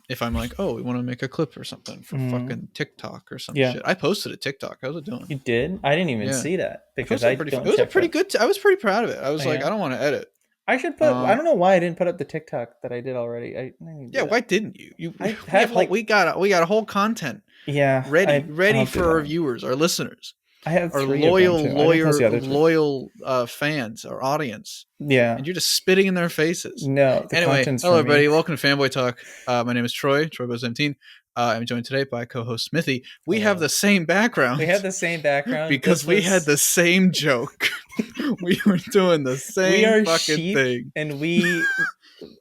If I'm like, oh, we want to make a clip or something for fucking TikTok or some Yeah. shit. I posted a TikTok. How's it doing? You did? I didn't even Yeah. see that because It I was don't it was a check pretty that. good. I was pretty proud of it. I was Oh, like, yeah? I don't want to edit. I should put. I don't know why I didn't put up the TikTok that I did already. I need to do Yeah, that. why didn't you? I have like we got a whole content yeah ready I'll do for our that. viewers, our listeners, I have our 3 of them too. I didn't post the other 2. loyal fans, our audience. Yeah. And you're just spitting in their faces. No, the Anyway, content's hello for everybody. me. Welcome to Fanboy Talk. My name is Troy Bose17. I'm joined today by co-host Mithi. We have the same background. We have the same background because we had the same joke. We were doing the same fucking thing, and we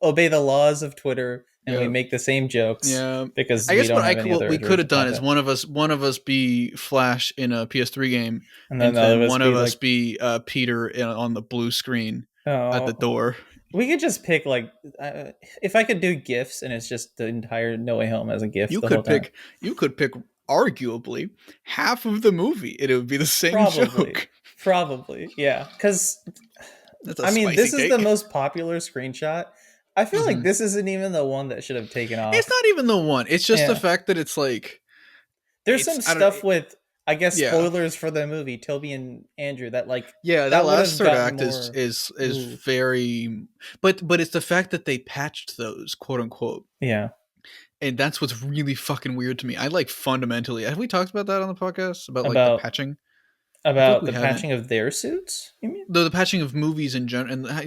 obey the laws of Twitter, and we make the same jokes. Yeah, because I guess what we could have done is one of us be Flash in a PS3 game, and then one of us be Peter on the blue screen at the door. We could just pick if I could do GIFs and it's just the entire No Way Home as a GIF. You could pick arguably half of the movie, and it would be the same joke. Probably, yeah. Because I mean, this is the most popular screenshot. I feel like this isn't even the one that should have taken off. It's not even the one. It's just the fact that it's like there's some stuff with. I guess spoilers for the movie, Toby and Andrew. That that last third act is very, but it's the fact that they patched those, quote unquote. Yeah, and that's what's really fucking weird to me. I fundamentally. Have we talked about that on the podcast about the patching? About the patching of their suits? You mean the patching of movies in general, and how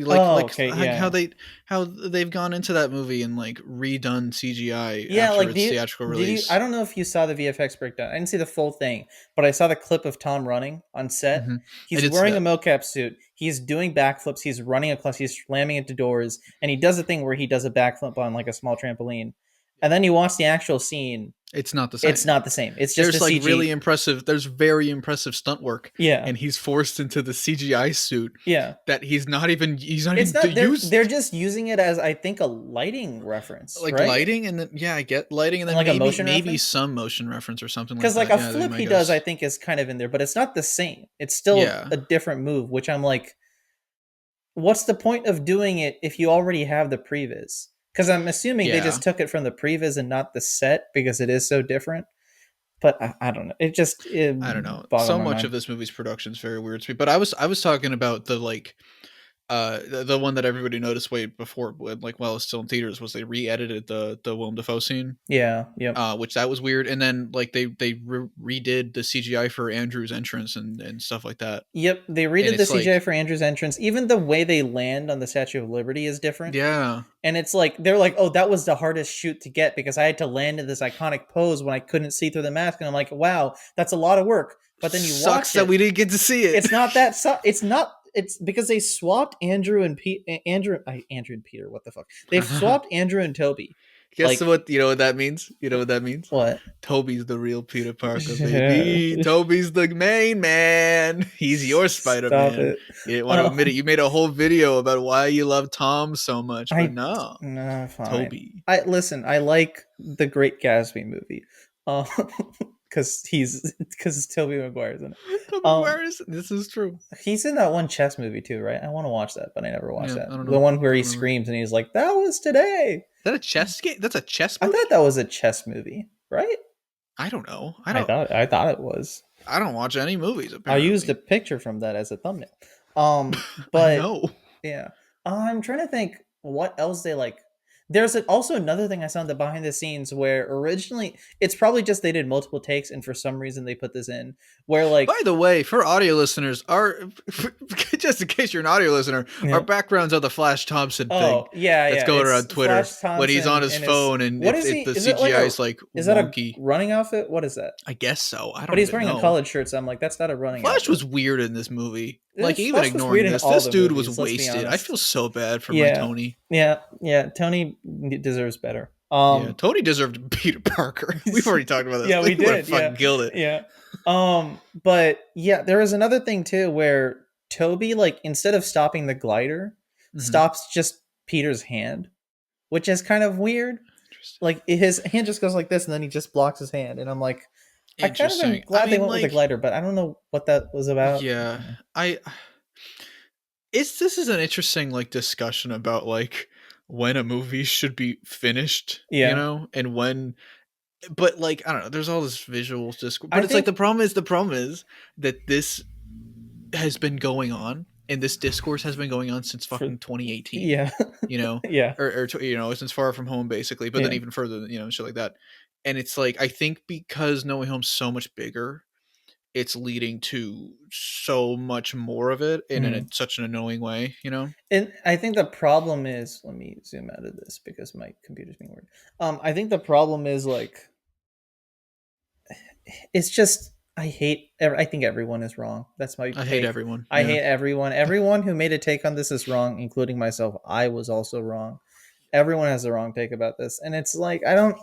they've gone into that movie and redone CGI after its theatrical release. I don't know if you saw the VFX breakdown. I didn't see the full thing, but I saw the clip of Tom running on set. He's wearing a mocap suit. He's doing backflips. He's running across. He's slamming into doors, and he does a thing where he does a backflip on a small trampoline. And then you watch the actual scene. It's not the same. It's just there's really impressive. There's very impressive stunt work. Yeah, and he's forced into the CGI suit. Yeah, that he's not even. They're just using it as I think a lighting reference, lighting, and then I get lighting, and then maybe some motion reference or something. Because a flip he does, I think, is kind of in there, but it's not the same. It's still a different move. Which I'm like, what's the point of doing it if you already have the previs? Because I'm assuming they just took it from the previs and not the set because it is so different. But I don't know. I don't know. So much of this movie's production is very weird to me. But I was talking about the the one that everybody noticed way before, while it's still in theaters, was they re-edited the Willem Dafoe scene. Yeah, yeah. Which that was weird, and then they redid the CGI for Andrew's entrance and stuff like that. Yep, they redid the CGI for Andrew's entrance. Even the way they land on the Statue of Liberty is different. Yeah, and it's they're like, oh, that was the hardest shoot to get because I had to land in this iconic pose when I couldn't see through the mask, and I'm like, wow, that's a lot of work. But then you sucks that we didn't get to see it. It's not that. It's not. It's because they swapped Andrew and Peter. What the fuck? They swapped Andrew and Toby. Guess what? You know what that means? You know what that means? What? Toby's the real Peter Parker, baby. Toby's the main man. He's your Spider-Man. You didn't want to admit it. You made a whole video about why you love Tom so much, but no, fine. Toby. I like the Great Gatsby movie. Because Tobey Maguire's in it. This is true. He's in that one chess movie too, right? I want to watch that, but I never watched that. The one where he screams and he's like, "That was today." Is that a chess game? That's a chess movie? I thought that was a chess movie, right? I don't know. I thought it was. I don't watch any movies. Apparently. I used a picture from that as a thumbnail. But no. Yeah. I'm trying to think what else they like. There's also another thing I saw in the behind the scenes where originally it's probably just they did multiple takes and for some reason they put this in where by the way, for audio listeners, just in case you're an audio listener, our backgrounds are the Flash Thompson thing. That's going around Twitter when he's on his phone and the CGI is wonky. Is that a running outfit? What is that? I guess so. I don't. But he's wearing a collared shirt, so I'm like, that's not a running. Flash outfit. Was weird in this movie. Even ignoring this dude was wasted. I feel so bad for my Tony. Yeah, Tony deserves better. Tony deserved Peter Parker. We've already talked about this. Yeah, we did. Fucking killed it. Yeah. But there was another thing too where Toby, instead of stopping the glider, stops just Peter's hand, which is kind of weird. His hand just goes like this, and then he just blocks his hand, and I'm like. I kind of am glad they went with the glider, but I don't know what that was about. Yeah, this is an interesting discussion about when a movie should be finished, you know, and when. But like, I don't know, there's all this visual discourse, but like the problem is that this has been going on, and this discourse has been going on since fucking 2018. Yeah. You know, or you know, since Far From Home, basically, but then even further, you know, shit like that. And it's like, I think because No Way Home's so much bigger, it's leading to so much more of it in such an annoying way, you know? And I think the problem is, let me zoom out of this because my computer's being weird. I think the problem is like, it's just, I think everyone is wrong. That's my take. I hate everyone. I hate everyone. Everyone who made a take on this is wrong, including myself. I was also wrong. Everyone has the wrong take about this. And it's like, I don't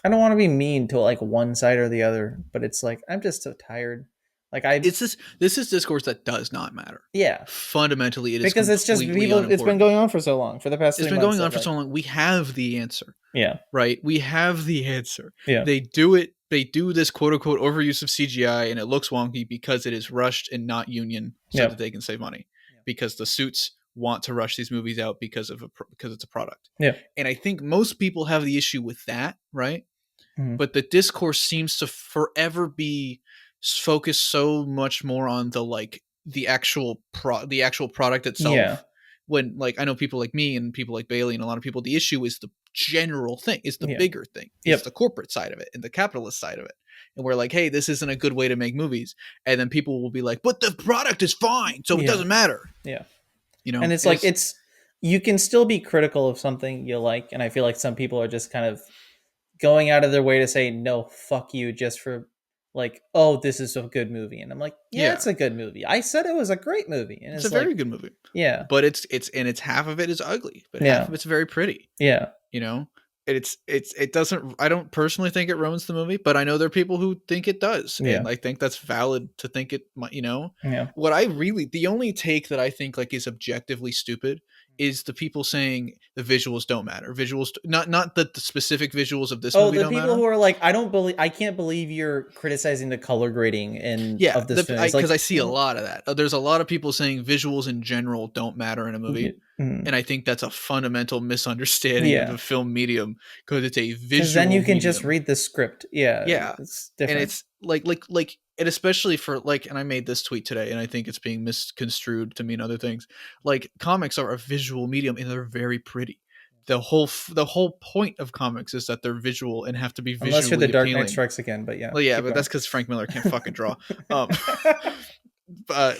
want to be mean to like one side or the other, but it's like, I'm just so tired. Like this is discourse that does not matter. Yeah. Fundamentally, it is because it's just people. It's been going on for so long. For the past 3 months. It's been going on for so long. We have the answer. Yeah. Right. We have the answer. Yeah. They do it. They do this quote unquote overuse of CGI, and it looks wonky because it is rushed and not union, so that they can save money. Because the suits want to rush these movies out because it's a product. Yeah. And I think most people have the issue with that, right? Mm-hmm. But the discourse seems to forever be focused so much more on the actual product itself. Yeah. When like, I know people like me and people like Bailey and a lot of people, the issue is the general thing, is the bigger thing. It's the corporate side of it and the capitalist side of it. And we're like, hey, this isn't a good way to make movies. And then people will be like, but the product is fine, so it doesn't matter. Yeah. You know, and it's like, you can still be critical of something you like. And I feel like some people are just kind of going out of their way to say, no, fuck you, just for like, oh, this is a good movie. And I'm like, yeah, it's a good movie. I said it was a great movie. And it's a very good movie. Yeah. But it's half of it is ugly, but half of it's very pretty. Yeah. You know, it doesn't, I don't personally think it ruins the movie, but I know there are people who think it does. Yeah. And I think that's valid to think it might, you know. Yeah. The only take that I think like is objectively stupid is the people saying the visuals don't matter. Visuals, not the specific visuals of this movie. The people who are like, I can't believe you're criticizing the color grading of this film. Because I see a lot of that. There's a lot of people saying visuals in general don't matter in a movie. Mm-hmm. And I think that's a fundamental misunderstanding of the film medium, because it's a visual. Because then you can medium. Just read the script. Yeah. Yeah. It's different. And it's like, and especially for like, and I made this tweet today, and I think it's being misconstrued to mean other things. Like, comics are a visual medium, and they're very pretty. The whole point of comics is that they're visual and have to be visually unless you're the Dark appealing. Knight Strikes Again, but yeah. Well, yeah, but that's because Frank Miller can't fucking draw. But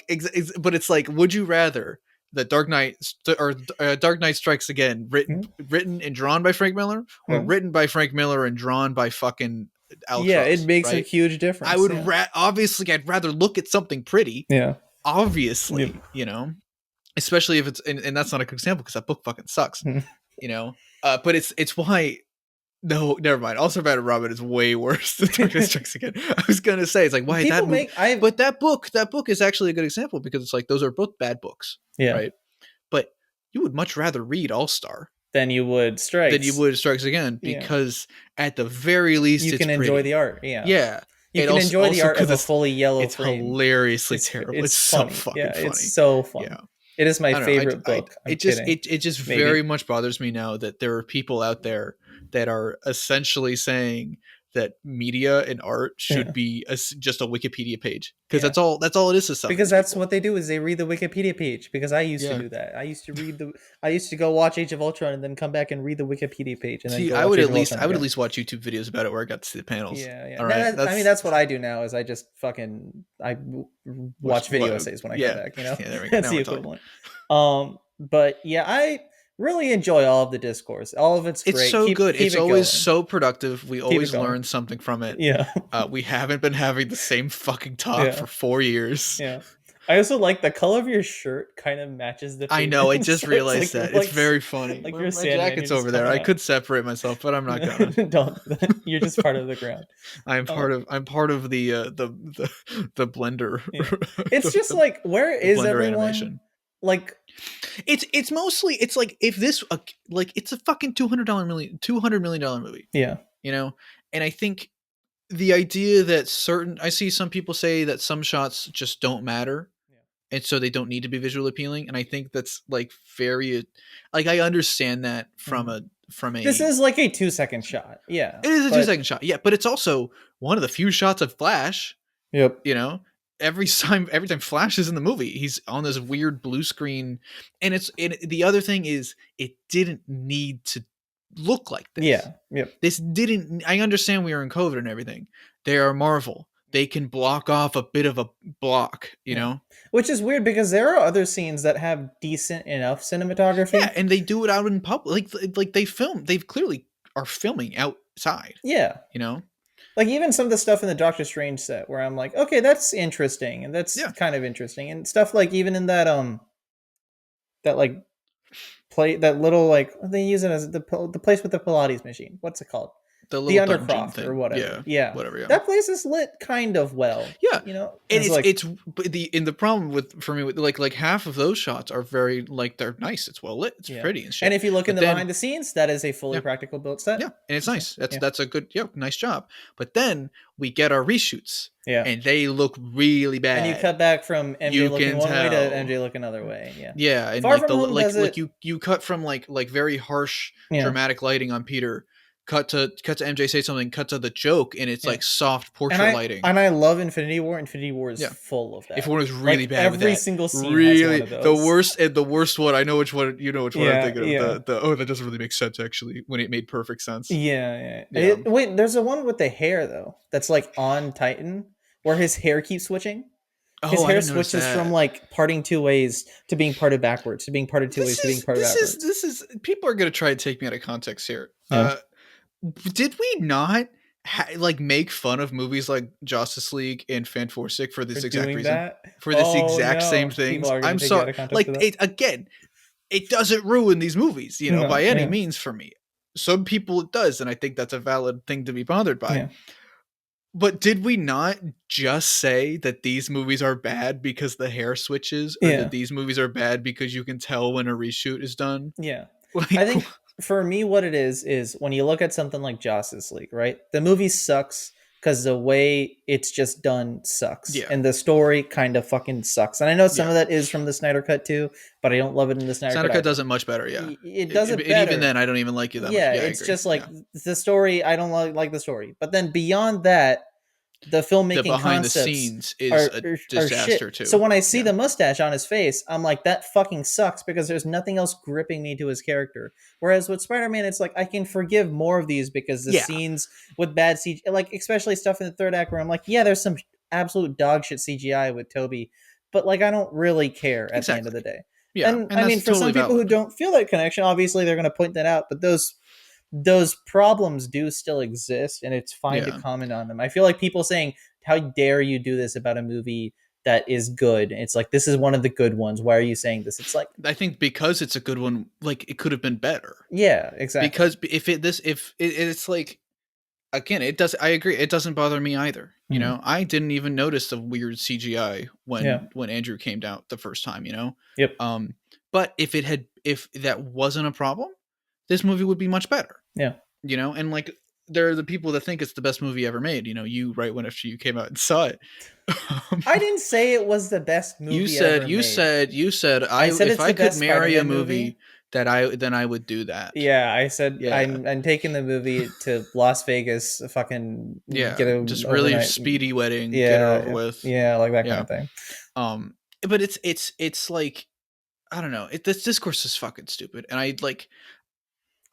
it's like, would you rather the Dark Knight Dark Knight Strikes Again written and drawn by Frank Miller, or written by Frank Miller and drawn by fucking Alex Ross, it makes a huge difference. I would obviously I'd rather look at something pretty. Yeah, obviously, you know, especially if it's and that's not a good example because that book fucking sucks. You know, but it's why. No, never mind. Also, Bad Robin is way worse than Dark Knight Strikes Again. I was gonna say, it's like, why but that book is actually a good example, because it's like, those are both bad books, right? But you would much rather read All-Star than you would Strikes Again, because at the very least, you can enjoy the art. Yeah, you can enjoy the art of a fully yellow it's frame. Hilariously terrible. It's so fucking funny. It's so fun. Yeah. It is my favorite book. It just very much bothers me now that there are people out there that are essentially saying that media and art should be just a Wikipedia page, because that's all it is to some. Because that's what they do, is they read the Wikipedia page. Because I used to do that. I used to go watch Age of Ultron and then come back and read the Wikipedia page. And then I would at least watch YouTube videos about it where I got to see the panels. Yeah. All right. That's what I do now. Is I just watch video essays when I come back. You know, that's the equivalent. But yeah, I really enjoy all of the discourse. All of it's great. It's so good. It's always so productive. We always learn something from it. Yeah. We haven't been having the same fucking talk for 4 years. Yeah. I also like the color of your shirt kind of matches the I know, I just realized that. It's very funny. Like my jacket's over there. I could separate myself, but I'm not gonna. Don't. You're just part of the ground. I'm part of the blender. Yeah. It's just like, where is everyone? Animation. Like, it's mostly, it's like, if this like, it's a fucking $200 million movie. Yeah. You know? And I think the idea that I see some people say that some shots just don't matter. and so they don't need to be visually appealing. And I think that's like very, like, I understand that from a This is like a 2-second shot. Yeah, it is a 2-second shot. Yeah, but it's also one of the few shots of Flash. Yep. You know, every time Flash is in the movie, he's on this weird blue screen, and the other thing is, it didn't need to look like this. Yeah. Yep. This didn't. I understand we were in COVID and everything. They are Marvel. They can block off a bit of a block, you know? Which is weird because there are other scenes that have decent enough cinematography. Yeah, and they do it out in public. Like they clearly are filming outside. Yeah. You know? Like even some of the stuff in the Doctor Strange set where I'm like, okay, that's interesting. And that's kind of interesting. And stuff like even in that that like play that little like they use it as the place with the Pilates machine. What's it called? The Undercroft or whatever. Yeah. Whatever. Yeah. That place is lit kind of well. Yeah. You know, and the problem for me with like half of those shots are very like they're nice. It's well lit. It's pretty and shit. And if you look in the behind the scenes, that is a fully practical built set. Yeah, and it's nice. That's a good nice job. But then we get our reshoots. Yeah. And they look really bad. And you cut back from MJ looking one way to MJ looking another way. Yeah. Yeah, and Far like you cut from like very harsh dramatic lighting on Peter. Cut to MJ say something, cut to the joke, and it's like soft portrait lighting. And I love Infinity War. Infinity War is full of that. Infinity War is really bad with that. Every single scene really, has one of those. The worst one, I know which one, you know which one I'm thinking of. That doesn't really make sense, actually, when it made perfect sense. Yeah. Wait, there's a one with the hair, though, that's like on Titan, where his hair keeps switching. His hair switches from like parting two ways to being parted backwards, to being parted two ways to being parted backwards. This is people are going to try to take me out of context here. Yeah. Did we not make fun of movies like Justice League and Fanboy for this exact reason? That? For this exact same thing? I'm sorry. Like it doesn't ruin these movies, you know, by any means for me. Some people it does, and I think that's a valid thing to be bothered by. Yeah. But did we not just say that these movies are bad because the hair switches, or that these movies are bad because you can tell when a reshoot is done? Yeah. I think for me, what it is when you look at something like Justice League, right? The movie sucks because the way it's just done sucks. Yeah. And the story kind of fucking sucks. And I know some of that is from the Snyder Cut too, but I don't love it in the Snyder Cut. Does it much better, yeah. It does it better. Even then, I don't even like it that much. Yeah, it's just like the story, I don't like the story. But then beyond that, the filmmaking behind concepts the scenes is a disaster too. So when I see the mustache on his face, I'm like, that fucking sucks because there's nothing else gripping me to his character. Whereas with Spider-Man, it's like I can forgive more of these because the scenes with bad CGI, like especially stuff in the third act where I'm like, there's some absolute dog shit CGI with Toby, but like I don't really care at the end of the day. Yeah, and I mean, for some people who don't feel that connection, obviously they're going to point that out, but those problems do still exist, and it's fine to comment on them. I feel like people saying, how dare you do this about a movie that is good? It's like, this is one of the good ones. Why are you saying this? It's like, I think because it's a good one, like it could have been better. Yeah, exactly. Because it's like, again, I agree. It doesn't bother me either. Mm-hmm. You know, I didn't even notice the weird CGI when Andrew came down the first time, you know? Yep. But if that wasn't a problem, this movie would be much better. Yeah. You know, and like there are the people that think it's the best movie ever made. You know, you right when after you came out and saw it. I didn't say it was the best movie you said if I could marry a movie then I would do that. Yeah, I said I'm taking the movie to Las Vegas, fucking get a just really speedy wedding, get it over with. Yeah, like that kind of thing. But it's like, I don't know. This discourse is fucking stupid, and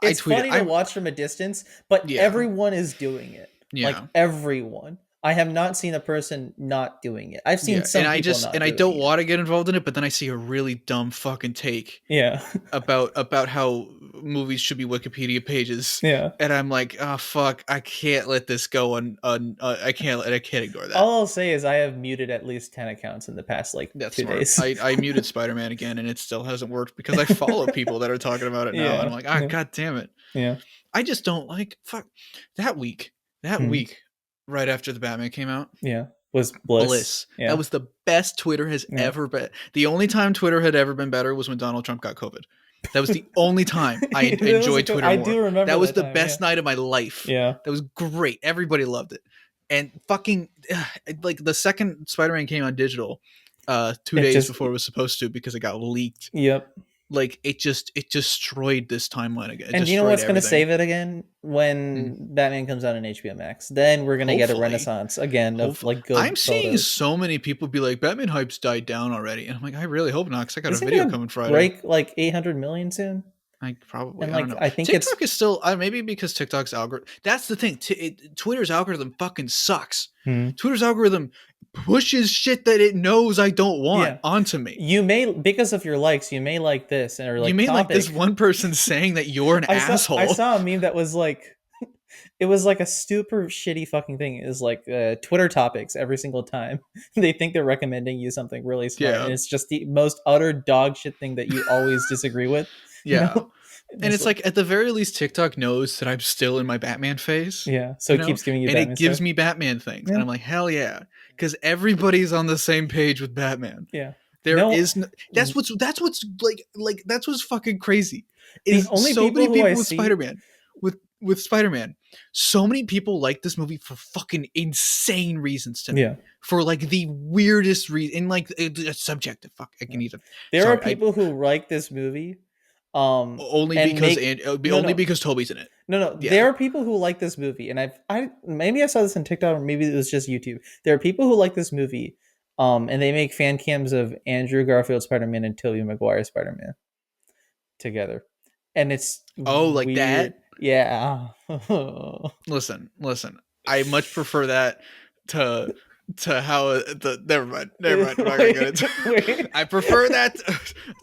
it's funny to watch from a distance, but everyone is doing it. Yeah. Like everyone. I have not seen a person not doing it. I've seen some people not doing it. I don't want to get involved in it, but then I see a really dumb fucking take. Yeah. about how movies should be Wikipedia pages. Yeah. And I'm like, oh fuck, I can't let this go I can't ignore that. All I'll say is I have muted at least 10 accounts in the past 2 days. I muted Spider-Man again, and it still hasn't worked because I follow people that are talking about it now. And I'm like, god damn it. Yeah. I just don't like that week. Right after the Batman came out. Yeah. Was Bliss. Yeah. That was the best Twitter has ever been. The only time Twitter had ever been better was when Donald Trump got COVID. That was the only time I enjoyed Twitter more. I do remember that was the best night of my life. Yeah. That was great. Everybody loved it. And fucking like the second Spider-Man came on digital, 2 days before it was supposed to because it got leaked. Yep. Like it destroyed this timeline again. And do you know what's going to save it again? When Batman comes out on HBO Max, then we're going to get a renaissance again of like good. I'm seeing so many people be like, Batman hype's died down already, and I'm like, I really hope not, because I got a video coming Friday. Break like 800 million soon. I probably. And I don't know. I think TikTok is still maybe because TikTok's algorithm. That's the thing. Twitter's algorithm fucking sucks. Twitter's algorithm pushes shit that it knows I don't want onto me. You may, because of your likes, you may like this, or like you may like this one person saying that you're an asshole. I saw a meme that was like, it was like a super shitty fucking thing. It was like Twitter topics every single time. They think they're recommending you something really smart, and it's just the most utter dog shit thing that you always disagree with. Yeah. You know? And it's like, at the very least, TikTok knows that I'm still in my Batman phase. Yeah. So it keeps giving you Batman and it gives me Batman things. Yeah. And I'm like, hell yeah. Because everybody's on the same page with Batman. Yeah. That's what's fucking crazy. Is only so many people with Spider-Man. With Spider-Man, so many people like this movie for fucking insane reasons to me. Yeah. For like the weirdest reason. And like, it's subjective. Fuck, I can even. There are people who like this movie. Only because Toby's in it. No. Yeah. There are people who like this movie, and maybe I saw this on TikTok, or maybe it was just YouTube. There are people who like this movie, and they make fan cams of Andrew Garfield Spider-Man and Tobey Maguire Spider-Man together, and it's like weird. That. Yeah. Listen. I much prefer that to how never mind. I prefer that.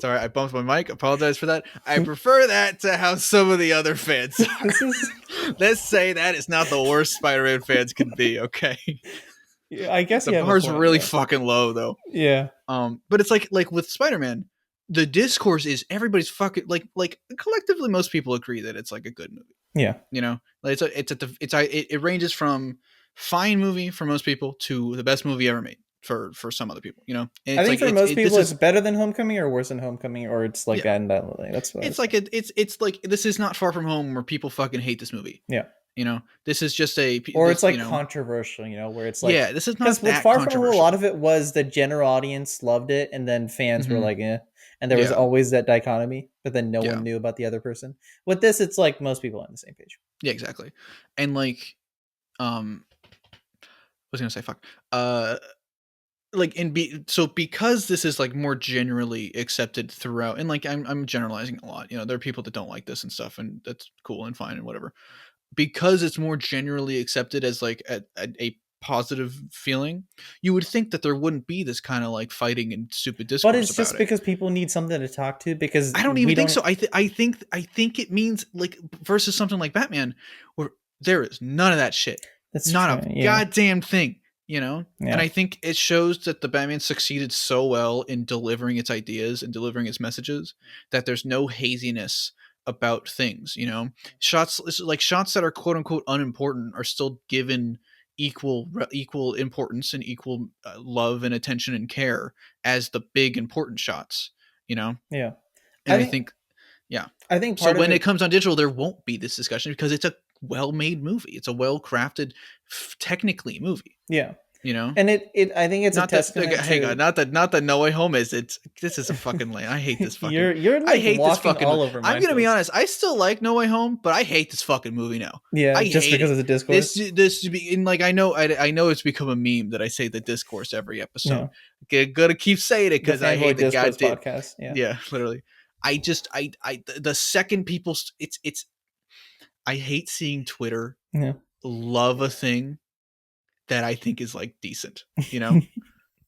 Sorry, I bumped my mic. Apologize for that. I prefer that to how some of the other fans are. Let's say that is not the worst Spider-Man fans can be. Okay. Yeah, I guess the bar's really fucking low though. Yeah. But it's like with Spider-Man, the discourse is everybody's fucking like collectively most people agree that it's like a good movie. Yeah. You know, like it ranges from fine movie for most people to the best movie ever made for some other people, you know. And I think for most people it's better than Homecoming or worse than Homecoming, or it's like that and that. That's what it's like. It's like this is not Far From Home where people fucking hate this movie. Yeah. You know, this is just it's like controversial, you know, where it's like, this is not that with Far From Home, a lot of it was the general audience loved it, and then fans were like, eh. And there was always that dichotomy, but then no one knew about the other person. With this, it's like most people on the same page. Yeah, exactly. And like, I was gonna say fuck. So because this is like more generally accepted throughout, and like I'm generalizing a lot. You know, there are people that don't like this and stuff, and that's cool and fine and whatever. Because it's more generally accepted as like a positive feeling, you would think that there wouldn't be this kind of like fighting and stupid discourse. But it's just because people need something to talk to. Because I don't even think so. I think it means like versus something like Batman, where there is none of that shit. That's not a goddamn thing, you know. Yeah. And I think it shows that the Batman succeeded so well in delivering its ideas and delivering its messages that there's no haziness about things, you know. Shots that are quote unquote unimportant are still given equal importance and equal love and attention and care as the big important shots, you know. Yeah. And I think so when it comes on digital, there won't be this discussion because it's a well-made movie. It's a well-crafted, technically movie. Yeah. You know, and I think it's not a testament. Hang on, not that No Way Home is. This is a fucking lame. I hate this fucking. You're like, I hate this fucking. All over I'm gonna be honest. I still like No Way Home, but I hate this fucking movie now. Yeah, just because of the discourse. This to be in like I know it's become a meme that I say the discourse every episode. Yeah. Gotta keep saying it because I hate the goddamn podcast. Yeah, literally. The second people it's I hate seeing Twitter love a thing that I think is like decent, you know.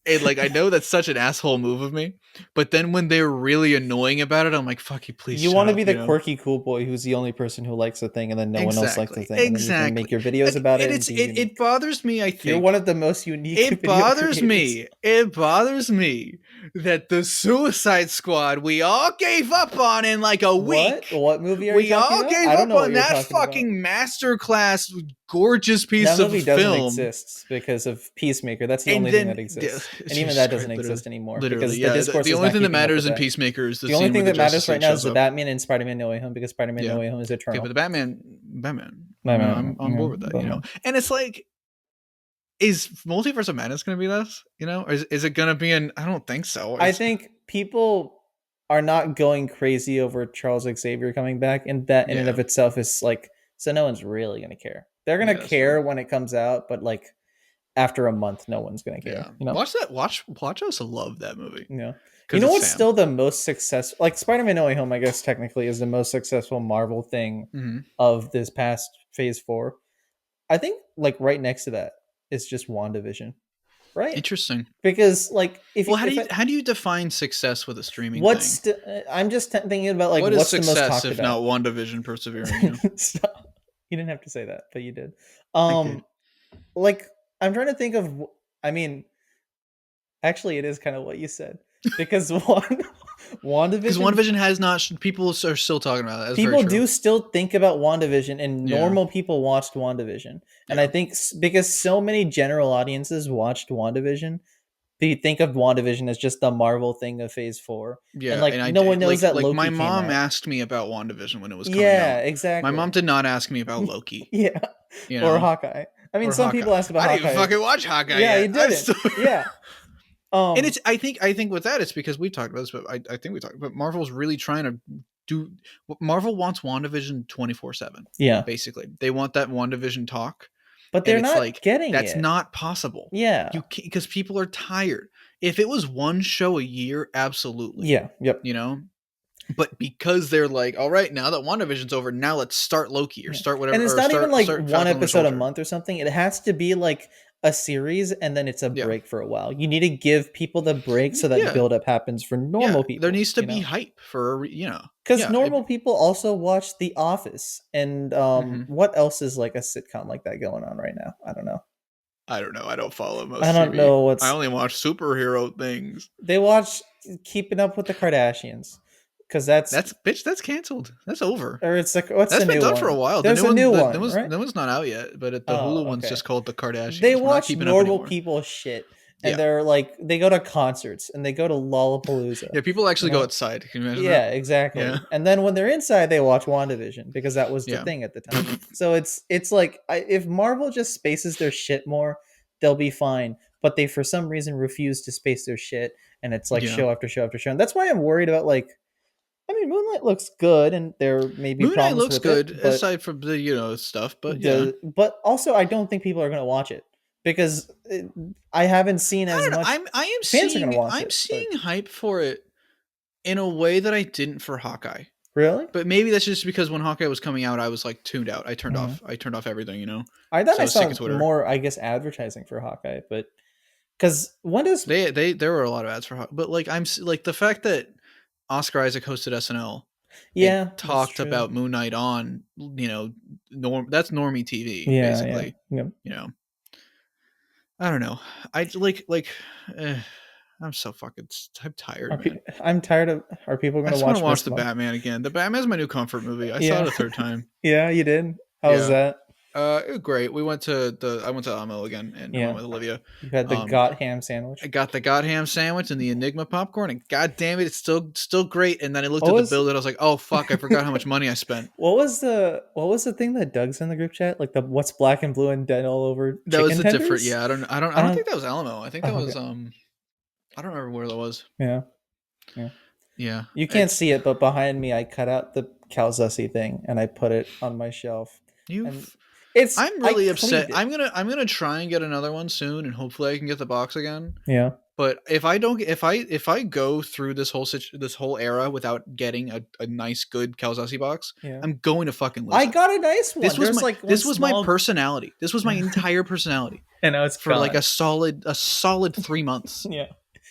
And like I know that's such an asshole move of me, but then when they're really annoying about it, I'm like, "Fuck you, please." You want to be the quirky cool boy who's the only person who likes the thing, and then no one else likes the thing. And then you can make your videos about it. It bothers me. I think you're one of the most unique. It bothers me. It bothers me that the Suicide Squad we all gave up on in like a week. What movie are you talking about? We all gave up on that fucking masterclass, gorgeous piece of film. That movie doesn't exist because of Peacemaker. That's the only thing that exists. And even that doesn't exist anymore. Because the discourse the only thing that matters in Peacemaker is the only thing that matters right now is the Batman and Spider-Man No Way Home, because Spider-Man No Way Home is eternal. Okay, but the Batman. I'm on board with that, you know. And it's like is Multiverse of Madness going to be this? You know, or is it going to be I don't think so. I think people are not going crazy over Charles Xavier coming back, and that in and of itself is like, so no one's really going to care. They're going to care when it comes out, but like after a month, no one's going to care. Yeah. You know? Watch us love that movie. Yeah. You know what's still the most successful? Like Spider-Man No Way Home, I guess technically is the most successful Marvel thing of this past Phase 4. I think like right next to that is just WandaVision. Right. Interesting. Because like how do you define success with a streaming thing? I'm just thinking about like what's the most talked if about? Not WandaVision persevering? You know? You didn't have to say that, but you did. Like I'm trying to think of. I mean, actually, it is kind of what you said because WandaVision. Because WandaVision has not. People are still talking about it. That's people do still think about WandaVision, and normal people watched WandaVision. And I think because so many general audiences watched WandaVision, they think of WandaVision as just the Marvel thing of Phase 4. Yeah, and like no one knows that Loki my mom came out. asked me about WandaVision when it was coming out. Yeah, exactly. My mom did not ask me about Loki. Yeah, you know? Or Hawkeye. I mean, some people asked about Hawkeye. I didn't even fucking watch Hawkeye. Yeah, you didn't. Yeah. And it's I think with that it's because we talked about this, but I think we talked. But Marvel's really trying to do. Marvel wants WandaVision 24/7. Yeah, basically, they want that WandaVision talk. But they're not getting that's it. That's not possible. Yeah, because people are tired. If it was one show a year, absolutely. Yeah. Yep. You know. But because they're like, all right, now that WandaVision's over, now let's start Loki or start whatever. And it's not even like one episode a month or something. It has to be like a series, and then it's a break for a while. You need to give people the break so that buildup happens for normal people. There needs to be hype for, because normal people also watch The Office, and what else is like a sitcom like that going on right now? I don't know. I don't follow most. I don't know what's. I only watch superhero things. They watch Keeping Up with the Kardashians. Because that's canceled. That's over. Or it's like what's the new one? That's been done for a while. There's a new one. Right? That one's not out yet, but the Hulu one's just called The Kardashians. They watch normal people shit, and they're like they go to concerts and they go to Lollapalooza. Yeah, people actually go outside. Can you imagine? Yeah, exactly. Yeah. And then when they're inside, they watch WandaVision because that was the thing at the time. So it's like if Marvel just spaces their shit more, they'll be fine. But they for some reason refuse to space their shit, and it's like show after show after show. And that's why I'm worried about like. I mean, Moonlight looks good, and there may be Moonlight problems looks with good it, aside from the stuff, but but also I don't think people are going to watch it because I haven't seen as much. I'm seeing hype for it in a way that I didn't for Hawkeye. Really? But maybe that's just because when Hawkeye was coming out, I was like tuned out. I turned off everything. I thought I saw more, I guess, advertising for Hawkeye, but because when does there were a lot of ads for Hawkeye, but like I'm like the fact that Oscar Isaac hosted SNL. Yeah, talked about Moon Knight on, that's normie TV, basically. Yeah. I don't know. I'm so fucking. I'm tired. I'm tired of. Are people going to watch? I want to watch the Batman again. The Batman's my new comfort movie. I saw it a third time. Yeah, you did. How was that? It was great. I went to Amo again and went with Olivia. You had the got ham sandwich. I got the got ham sandwich and the Enigma popcorn, and god damn it, it's still great. And then I looked at the bill and I was like, oh fuck, I forgot how much money I spent. What was the thing that Doug's in the group chat? Like the what's black and blue and dead all over. That was a tenders? different. Yeah, I don't think that was Alamo. I think that was I don't remember where that was. Yeah. You can't see it, but behind me, I cut out the Calzesi thing and I put it on my shelf. I'm really upset. I'm gonna try and get another one soon, and hopefully I can get the box again. Yeah. But if I go through this whole era without getting a nice good Calzesi box, I'm going to fucking lose. I got a nice one. This was my personality. This was my entire personality. And now it's for like a solid 3 months. Yeah.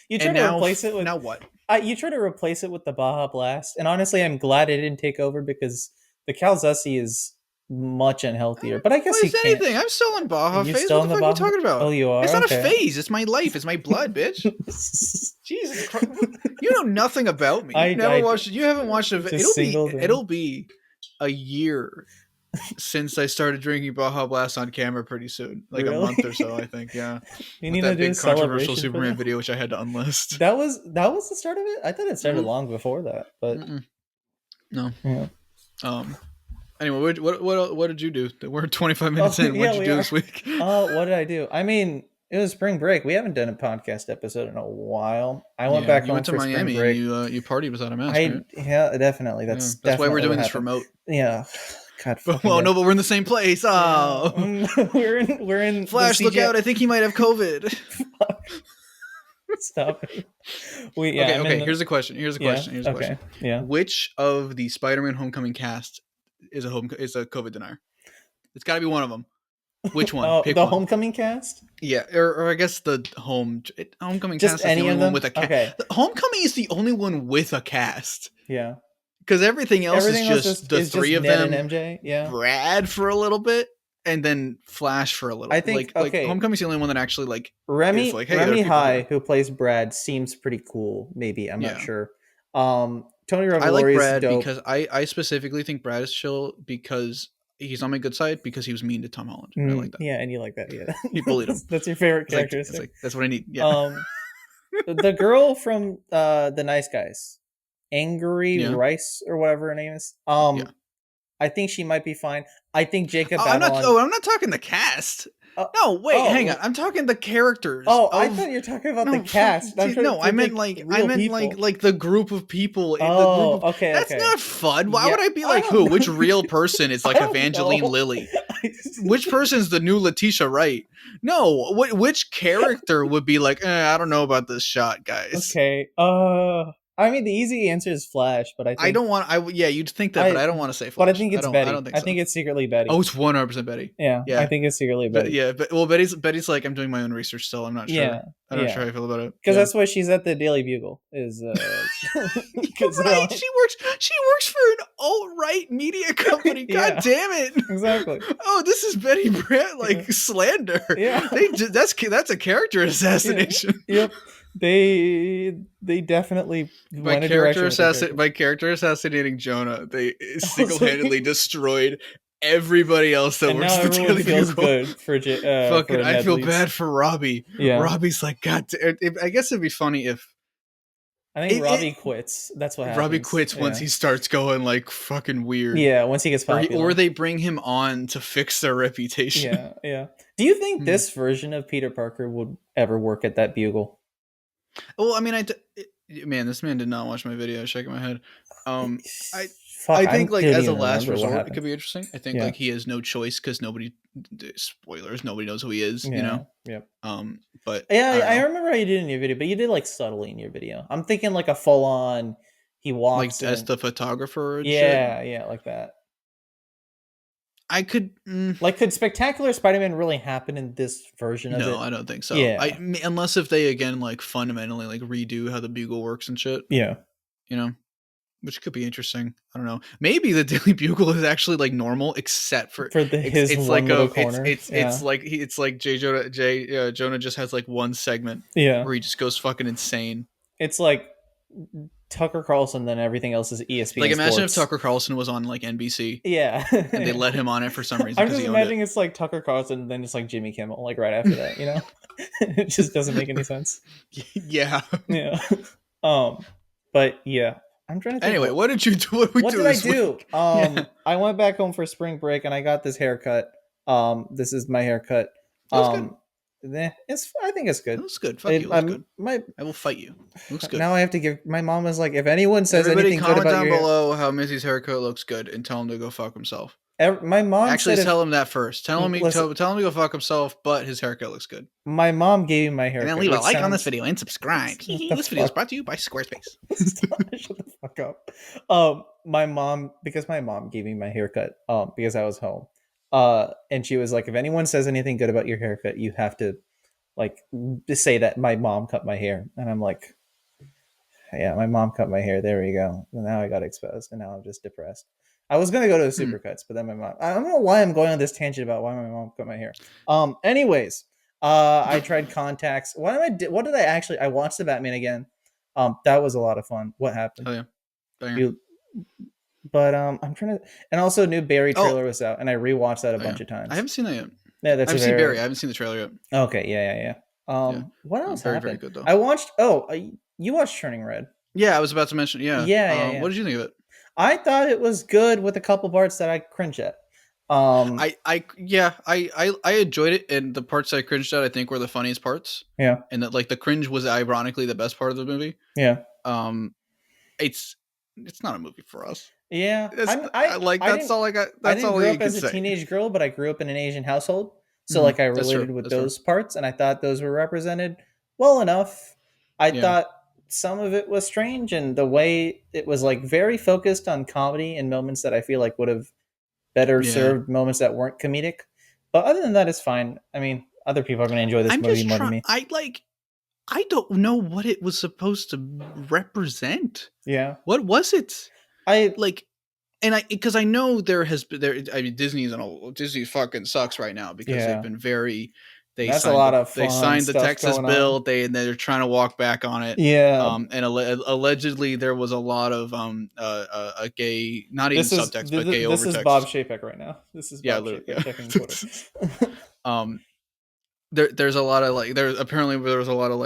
You try to replace it with now what? You try to replace it with the Baja Blast, and honestly, I'm glad it didn't take over because the Calzesi is much unhealthier. But I guess you can't. Anything. I'm still in Baja phase. What the fuck are you talking about? Oh, you are? It's not a phase. It's my life. It's my blood, bitch. Jesus Christ. You know nothing about me. You haven't watched it'll be a year since I started drinking Baja Blast on camera pretty soon. Like a month or so, I think. Yeah. You need to do a controversial Superman video, which I had to unlist. That was the start of it? I thought it started long before that, but no. Yeah. Anyway, what did you do? We're 25 minutes in. What did you do this week? What did I do? I mean, it was spring break. We haven't done a podcast episode in a while. I went back home for Miami. Spring break. You partied without a mask, right? Yeah, definitely. That's why we're doing this remote. Yeah. God. But but we're in the same place. Oh, yeah. we're in. Flash, look out! I think he might have COVID. Stop it. Okay. Here's a question. Yeah. Which of the Spider-Man Homecoming cast is a COVID denier? It's got to be one of them. Which one? Pick the one. Homecoming cast? Yeah, or I guess the Homecoming just cast any is the only of them? one with a cast. Okay. The Homecoming is the only one with a cast. Yeah. Because everything else is just the three of them. And MJ. Yeah. Brad for a little bit, and then Flash for a little. I think like Homecoming's the only one that actually like Remy High, who plays Brad, seems pretty cool. Maybe I'm not sure. Tony Revolori I like Brad because I specifically think Brad is chill because he's on my good side because he was mean to Tom Holland. I like that. Yeah, and you like that. Yeah, he bullied him. That's your favorite characteristic. That's what I need. Yeah. The girl from The Nice Guys, Angry Rice or whatever her name is. I think she might be fine. I think Jacob. I'm not talking the cast. No, wait, hang on. I'm talking the characters. I thought you were talking about the cast. I meant like the group of people. Okay. That's not fun. Why would I be like who? Which real person is like Evangeline Lilly? Which person's the new Letitia Wright? No, which character would be like? I don't know about this shot, guys. Okay. I mean, the easy answer is Flash, but I think I don't want. You'd think that, but I don't want to say Flash. But I think it's Betty. I think it's secretly Betty. Oh, it's 100% Betty. Yeah, I think it's secretly Betty. Betty's like, I'm doing my own research still. I'm not sure. Yeah, I'm not sure how I feel about it. Because that's why she's at the Daily Bugle. Is because right, she works for an alt-right media company. God damn it! Exactly. Oh, this is Betty Brant slander. Yeah, that's a character assassination. Yep. They definitely by character assassinating Jonah, they single-handedly destroyed everybody else that works for Daily Bugle. Good for I feel bad for Robbie. Yeah. Robbie's like, God, I guess it'd be funny if I think Robbie quits. That's what happens. Robbie quits once he starts going like fucking weird. Yeah, once he gets popular. Or they bring him on to fix their reputation. Yeah. Do you think this version of Peter Parker would ever work at that Bugle? Well, I mean, this man did not watch my video. Shaking my head. I think like as a last resort, it could be interesting. I think like he has no choice because nobody knows who he is. Yeah. You know. Yep. But I remember how you did in your video, but you did like subtly in your video. I'm thinking like a full on. He walks like as the photographer. Yeah, like that. I could could Spectacular Spider-Man really happen in this version of it? No, I don't think so. Yeah. Unless if they again like fundamentally like redo how the Bugle works and shit. Yeah. You know, which could be interesting. I don't know. Maybe the Daily Bugle is actually like normal, except for his it's one like little corner. It's like Jonah just has like one segment. Yeah. Where he just goes fucking insane. It's like Tucker Carlson, then everything else is ESPN. Like imagine if Tucker Carlson was on like NBC. Yeah. And they let him on it for some reason. I'm just imagining it's like Tucker Carlson, then it's like Jimmy Kimmel, like right after that, you know? It just doesn't make any sense. Yeah. Yeah. But yeah. I'm trying to think. Anyway, what did you do? What did I do? I went back home for spring break and I got this haircut. This is my haircut. I think it's good. It looks good. Fuck you. It looks good. I will fight you. It looks good. Now I have to give. My mom was like, if anyone says anything good about comment down below how Mithi's haircut looks good and tell him to go fuck himself. My mom actually tell him that first. Tell him to go fuck himself, but his haircut looks good. My mom gave me my haircut. And then leave a like on this video and subscribe. This video is brought to you by Squarespace. Shut the fuck up. My mom gave me my haircut. Because I was home. And she was like, if anyone says anything good about your haircut, you have to like just say that my mom cut my hair. And I'm like, yeah, my mom cut my hair. There we go. And now I got exposed and now I'm just depressed. I was going to go to the Supercuts, but then my mom, I don't know why I'm going on this tangent about why my mom cut my hair. Anyways, I tried contacts. What did I actually, I watched the Batman again. That was a lot of fun. What happened? Oh yeah. Banger. But I'm trying to, and also new Barry trailer was out, and I rewatched that a bunch of times. I haven't seen that yet. Yeah, that's I've seen Barry. I haven't seen the trailer yet. Okay, yeah. What else happened? Very good though. I watched. You watched Turning Red. Yeah, I was about to mention. Yeah. Yeah. What did you think of it? I thought it was good with a couple parts that I cringe at. I enjoyed it, and the parts I cringed at I think were the funniest parts. Yeah, and that like the cringe was ironically the best part of the movie. Yeah. It's not a movie for us. Yeah, that's all I got. That's all I grew up as a teenage girl, but I grew up in an Asian household, so like I related with those parts, and I thought those were represented well enough. I thought some of it was strange, and the way it was like very focused on comedy and moments that I feel like would have better served moments that weren't comedic. But other than that, it's fine. I mean, other people are going to enjoy this movie more than me. I don't know what it was supposed to represent. Yeah. What was it? Because I know Disney's fucking sucks right now because they've been very. They signed the Texas bill. They're trying to walk back on it. Yeah. And allegedly there was a lot of a gay, not even subtext, but gay overtext. This is Bob Chapek right now. This is Bob Chapek checking Twitter. There's a lot of there was a lot of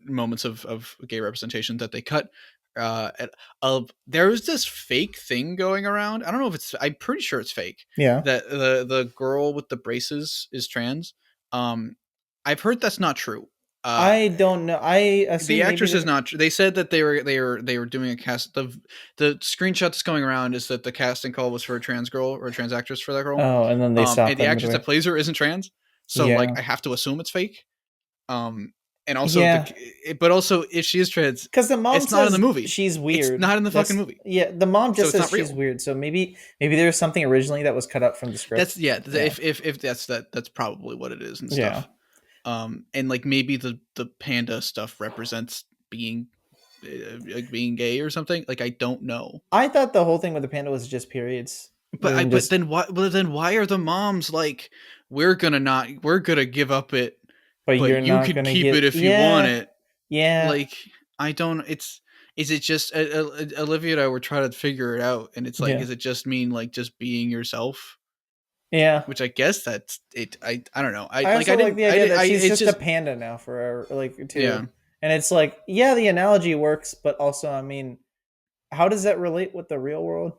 moments of gay representation that they cut. There was this fake thing going around. I don't know if I'm pretty sure it's fake. Yeah. That the girl with the braces is trans. I've heard that's not true. I don't know. I assume the actress is not. They said that they were doing a cast. The screenshot that's going around is that the casting call was for a trans girl or a trans actress for that girl. Oh, and then they stopped. And the actress that plays her isn't trans. So I have to assume it's fake. And also, but also if she is trans, because the mom it's not in the movie. She's weird. It's not in the fucking movie. Yeah, the mom just says she's weird. So maybe there's something originally that was cut out from the script. If that's probably what it is and stuff. And like maybe the panda stuff represents being gay or something. Like I don't know. I thought the whole thing with the panda was just periods. But then why are the moms like, we're gonna give up it, but you can keep it if you want it. Yeah. Like I don't. Is it just Olivia and I were trying to figure it out, and it's like, does it just mean like just being yourself? Yeah. Which I guess that's it. I don't know. I also like the idea that she's just a panda now for like too. Yeah. And it's like, the analogy works, but also, I mean, how does that relate with the real world?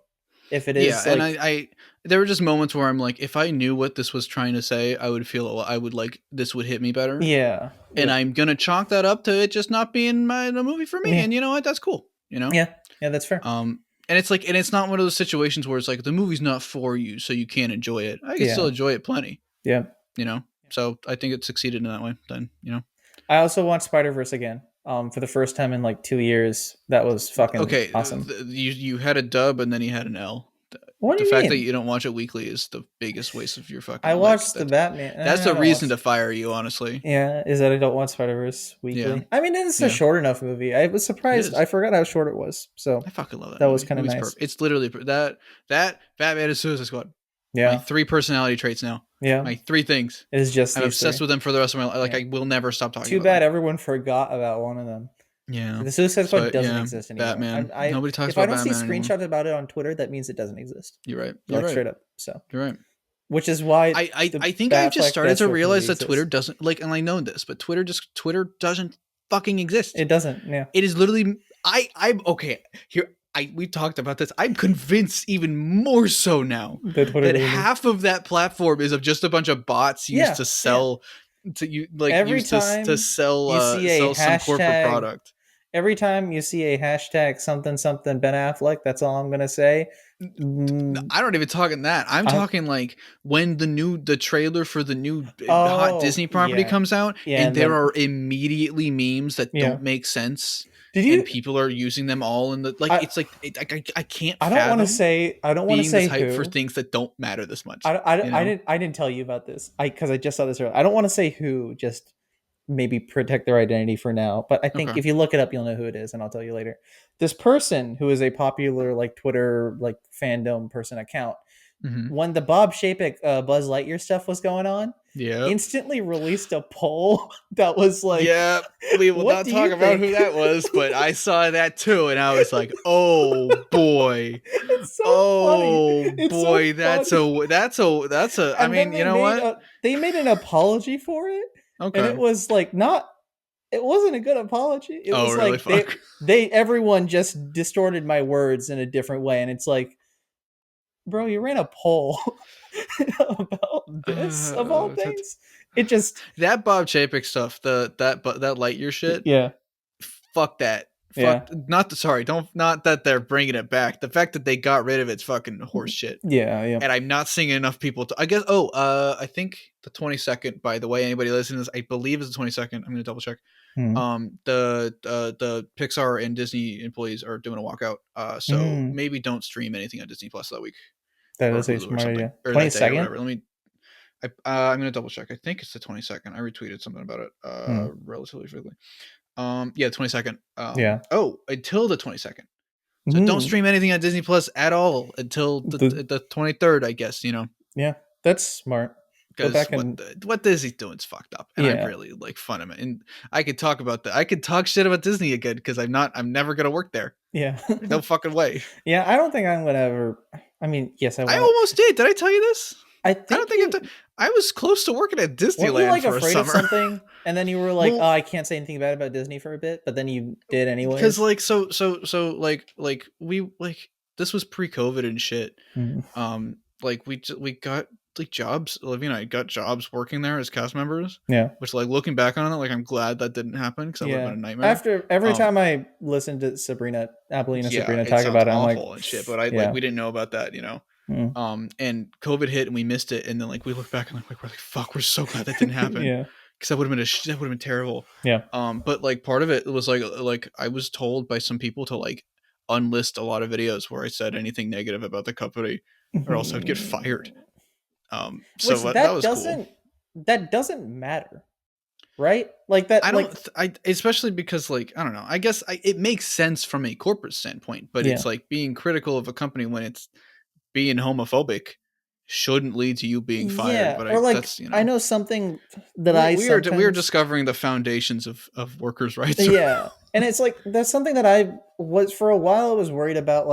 If it is, and I there were just moments where I'm like, if I knew what this was trying to say, I would this would hit me better. Yeah. And I'm gonna chalk that up to it just not being a movie for me. Yeah. And you know what? That's cool. You know? Yeah, that's fair. And it's like, and it's not one of those situations where it's like the movie's not for you, so you can't enjoy it. I can still enjoy it plenty. Yeah. You know? So I think it succeeded in that way. Then, you know. I also watched Spider-Verse again. For the first time in like 2 years. That was fucking awesome. You had a dub and then you had an L. What do you mean? The fact that you don't watch it weekly is the biggest waste of your fucking life. I watched the Batman. That's the reason to fire you, honestly. Yeah, is that I don't watch Spider-Verse weekly. Yeah. I mean, it's a short enough movie. I was surprised. I forgot how short it was. So I fucking love that. That was kind of nice. Perfect. It's literally that Batman is Suicide Squad. Yeah. My 3 personality traits now. Yeah. My 3 things. It is just I'm obsessed with them for the rest of my life. Like I will never stop talking about them. Too bad everyone forgot about one of them. Yeah, the Suicide Squad doesn't exist anymore. Batman. Nobody talks about Batman. If I don't see screenshots about it on Twitter, that means it doesn't exist. You're right. Straight up. So you're right. Which is why I think I've just started to realize that Twitter doesn't and I know this, but Twitter doesn't fucking exist. It doesn't. Yeah. It is literally. I'm okay here. We talked about this. I'm convinced even more so now that half of that platform is of just a bunch of bots used to sell. To you to sell some corporate product. Every time you see a hashtag something Ben Affleck, that's all I'm gonna say. I don't even talking that. I'm talking like when the trailer for the new hot Disney property comes out, and there are immediately memes that don't make sense. And people are using them all in the I can't. I don't want to say hype for things that don't matter this much. I didn't tell you about this. Because I just saw this earlier. I don't want to say who. Just maybe protect their identity for now. But I think if you look it up, you'll know who it is, and I'll tell you later. This person who is a popular like Twitter like fandom person account. Mm-hmm. When the Bob Chapek Buzz Lightyear stuff was going on, instantly released a poll that was like, we will not talk about who that was, but I saw that too, and I was like, oh boy, it's so funny. Boy, that's a. I mean, you know what? They made an apology for it, and it was like not. it wasn't a good apology. It was really? Like everyone just distorted my words in a different way, and it's like, bro, you ran a poll about this of all things. It just that Bob Chapek stuff, that Lightyear shit. Yeah. Fuck that. Fuck. Not that they're bringing it back. The fact that they got rid of it's fucking horse shit. Yeah. And I'm not seeing enough people I guess. I think the 22nd. By the way, anybody listening to this, I believe is the 22nd. I'm gonna double check. The Pixar and Disney employees are doing a walkout. So maybe don't stream anything on Disney Plus that week. That is a smart idea. 22nd. Let me. I'm gonna double check. I think it's the 22nd. I retweeted something about it relatively frequently. Yeah, 22nd. Until the 22nd. So don't stream anything on Disney Plus at all until the 23rd, I guess, Yeah, that's smart. Because what Disney's doing is fucked up. And I really like fun of it. And I could talk about that. I could talk shit about Disney again because I'm never gonna work there. Yeah. No fucking way. Yeah, I don't think I'm gonna ever. I mean, yes, I almost did. Did I tell you this? I don't think I was close to working at Disneyland. Were you like for afraid a of something, and then you were like, "Oh, I can't say anything bad about Disney for a bit," but then you did anyway. Because we this was pre-COVID and shit. We got like jobs. Olivia and I got jobs working there as cast members. Yeah. Which looking back on it, I'm glad that didn't happen because that would have been a nightmare. After every time I listened to Sabrina talk about it, I'm like, and shit. But we didn't know about that, and COVID hit and we missed it, and then we look back and we're like, fuck, we're so glad that didn't happen. Yeah, because that would have been terrible. Yeah. But part of it was like I was told by some people to unlist a lot of videos where I said anything negative about the company, or else I'd get fired. So that was cool. That doesn't matter, right? Like that. Especially because I don't know. I guess it makes sense from a corporate standpoint, but it's being critical of a company when it's being homophobic shouldn't lead to you being fired. Yeah, but that's, I know something that we are discovering the foundations of workers' rights. Yeah, and it's that's something that I was for a while. I was worried about.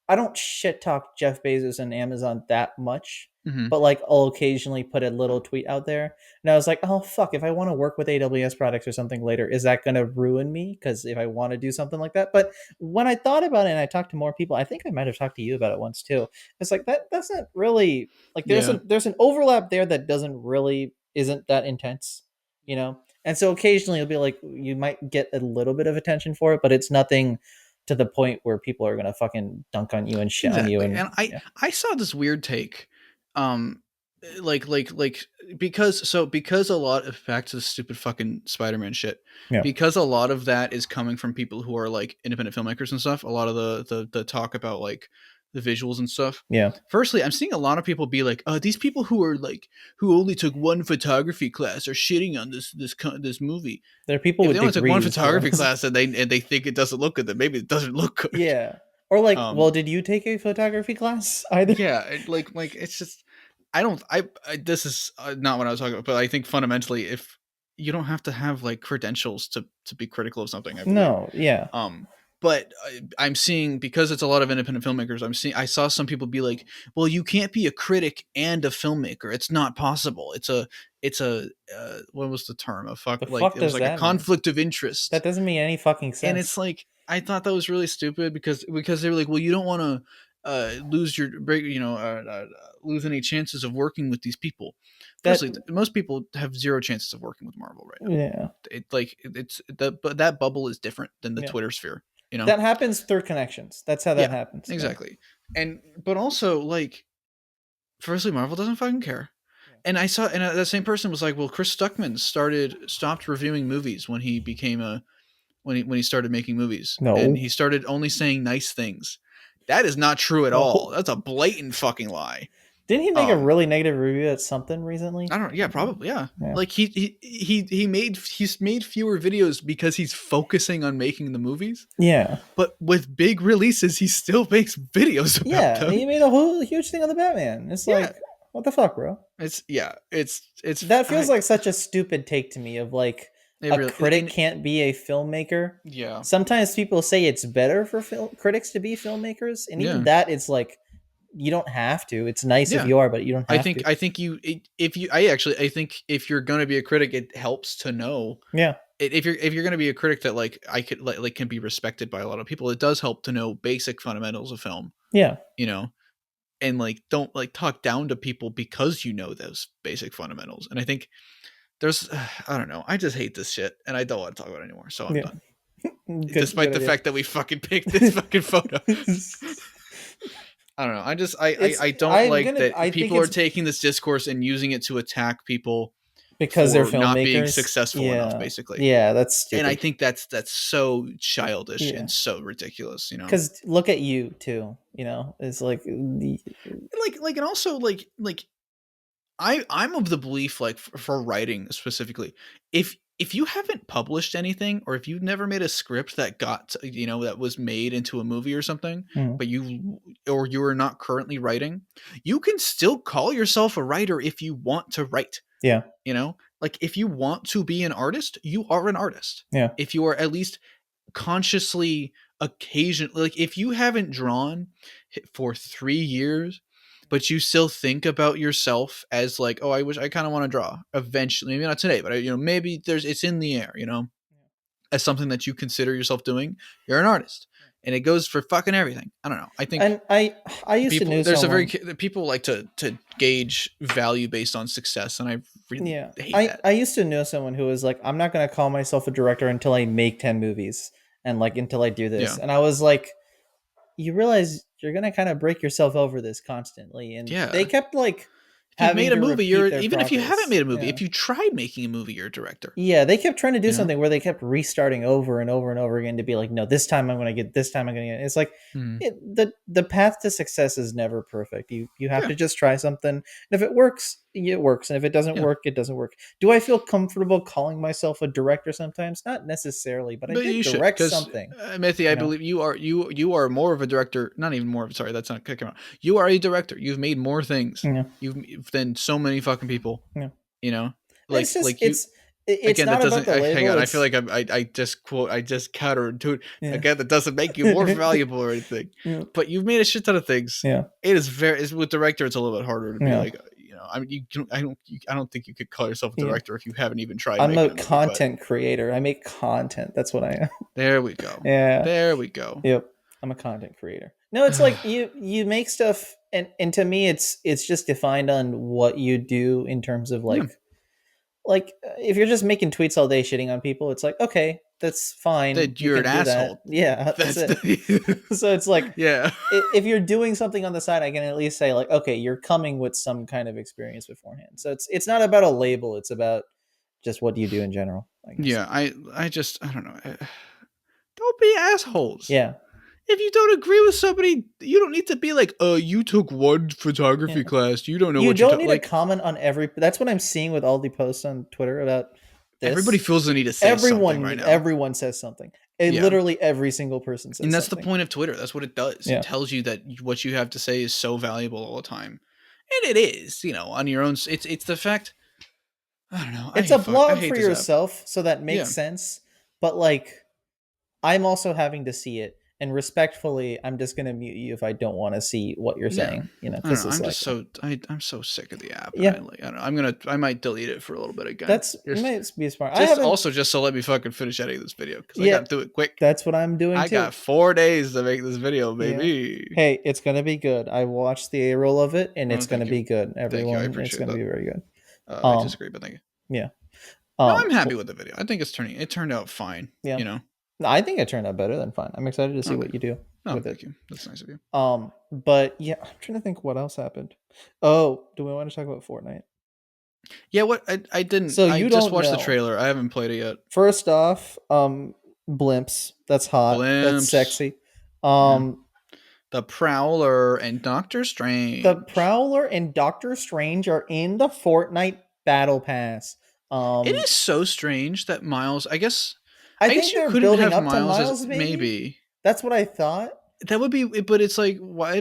I don't shit talk Jeff Bezos and Amazon that much. But I'll occasionally put a little tweet out there, and I was like, oh fuck, if I want to work with AWS products or something later, is that going to ruin me? Because if I want to do something like that. But when I thought about it and I talked to more people, I think I might have talked to you about it once too. It's that doesn't really there's an overlap there that isn't that intense, and so occasionally it'll be you might get a little bit of attention for it, but it's nothing to the point where people are going to fucking dunk on you and shit on you. And I saw this weird take. Because a lot of, back to the stupid fucking Spider-Man shit, because a lot of that is coming from people who are independent filmmakers and stuff. A lot of the talk about the visuals and stuff. Yeah. Firstly, I'm seeing a lot of people be these people who are who only took one photography class are shitting on this movie. There are people if they only took one photography class and they think it doesn't look good, then maybe it doesn't look good. Yeah. Or well, did you take a photography class either? Yeah, it's just this is not what I was talking about, but I think fundamentally, if you don't have to have credentials to be critical of something. No, yeah. But I'm seeing, because it's a lot of independent filmmakers, I saw some people be like, well, you can't be a critic and a filmmaker. It's not possible. It's a what was the term? It was a conflict of interest. That doesn't mean any fucking sense. And it's I thought that was really stupid because they were like, well, you don't want to lose lose any chances of working with these people. Firstly, most people have zero chances of working with Marvel right now. Yeah. But that bubble is different than the Twitter sphere. That happens through connections. That's how that happens. Exactly. But also firstly, Marvel doesn't fucking care. And I saw, and that same person was like, well, Chris Stuckman stopped reviewing movies when he became when he started making movies. No. And he started only saying nice things. That is not true at all. That's a blatant fucking lie. Didn't he make a really negative review at something recently? I don't know. Yeah, probably. Yeah. He made fewer videos because he's focusing on making the movies. Yeah. But with big releases, he still makes videos about them. He made a whole huge thing on the Batman. It's what the fuck, bro? It's that feels like such a stupid take to me of critic can't be a filmmaker. Yeah. Sometimes people say it's better for critics to be filmmakers, and even that it's you don't have to. It's nice if you are, but you don't have to. I think if you're going to be a critic, it helps to know. Yeah. if you're going to be a critic that like I could like can be respected by a lot of people, it does help to know basic fundamentals of film. Yeah. You know, and like don't like talk down to people because you know those basic fundamentals. And I think there's I don't know. I just hate this shit and I don't want to talk about it anymore. So I'm done. Despite the fact that we fucking picked this fucking photo. I don't know. I don't like that people are taking this discourse and using it to attack people because they're filmmakers not being successful enough, basically. Yeah, that's stupid. And I think that's so childish and so ridiculous, you know. Because look at you too, you know. It's like and also like I'm of the belief, like for writing specifically, if you haven't published anything, or if you've never made a script that got, you know, that was made into a movie or something, but you are not currently writing, you can still call yourself a writer if you want to write. Yeah. You know, like if you want to be an artist, you are an artist. Yeah. If you are at least consciously, occasionally, like if you haven't drawn for 3 years, but you still think about yourself as like, oh, I wish I kind of want to draw eventually, maybe not today, but you know, maybe it's in the air, you know, as something that you consider yourself doing, you're an artist. And it goes for fucking everything. I don't know. I think, and I used to know someone. People like to gauge value based on success, and I really hate that. I used to know someone who was like, I'm not going to call myself a director until I make 10 movies, and like until I do this. And I was like, you realize you're going to kind of break yourself over this constantly. And they kept like, if you made a movie, if you haven't made a movie, if you tried making a movie, you're a director. Yeah, they kept trying to do something where they kept restarting over and over and over again to be like, no, this time I'm going to get. It's like the path to success is never perfect. You have to just try something, and if it works, it works, and if it doesn't work, it doesn't work. Do I feel comfortable calling myself a director sometimes? Not necessarily, but I did direct something. Mithi, I believe you are more of a director. Not even more. Sorry, that's not kicking out. You are a director. You've made more things. Than so many fucking people. You know, like it's just, like you. It's again, not that doesn't. about the label, hang on, I feel like I just countered to it. Again, that doesn't make you more valuable or anything. But you've made a shit ton of things. It is with director. It's a little bit harder to be like. You know, I mean, I don't think you could call yourself a director if you haven't even tried. I'm a content creator. I make content. That's what I am. There we go. There we go. Yep. I'm a content creator. No, it's like you make stuff, and to me, it's just defined on what you do in terms of like if you're just making tweets all day shitting on people, it's like, okay, that's fine. You're an asshole. Yeah, that's it. So it's like, if you're doing something on the side, I can at least say like, okay, you're coming with some kind of experience beforehand. So it's not about a label. It's about just what do you do in general. I guess. Yeah, I don't know. Don't be assholes. Yeah. If you don't agree with somebody, you don't need to be like, you took one photography class. You don't know what you don't need to comment on every. That's what I'm seeing with all the posts on Twitter about this. Everybody feels the need to say something right now. Everyone says something. Literally every single person says and that's something. The point of Twitter. That's what it does. It tells you that what you have to say is so valuable all the time. And it is, you know, on your own. It's the fact. I don't know. It's a blog for yourself, so that makes sense. But like, I'm also having to see it. And respectfully, I'm just going to mute you if I don't want to see what you're saying. You know, I'm so sick of the app. Yeah, I might delete it for a little bit again. Might be smart. Just so let me fucking finish editing this video because I got to do it quick. That's what I'm doing. I got 4 days to make this video, baby. Yeah. Hey, it's going to be good. I watched the A-roll of it, and it's going to be good. Everyone, it's going to be very good. I disagree, but thank you. Yeah, no, I'm happy with the video. I think it turned out fine. Yeah, you know. I think it turned out better than fine. I'm excited to see what you do with thank you. That's nice of you. But yeah, I'm trying to think what else happened. Oh, do we want to talk about Fortnite? Yeah, what I didn't. So I just watched the trailer. I haven't played it yet. First off, blimps. That's hot. That's sexy. The Prowler and Doctor Strange. The Prowler and Doctor Strange are in the Fortnite Battle Pass. It is so strange that Miles. I think they're building up to Miles, maybe. That's what I thought. That would be, but it's like, why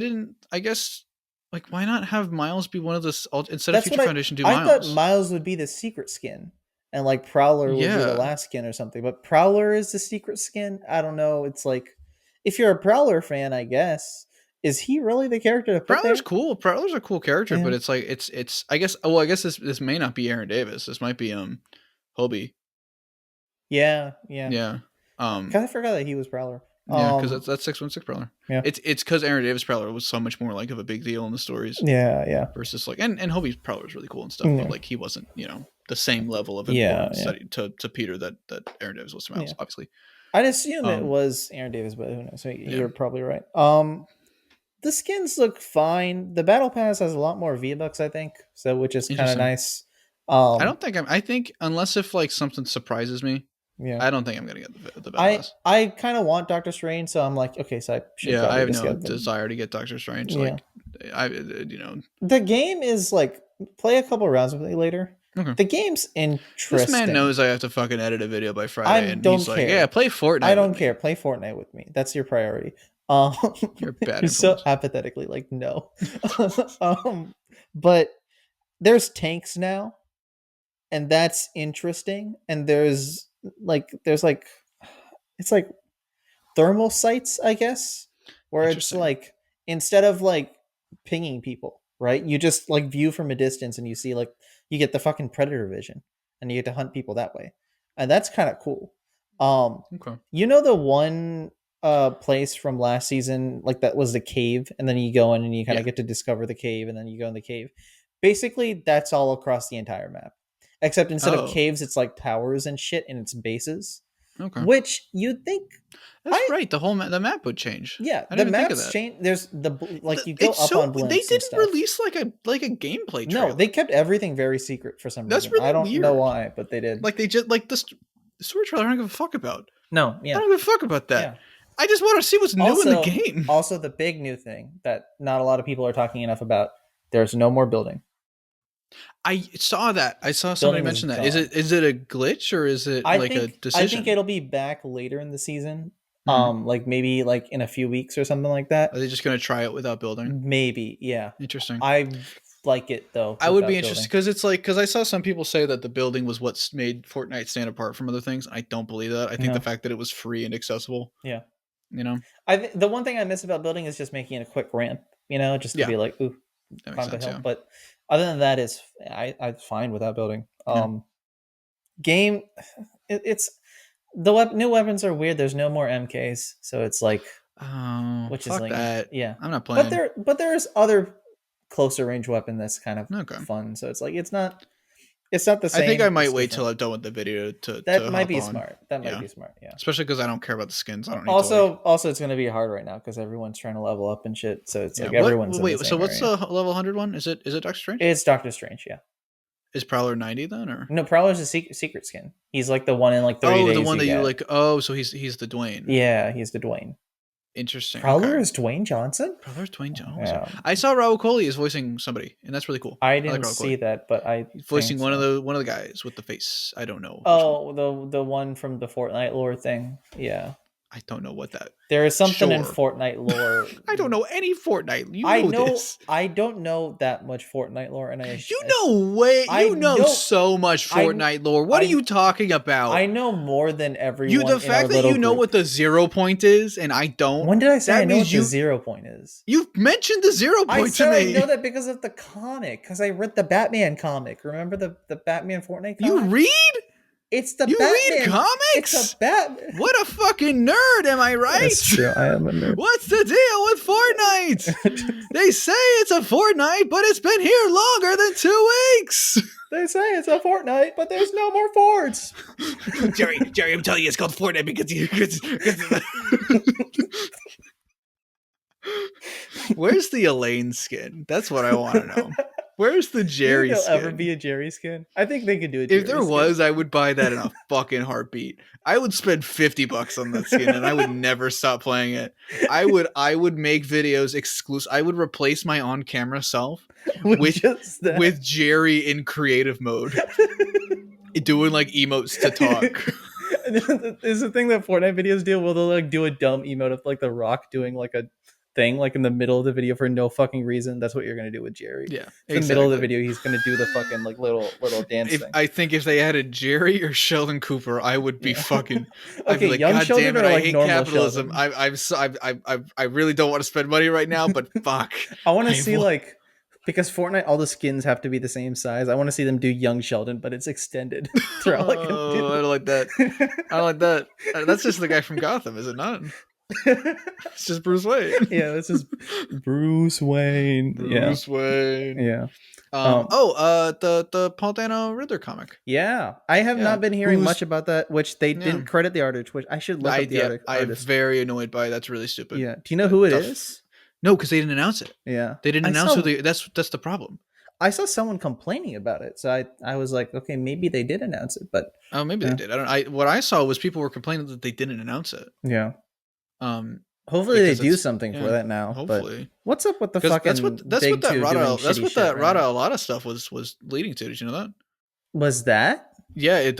not have Miles be one of the, instead of Future Foundation do Miles? I thought Miles would be the secret skin, and like Prowler would be the last skin or something, but Prowler is the secret skin? I don't know. It's like, if you're a Prowler fan, I guess, is he really the character to put Prowler's there? Cool. Prowler's a cool character, but it's like, I guess this may not be Aaron Davis. This might be, Hobie. Yeah. Because I forgot that he was Prowler. Yeah, because that's 616 Prowler. Yeah. It's because Aaron Davis Prowler was so much more like of a big deal in the stories. Yeah. Versus like and Hobie's Prowler is really cool and stuff, but like he wasn't, the same level of importance to Peter that Aaron Davis was to Miles, obviously. I'd assume it was Aaron Davis, but who knows? So you're probably right. The skins look fine. The battle pass has a lot more V-Bucks, I think, so which is kind of nice. I think unless if like something surprises me, I don't think I'm gonna get the battle pass. I kind of want Doctor Strange, so I'm like, okay, so I should. I have no desire to get Doctor Strange. Like, the game is like play a couple rounds with me later. Okay. The game's interesting. This man knows I have to fucking edit a video by Friday, and he's like, "Yeah, play Fortnite." I don't care. Play Fortnite with me. That's your priority. You're bad. So apathetically, like no. But there's tanks now, and that's interesting. And there's it's like thermal sights, I guess, where it's like instead of like pinging people, right? You just like view from a distance, and you see like you get the fucking predator vision, and you get to hunt people that way, and that's kind of cool. Okay. The one place from last season, like that was the cave, and then you go in and you kind of get to discover the cave, and then you go in the cave. Basically, that's all across the entire map, except instead of caves, it's like towers and shit, and it's bases. Okay. Which you'd think that's right. The map would change. Yeah, the maps change. There's you go up on blimps. They didn't release like a gameplay trailer. No, they kept everything very secret for some reason. That's really I don't weird. know why, but they did. Like they just like the story trailer. I don't give a fuck about. No, yeah, I don't give a fuck about that. Yeah. I just want to see what's new in the game. Also, the big new thing that not a lot of people are talking enough about: there's no more building. I saw that. I saw somebody mention that. Is it a glitch or is it a decision? I think it'll be back later in the season. Like maybe like in a few weeks or something like that. Are they just going to try it without building? Maybe, yeah. Interesting. I like it though. I would be interested because I saw some people say that the building was what's made Fortnite stand apart from other things. I don't believe that. I think the fact that it was free and accessible. Yeah. The one thing I miss about building is just making a quick ramp. Just to be like, ooh, climb the hill. But other than that, I'm fine without building. Game, it's the new weapons are weird. There's no more MKs, so it's like, which is like that. Yeah, I'm not playing. But there's other closer range weapon that's kind of fun. So it's like it's not the same. I think I might wait till I'm done with the video to. That might be smart. That might be smart. Yeah, especially because I don't care about the skins. I don't. Also, it's going to be hard right now because everyone's trying to level up and shit. So it's like everyone's. Wait, so what's the level 100 one? Is it Doctor Strange? It's Doctor Strange. Yeah. Is Prowler 90 then, or no? Prowler's a secret skin. He's like the one in like 30 days. Oh, the one that you like. Oh, so he's the Dwayne. Yeah, he's the Dwayne. Interesting. Prowler is Dwayne Johnson. Prowler's Dwayne Johnson. Yeah. I saw Raul Coley is voicing somebody, and that's really cool. I didn't see that, but he's voicing one of the guys with the face. I don't know. Oh, the one from the Fortnite lore thing. Yeah. I don't know what that. There is something in Fortnite lore. I don't know any Fortnite. I know this. I don't know that much Fortnite lore, and you know so much Fortnite lore. What are you talking about? I know more than everyone. The fact that you know what the 0 point is, and I don't. When did I say I know what the 0 point is? You've mentioned the 0 point to me. I know that because of the comic, because I read the Batman comic. Remember the Batman Fortnite comic? You read? It's the Batman. Read comics? It's a Batman. What a fucking nerd, am I right? That's true. I am a nerd. What's the deal with Fortnite? They say it's a fortnight, but it's been here longer than 2 weeks. They say it's a fortnight, but there's no more forts. Jerry, I'm telling you, it's called Fortnite because Where's the Elaine skin? That's what I want to know. Where's the Jerry skin? There'll ever be a Jerry skin? I think they could do it. If there was, I would buy that in a fucking heartbeat. I would spend $50 on that skin, and I would never stop playing it. I would make videos exclusive. I would replace my on-camera self with Jerry in creative mode, doing like emotes to talk. Is the thing that Fortnite videos do? Will they like do a dumb emote of like The Rock doing like a thing like in the middle of the video for no fucking reason? That's what you're gonna do with Jerry. Yeah, in the middle of the video, he's gonna do the fucking like little dance thing. I think if they added Jerry or Sheldon Cooper, I would be fucking. Okay, I'd be like, young God Sheldon damn it, I hate capitalism. I really don't want to spend money right now, but fuck. I want to see like Because Fortnite, all the skins have to be the same size. I want to see them do young Sheldon, but it's extended throughout. I don't like that. I don't like that. That's just the guy from Gotham, is it not? It's just Bruce Wayne. Yeah, this is Bruce Wayne. Bruce Wayne. Yeah. The Paul Dano Riddler comic. Yeah, I have not been hearing much about that, which they didn't credit the artist, which I should look up the artist. I'm very annoyed by it. That's really stupid. Yeah. Do you know who it is? No, because they didn't announce it. Yeah. They didn't announce who that's the problem. I saw someone complaining about it, so I was like, okay, maybe they did announce it, but maybe they did. What I saw was people were complaining that they didn't announce it. Yeah. Hopefully they do something for that now. Hopefully. But what's up with the fucking that's what that Rada Alada stuff was leading to. Did you know that? Was that? Yeah,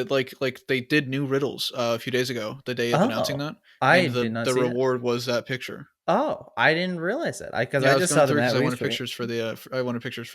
like they did new riddles a few days ago, the day of announcing that. I did not see the reward was that picture. Oh, I didn't realize that. I just saw the I wanted pictures for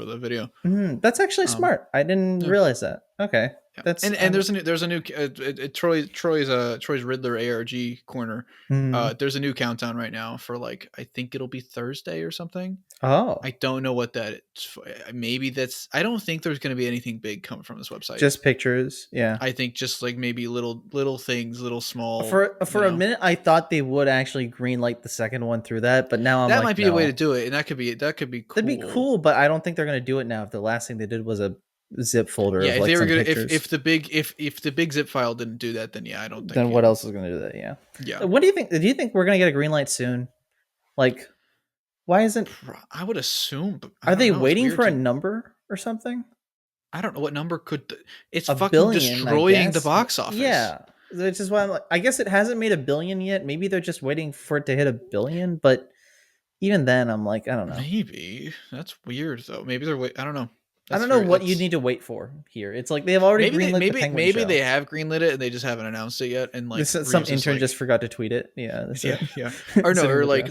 the video. That's actually smart. I didn't realize that. Okay. Yeah. That's there's a new Troy's Riddler ARG corner. There's a new countdown right now for like I think it'll be Thursday or something. Oh, I don't know what that is. Maybe that's. I don't think there's going to be anything big coming from this website. Just pictures. Yeah. I think just like maybe little things, little small. For a minute, I thought they would actually greenlight the second one through that, but now that might be a way to do it, and that could be cool. That'd be cool, but I don't think they're going to do it now. If the last thing they did was a zip folder. Yeah, of, like, if they were gonna, if the big zip file didn't do that, then yeah, I don't think. Then what else is going to do that? Yeah. Yeah. What do you think? Do you think we're going to get a green light soon? Like, why isn't? I would assume. But are they waiting for a number or something? I don't know what number could. It's a fucking billion, destroying the box office. Yeah, which is why I'm like, I guess it hasn't made $1 billion yet. Maybe they're just waiting for it to hit $1 billion, but even then, I'm like, I don't know. Maybe that's weird though. Maybe they're I don't know. I don't know what you need to wait for here. It's like they've already greenlit the Penguin show. They have greenlit it and they just haven't announced it yet. And like some intern just forgot to tweet it. Yeah, yeah. Or no, or like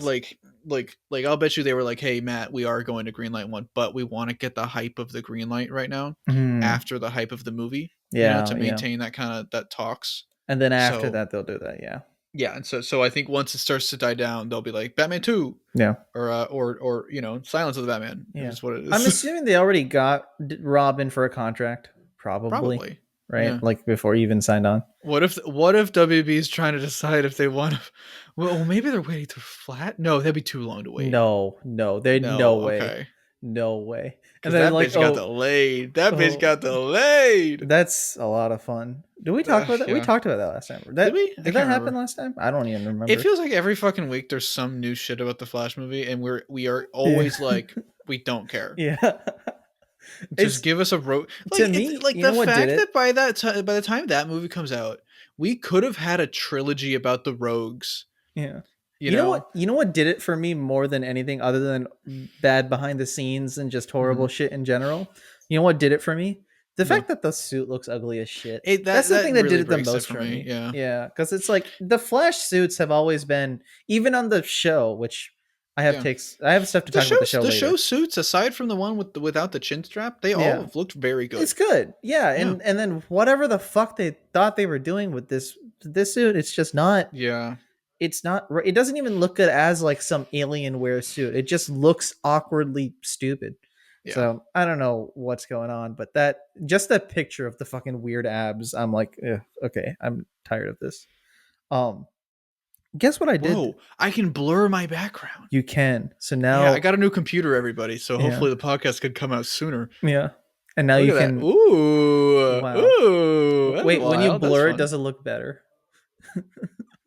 I'll bet you they were like, hey Matt, we are going to greenlight one, but we want to get the hype of the greenlight right now after the hype of the movie. Yeah, to maintain that kind of that talks. And then after that, they'll do that. Yeah. Yeah, and so I think once it starts to die down, they'll be like Batman 2. Yeah. Or Silence of the Batman. Yeah. Is what it is. I'm assuming they already got Robin for a contract. Probably. Right? Yeah. Like before he even signed on. What if WB is trying to decide if they want to well maybe they're waiting to flat? No, that'd be too long to wait. No way. Okay. No way. And then that bitch got delayed. That bitch got delayed. That's a lot of fun. Did we talk about that? Yeah. We talked about that last time. Did we? Did that happen last time? I don't even remember. It feels like every fucking week there's some new shit about the Flash movie, and we are always like, we don't care. Yeah. Just give us a road. Like, to me, like the fact that by the time that movie comes out, we could have had a trilogy about the Rogues. Yeah. You know what did it for me more than anything other than bad behind the scenes and just horrible shit in general? You know what did it for me? The fact that the suit looks ugly as shit. That's the thing that really did it the most for me. Yeah. Yeah. Because it's like the Flash suits have always been, even on the show, which I have I have stuff to talk about the show later. The show suits, aside from the one without the chin strap, they all have looked very good. It's good. Yeah. And then whatever the fuck they thought they were doing with this suit, it's just not. Yeah. It's not. It doesn't even look good as like some Alienware suit. It just looks awkwardly stupid. Yeah. So I don't know what's going on, but that picture of the fucking weird abs, I'm like, okay, I'm tired of this. Guess what I did? Whoa, I can blur my background. You can. So now I got a new computer, everybody. So hopefully the podcast could come out sooner. Yeah. And now you can. That. Ooh. Wow. Ooh. Wait, when you blur it, does it look better?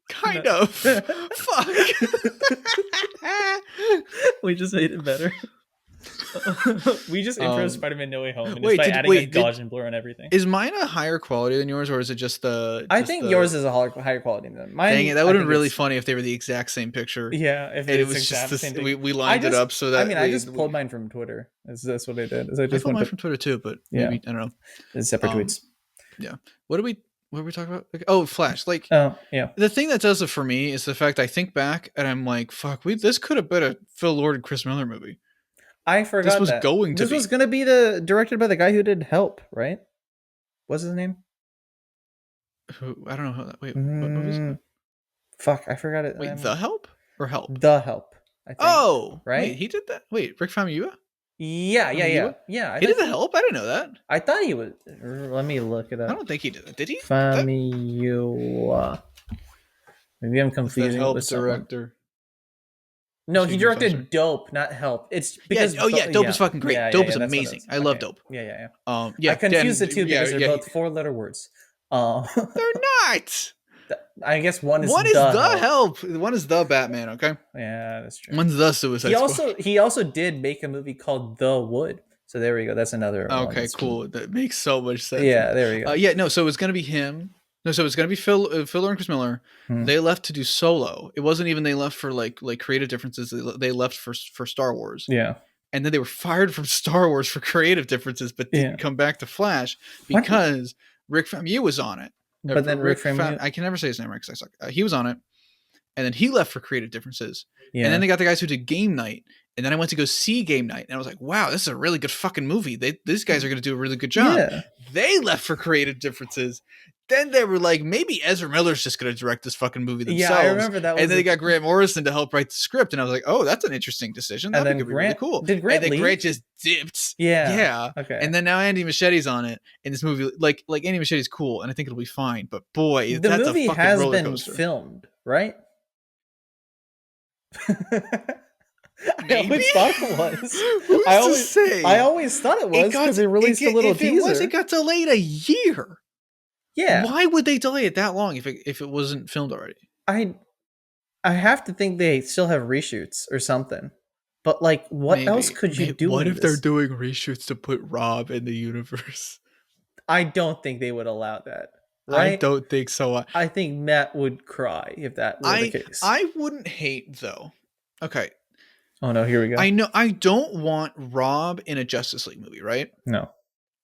Kind of. Fuck. We just made it better. We just intro Spider-Man No Way Home and just by adding a dodge and blur on everything. Is mine a higher quality than yours, or is it just the? I think yours is a higher quality than mine. Dang it, that would have been really funny if they were the exact same picture. Yeah, if it was just the same. We lined it up so that. I just pulled mine from Twitter. That's what I did. I pulled mine from Twitter too, but maybe I don't know. It's separate tweets. Yeah. What are we talking about? Oh, Flash. Like, yeah. The thing that does it for me is the fact I think back and I'm like, fuck, this could have been a Phil Lord and Chris Miller movie. I forgot this was going to. This was going to be directed by the guy who did Help, right? What's his name? I don't know how that. Wait, what movie is it? Fuck, I forgot it. Wait, The Help or Help? The Help. I think, right? Wait, he did that. Wait, Rick Famuyiwa? Yeah. He did the Help? I didn't know that. I thought he was. Let me look it up. I don't think he did it. Did he? Famuyiwa. Maybe I'm confusing it with director. No, he directed Dope, not Help. It's because Dope is fucking great. Dope is amazing. I love Dope. Yeah. I confused the two because they're both 4-letter words. They're not. I guess one is the help. One is the Batman. Okay. Yeah, that's true. One's the Suicide Squad. He also did make a movie called The Wood. So there we go. That's another. Okay, cool. That makes so much sense. Yeah, there we go. No. So it's gonna be him. No, so it's gonna be Phil and Chris Miller. They left to do Solo. It wasn't even they left for like creative differences. They left for Star Wars. Yeah. And then they were fired from Star Wars for creative differences, but didn't come back to Flash because Rick Famuyiwa was on it. But then Rick Famuyiwa, I can never say his name right because I suck. He was on it, and then he left for creative differences. Yeah. And then they got the guys who did Game Night, and then I went to go see Game Night, and I was like, "Wow, this is a really good fucking movie. These guys are going to do a really good job." Yeah. They left for creative differences. Then they were like, maybe Ezra Miller's just going to direct this fucking movie themselves. Yeah, I remember that. And then they got Grant Morrison to help write the script, and I was like, "Oh, that's an interesting decision. That could be really cool." Did Grant leave? Grant just dipped. Yeah. Okay. And then now Andy Machete's on it in this movie. Like Andy Machete's cool, and I think it'll be fine. But boy, the that's movie a fucking has roller been coaster. Filmed, right? Maybe? I always thought it was. Who's to say? I always thought it was because they released a little teaser. It got delayed a year. Yeah. Why would they delay it that long if it wasn't filmed already? I have to think they still have reshoots or something. But like, what else could you do? What if they're doing reshoots to put Rob in the universe? I don't think they would allow that. Right? I don't think so. I think Matt would cry if that were the case. I wouldn't hate though. Okay. Oh no, here we go. I know I don't want Rob in a Justice League movie, right? No.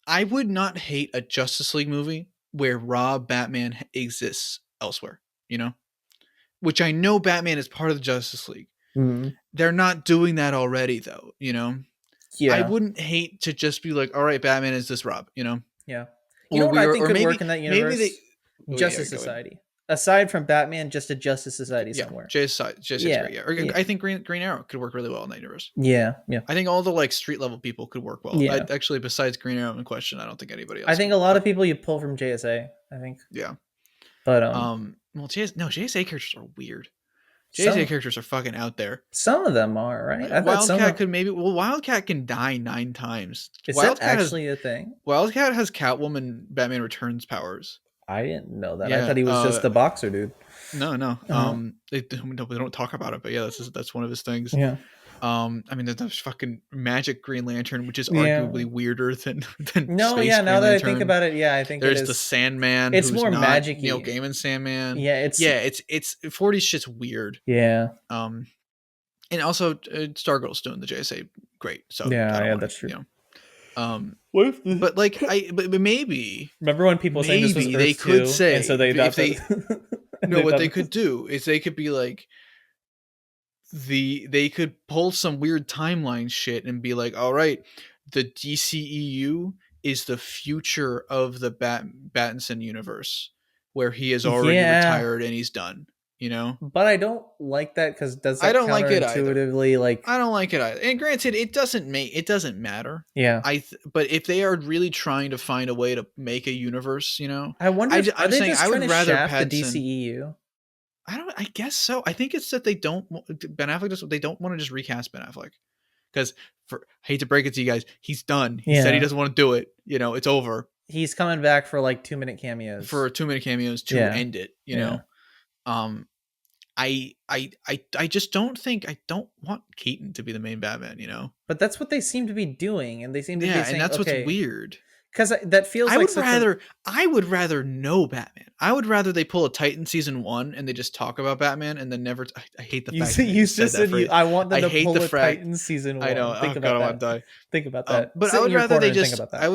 I would not hate a Justice League movie where Rob Batman exists elsewhere, you know? Which I know Batman is part of the Justice League. Mm-hmm. They're not doing that already though, you know? Yeah. I wouldn't hate to just be like, all right, Batman is this Rob, you know? Yeah. You know what I think could work in that universe? Maybe Justice Society. Aside from Batman, just a Justice Society somewhere. Justice Society. I think Green Arrow could work really well in that universe. Yeah. I think all the like street level people could work well. Yeah. Actually, besides Green Arrow in question, I don't think anybody else. I think a lot of people you pull from JSA. I think. Yeah. But JSA characters are weird. JSA characters are fucking out there. Some of them are, right? Wildcat can die 9 times. Is that actually a thing? Wildcat has Catwoman Batman Returns powers. I didn't know that. I thought he was just the boxer dude. No. Uh-huh. They don't talk about it, but yeah, that's one of his things. Yeah. I mean, there's fucking Magic Green Lantern, which is arguably weirder than no, Space yeah. Now Green that Lantern. I think about it, yeah, I think there's the Sandman. It's who's more not magic-y. Neil Gaiman Sandman. Yeah, it's 40 shit's weird. Yeah. And also Stargirl's doing the JSA great. So that's true. You know. What if but maybe remember when people say this was Earth they could 2, say, and so they adopted what they could do is they could be like they could pull some weird timeline shit and be like, all right, the DCEU is the future of the Battinson universe where he is already retired and he's done. You know, but I don't like that because I don't like it intuitively. I don't like it either. And granted, it doesn't matter. Yeah. But if they are really trying to find a way to make a universe, you know, I wonder. Are they just trying to shaft the DCEU? I guess so. I think it's that they don't. Ben Affleck they don't want to just recast Ben Affleck because I hate to break it to you guys, he's done. He said he doesn't want to do it. You know, it's over. He's coming back for like 2-minute cameos. To end it. You know. I just don't want Keaton to be the main Batman, you know. But that's what they seem to be doing, and they seem to be saying, and that's what's weird. Because that feels. I would rather know Batman. I would rather they pull a Titan season 1 and they just talk about Batman and then never. I hate the fact you just said I want them to pull a Titan season 1. I know. Think about that. I want to die. Think about that. But I would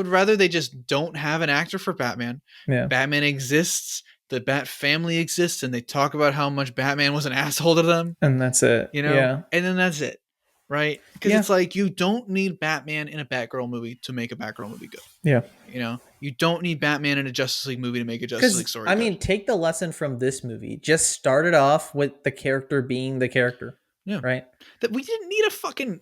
rather they just don't have an actor for Batman. Yeah. Batman exists. The Bat family exists, and they talk about how much Batman was an asshole to them, and that's it. You know, and then that's it, right? Because it's like you don't need Batman in a Batgirl movie to make a Batgirl movie good. Yeah, you know, you don't need Batman in a Justice League movie to make a Justice League story. I mean, take the lesson from this movie. Just start it off with the character being the character. Yeah, right. That we didn't need a fucking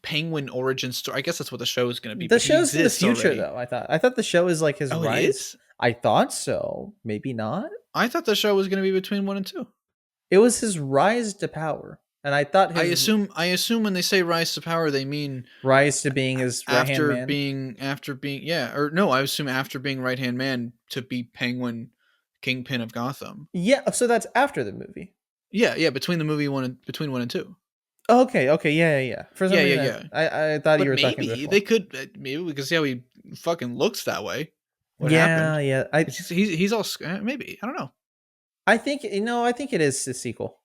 Penguin origin story. I guess that's what the show is going to be. The show's in the future, though. I thought the show is like his rise. It is? I thought so. Maybe not. I thought the show was going to be between 1 and 2. It was his rise to power, and I thought I assume when they say rise to power, they mean rise to being his right-hand man. After being I assume after being right-hand man to be Penguin, Kingpin of Gotham. Yeah, so that's after the movie. Yeah, between 1 and 2. Okay, yeah. For some reason, I thought you were talking before. They could maybe we can see how he fucking looks that way. What happened? Yeah. He's all maybe I don't know. I think it is a sequel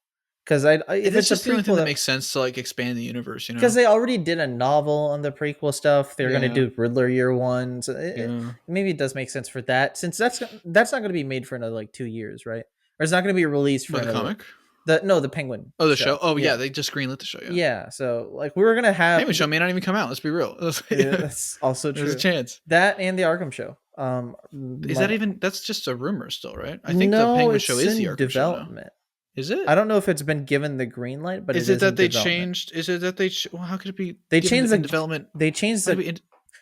because if it's just a prequel, that makes sense to like expand the universe. Because they already did a novel on the prequel stuff. They're going to do Riddler Year 1. So maybe it does make sense for that, since that's not going to be made for another like 2 years, right? Or it's not going to be released for the comic. The Penguin. Oh, the show. Oh, yeah. They just greenlit the show. Yeah. So like we were gonna have Penguin show may not even come out. Let's be real. That's also true. There's a chance. That and the Arkham show. Is that even? That's just a rumor still, right? I think the Penguin show is the Arkham development. Show. Is it? I don't know if it's been given the green light, but is it that they changed? Is it that they? Well, how could it be? They changed the development. They changed the.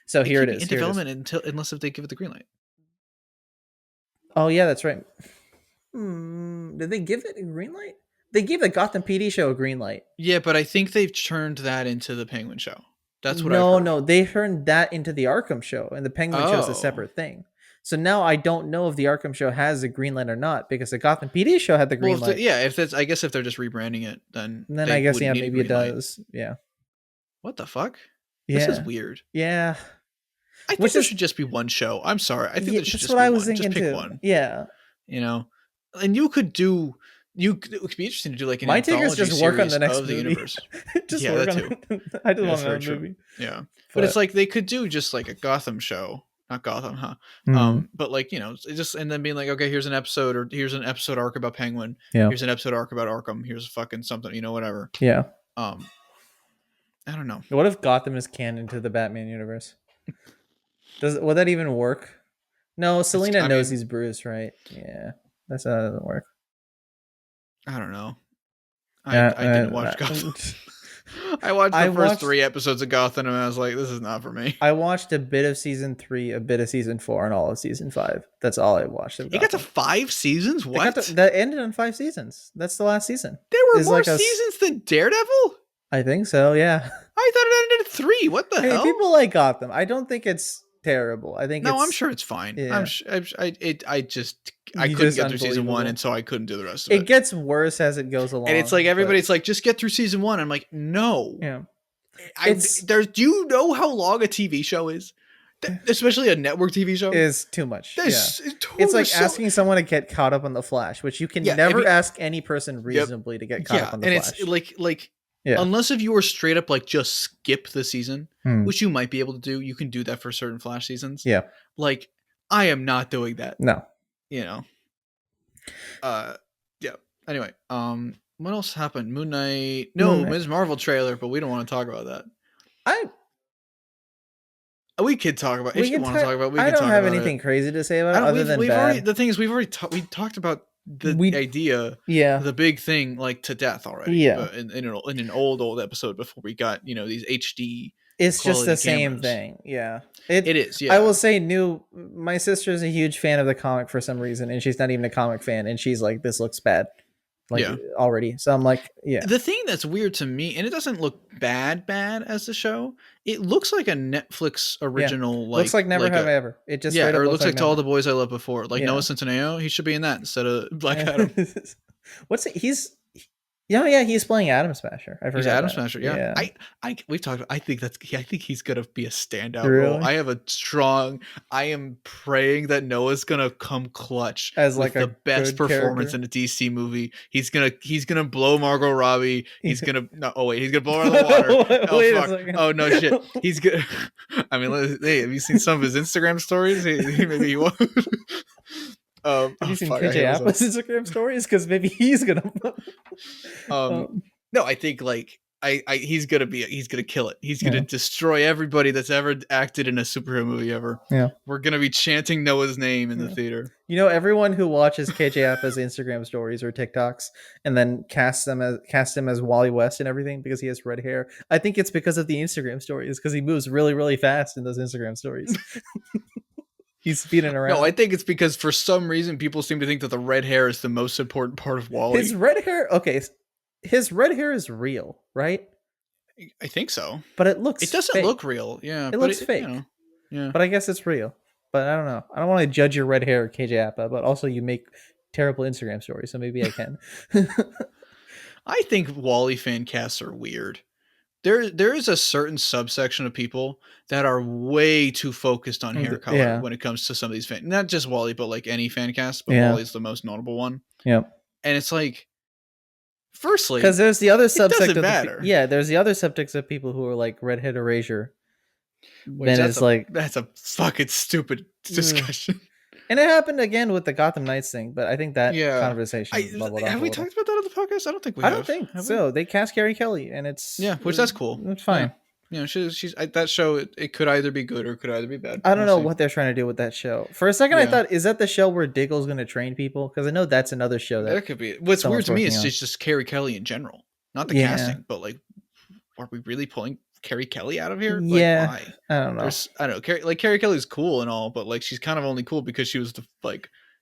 So here it is. In development unless if they give it the green light. Oh yeah, that's right. Did they give it a green light? They gave the Gotham PD show a green light. Yeah, but I think they've turned that into the Penguin show. That's what No, they turned that into the Arkham show, and the Penguin show is a separate thing. So now I don't know if the Arkham show has a green light or not, because the Gotham PD show had the green light. If that's, I guess if they're just rebranding it, then I guess maybe it does. Yeah. What the fuck? Yeah. This is weird. Yeah. I think there should just be one show. I'm sorry. I think there should just be one. That's what I was thinking just pick too. one. Yeah. And you could do. It could be interesting to do like an anthology series just work on the next movie. The universe. Just work on it. I just want that movie. Yeah, but it's like they could do just like a Gotham show, not Gotham, huh? But like just and then being like, okay, here's an episode, or here's an episode arc about Penguin. Yeah. Here's an episode arc about Arkham. Here's fucking something, whatever. Yeah. I don't know. What if Gotham is canon to the Batman universe? Would that even work? No, Selina knows he's Bruce, right? Yeah, that doesn't work. I don't know. I didn't watch Gotham. I watched the first 3 episodes of Gotham, and I was like, this is not for me. I watched a bit of season 3, a bit of season 4, and all of season 5. That's all I watched. It got to 5 seasons? What? That ended on 5 seasons. That's the last season. There were more seasons than Daredevil? I think so, yeah. I thought it ended at 3. What the hell? People like Gotham. I don't think it's terrible. I think I'm sure it's fine. Yeah. I couldn't get through season 1, and so I couldn't do the rest of it. It gets worse as it goes along. And it's like everybody's like, just get through season 1. I'm like, no. Yeah. Do you know how long a TV show is? Especially a network TV show is too much. It's like asking someone to get caught up on The Flash, which you can never ask any person reasonably to get caught up on The Flash. And it's like unless if you were straight up like just skip the season, which you might be able to do. You can do that for certain Flash seasons. Yeah. Like I am not doing that. No. Yeah. Anyway, what else happened? Moon Knight. No, Ms. Marvel trailer, but we don't want to talk about that. We could talk about. If you want to talk about, we can talk about it. I don't have anything crazy to say about it other than bad. The thing is, we talked about the idea, the big thing, like to death already. Yeah, in an old episode before we got these HD. It's just the same thing. Yeah, it is. Yeah, I will say, my sister is a huge fan of the comic for some reason, and she's not even a comic fan, and she's like, "This looks bad." Already. So I'm like, yeah. The thing that's weird to me, and it doesn't look bad as the show. It looks like a Netflix original. Looks like Never Have I Ever. It just or it looks like To All the Boys I Loved Before. Like Noah Centineo, he should be in that instead of Black Adam. What's it? He's playing Atom Smasher. I forgot. He's Atom Smasher. Yeah. We've talked about. I think he's gonna be a standout role. I am praying that Noah's gonna come clutch as like the best performance in a DC movie. He's gonna blow Margot Robbie. He's gonna he's gonna blow her in the water. Oh no shit. He's good. I mean, hey, have you seen some of his Instagram stories? Maybe he won't. Have you seen KJ Appa's Instagram stories? Because maybe he's gonna. No, I think he's gonna kill it. He's gonna destroy everybody that's ever acted in a superhero movie ever. Yeah, we're gonna be chanting Noah's name in the theater. Everyone who watches KJ Appa's Instagram stories or TikToks and then cast him as Wally West and everything because he has red hair. I think it's because of the Instagram stories, because he moves really, really fast in those Instagram stories. He's speeding around. No, I think it's because for some reason people seem to think that the red hair is the most important part of Wally. His red hair is real, right? I think so. But it doesn't fake. Look real. Yeah. It looks fake. Yeah. But I guess it's real. But I don't know. I don't want to judge your red hair, KJ Appa, but also you make terrible Instagram stories, so maybe I can. I think Wally fan casts are weird. There is a certain subsection of people that are way too focused on hair color when it comes to some of these fan, not just Wally, but like any fan cast, but Wally's the most notable one. Yeah. And it's like, firstly, because there's the other subsect there's the other subjects of people who are like redhead erasure. Then it's like, that's a fucking stupid discussion. And it happened again with the Gotham Knights thing, but I think that conversation have we talked about that on the podcast? I don't think we have. I don't think so. They cast Carrie Kelly, and it's which that's cool. It's fine. She's that show. It could either be good or it could either be bad. I don't know what they're trying to do with that show. For a second, I thought, is that the show where Diggle's going to train people? Because I know that's another show that could be. What's weird to me is just Carrie Kelly in general, not the casting, but like, are we really pulling Carrie Kelly out of here? Yeah, like, why? I don't know. I don't know. Carrie Kelly's cool and all, but like she's kind of only cool because she was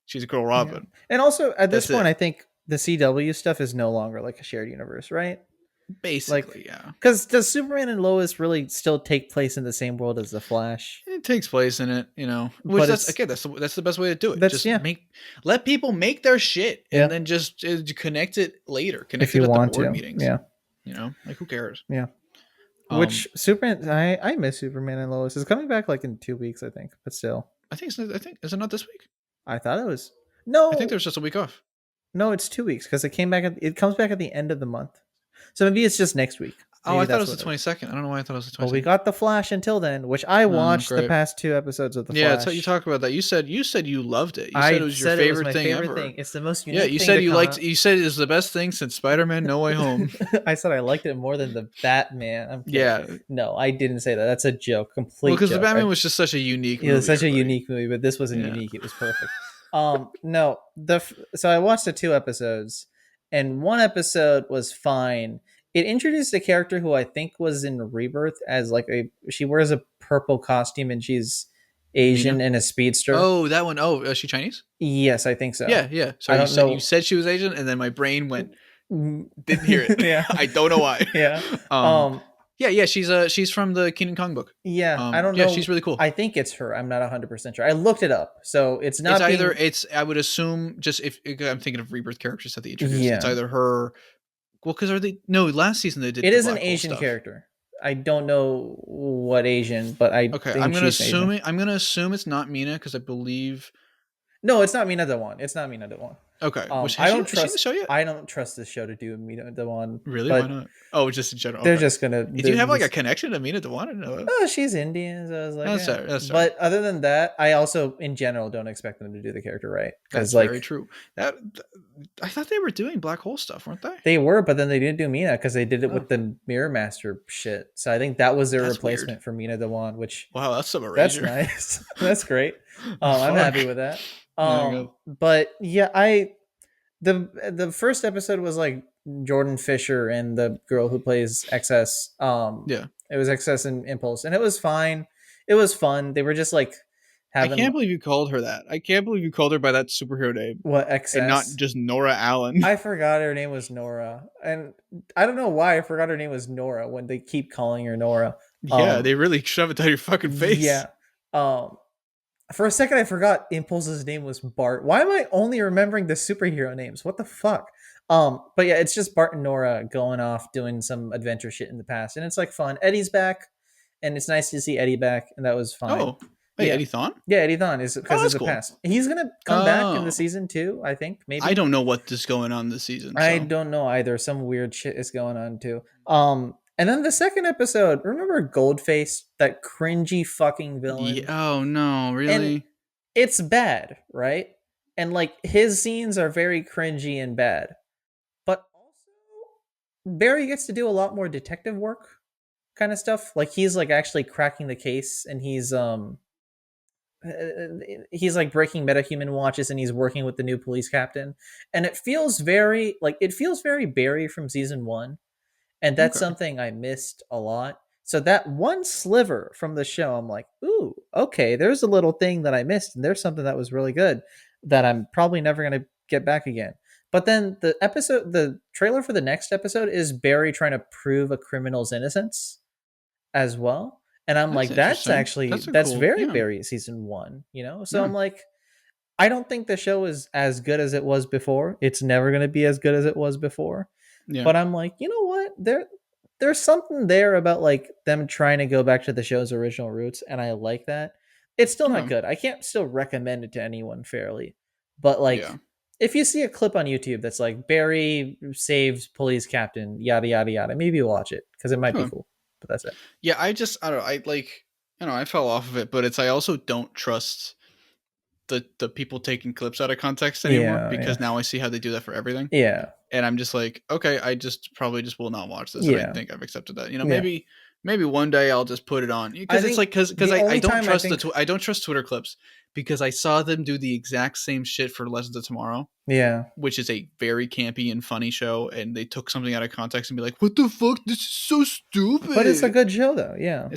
she's a girl Robin. Yeah. And also at this point, I think the CW stuff is no longer like a shared universe, right? Basically, Because does Superman and Lois really still take place in the same world as the Flash? It takes place in it, Which that's the best way to do it. Let people make their shit and then just connect it later. Connect it at the board meetings. Yeah, like who cares? Yeah. Which Superman? I miss Superman and Lois. It's coming back like in 2 weeks, I think. But still, I think is it not this week? I thought it was. No, I think there's just a week off. No, it's 2 weeks because it came back. It comes back at the end of the month. So maybe it's just next week. Maybe I thought it was the 22nd. I don't know why I thought it was the 22nd. Well, we got the Flash until then, which I watched the past 2 episodes of the Flash. Yeah, that's how you talk about that. You said you loved it. You said it was your favorite thing ever. It's the most unique. Yeah, you said you said it was the best thing since Spider-Man: No Way Home. I said I liked it more than the Batman. Yeah. No, I didn't say that. That's a joke. Complete. Because the Batman was just such a unique movie. It was such a unique movie, but this wasn't unique. It was perfect. No, so I watched the 2 episodes, and 1 episode was fine. It introduced a character who I think was in Rebirth as she wears a purple costume and she's Asian and a speedster. Oh, that one. Oh, is she Chinese? Yes, I think so. Yeah. So you said she was Asian, and then my brain went, didn't hear it. Yeah. I don't know why. Yeah. Yeah. She's from the Keenan Kong book. Yeah. I don't know. Yeah, she's really cool. I think it's her. I'm not 100% sure. I looked it up, so it's not. I would assume, just if I'm thinking of Rebirth characters that they introduced, it's either her. Well, because last season they did. It is an Asian character. I don't know what Asian, but I'm gonna assume it's not Mina, because I believe. No, it's not Mina Dewan. Okay. I don't trust the show yet. I don't trust this show to do Mina Dewan. Really? Why not? Oh, just in general. They're just gonna. Do you have a connection to Mina Dewan? No. Oh, she's Indian. So I was like, that's fair. But other than that, I also, in general, don't expect them to do the character right. That's very true. I thought they were doing Black Hole stuff, weren't they? They were, but then they didn't do Mina because they did it with the Mirror Master shit. So I think that was their replacement for Mina Dewan. Which that's some erasure. That's nice. That's great. I'm happy with that. But yeah, the first episode was like Jordan Fisher and the girl who plays XS. It was XS and Impulse, and it was fine. It was fun. They were just like having. I can't believe you called her that. I can't believe you called her by that superhero name. What, XS? And not just Nora Allen. I forgot her name was Nora, and I don't know why I forgot her name was Nora when they keep calling her Nora. Yeah, they really shove it down your fucking face. Yeah. For a second, I forgot Impulse's name was Bart. Why am I only remembering the superhero names? What the fuck? But yeah, it's just Bart and Nora going off doing some adventure shit in the past, and it's like fun. Eddie's back, and it's nice to see Eddie back, and that was fine. Oh, wait, Eddie Thawne? Yeah, Eddie Thawne is because it's the past. He's gonna come back in the season 2, I think. Maybe I don't know what is going on this season. I don't know either. Some weird shit is going on too. And then the second episode, remember Goldface, that cringy fucking villain? Yeah, oh no, really? And it's bad, right? And like his scenes are very cringy and bad. But also Barry gets to do a lot more detective work kind of stuff. Like he's like actually cracking the case, and he's like breaking metahuman watches, and he's working with the new police captain, and it feels very Barry from season 1, and that's something I missed a lot. So that one sliver from the show, I'm like, ooh, okay, there's a little thing that I missed, and there's something that was really good that I'm probably never going to get back again. But then the trailer for the next episode is Barry trying to prove a criminal's innocence as well. And I'm like, that's cool, very Barry season 1, So I'm like, I don't think the show is as good as it was before. It's never going to be as good as it was before. Yeah. But I'm like, you know what? There's something there about like them trying to go back to the show's original roots, and I like that. It's still not good. I can't still recommend it to anyone fairly. But like if you see a clip on YouTube that's like Barry saves police captain, yada yada yada, maybe watch it because it might be cool. But that's it. Yeah, I don't know. I fell off of it, but I also don't trust the people taking clips out of context anymore because now I see how they do that for everything. Yeah. And I'm just like, okay, I probably will not watch this. And I think I've accepted that. Maybe one day I'll just put it on because it's like because I don't trust Twitter clips because I saw them do the exact same shit for Legends of Tomorrow. Yeah, which is a very campy and funny show, and they took something out of context and be like, "What the fuck? This is so stupid." But it's a good show, though. Yeah,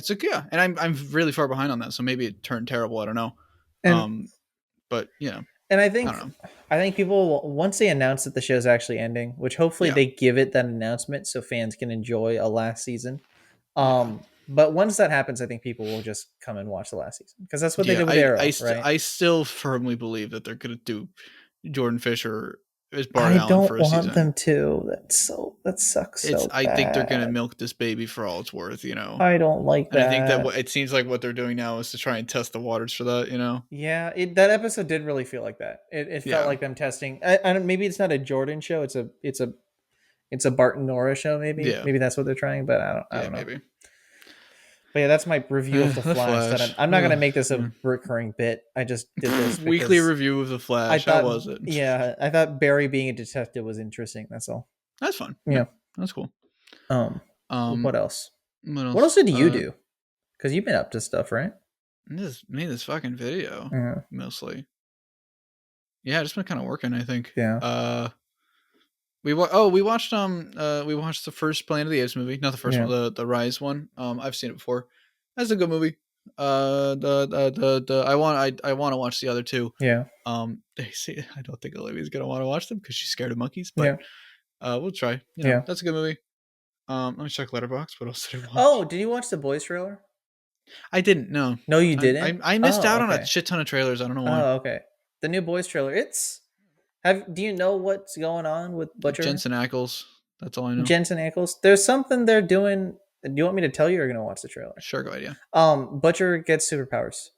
and I'm really far behind on that, so maybe it turned terrible. I don't know. But and I think people once they announce that the show's actually ending, which hopefully they give it that announcement so fans can enjoy a last season. But once that happens, I think people will just come and watch the last season because that's what they did with Arrow. Right? I still firmly believe that they're gonna do Jordan Fisher is Bart Allen for a season. I don't want them to. That sucks. I think they're gonna milk this baby for all it's worth. I don't like that. And I think that it seems like what they're doing now is to try and test the waters for that. Yeah, that episode did really feel like that. It felt like them testing. I don't. Maybe it's not a Jordan show. It's a Bart and Nora show. Maybe that's what they're trying. But I don't know. Maybe. But yeah, that's my review of the Flash. I'm not going to make this a recurring bit. I just did this weekly review of the Flash. How was it? Yeah, I thought Barry being a detective was interesting. That's all. That's fun. Yeah, that's cool. What else? What else did you do? Because you've been up to stuff, right? Just made this fucking video mostly. Yeah, just been kind of working. I think. Yeah. We watched the first Planet of the Apes movie, not the first one, the Rise one. I've seen it before. That's a good movie. I want to watch the other two. Yeah. They say I don't think Olivia's gonna want to watch them because she's scared of monkeys, but we'll try. That's a good movie. Let me check Letterboxd. What else did I watch? Oh, did you watch the Boys trailer? I didn't. No. No, you didn't. I missed out on a shit ton of trailers. I don't know why. Oh, okay. The new Boys trailer. Do you know what's going on with Butcher? Jensen Ackles. That's all I know. Jensen Ackles. There's something they're doing. Do you want me to tell you or are you going to watch the trailer? Sure, go ahead, yeah. Butcher gets superpowers.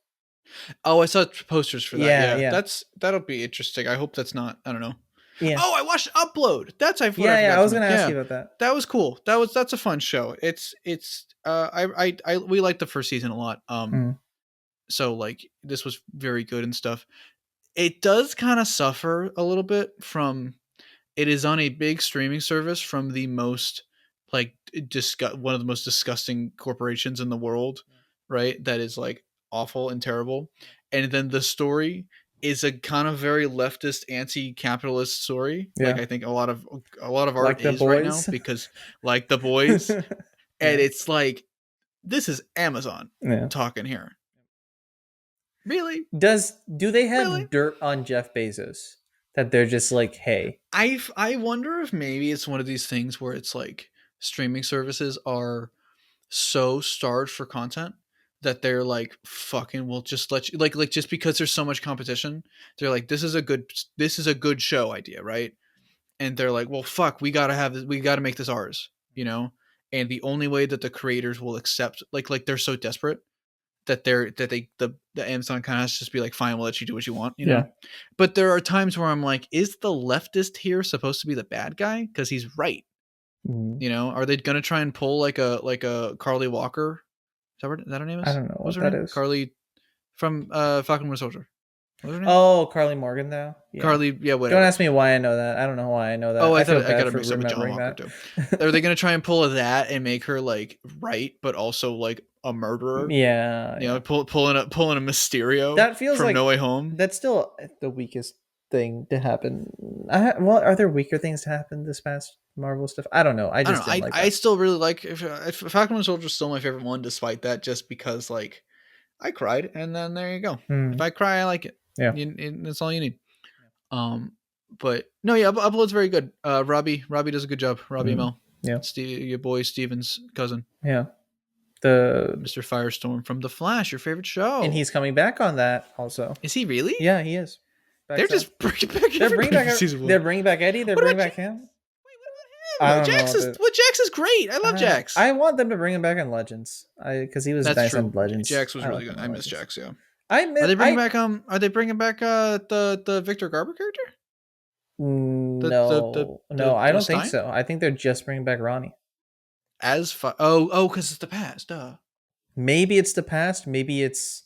Oh, I saw posters for that. Yeah. That'll be interesting. I hope that's not, I don't know. Yeah. Oh, I watched Upload. That's I was going to ask you about that. That was cool. That's a fun show. It's we liked the first season a lot. So like this was very good and stuff. It does kind of suffer a little bit from it is on a big streaming service from the most like one of the most disgusting corporations in the world, right? That is like awful and terrible. And then the story is a kind of very leftist anti-capitalist story. Yeah. Like I think a lot of art like is right now because like The Boys and it's like this is Amazon talking here. Really? Do they have dirt on Jeff Bezos that they're just like, hey? I wonder if maybe it's one of these things where it's like streaming services are so starved for content that they're like, fucking, we'll just let you like just because there's so much competition, they're like, this is a good show idea, right? And they're like, well, fuck, we gotta make this ours, And the only way that the creators will accept, like they're so desperate. That the Amazon kind of has to just be like, fine, we'll let you do what you want, know. But there are times where I'm like, is the leftist here supposed to be the bad guy? Because he's right. Are they gonna try and pull like a Carly Walker? Is that her name? I don't know what that is. Carly from Falcon Winter Soldier. Oh, Carly Morgan though. Yeah. Carly, yeah, whatever. Don't ask me why I know that. I don't know why I know that. Oh, I thought I got to mix up with John Walker too. Are they going to try and pull that and make her like right, but also like a murderer? Yeah, you know, pulling a Mysterio. That feels from like No Way Home. That's still the weakest thing to happen. Well, are there weaker things to happen this past Marvel stuff? I don't know. I still really like if Falcon and Soldier is still my favorite one, despite that, just because like I cried, and then there you go. If I cry, I like it. Yeah, that's all you need. But no, yeah, Upload's very good. Robbie does a good job. Robbie Mel. Yeah, your boy Steven's cousin. Yeah, the Mr. Firestorm from The Flash, your favorite show, and he's coming back on that also. Is he really? Yeah, he is. They're just bringing back. They're bringing back Eddie. They're bringing back him. Jax is great. I love Jax. I want them to bring him back in Legends. Because he was nice in Legends. Jax was really good. I miss Jax. Yeah. Are they bringing back the Victor Garber character? No, I don't think so. I think they're just bringing back Ronnie. Because it's the past. Duh. Maybe it's the past. Maybe it's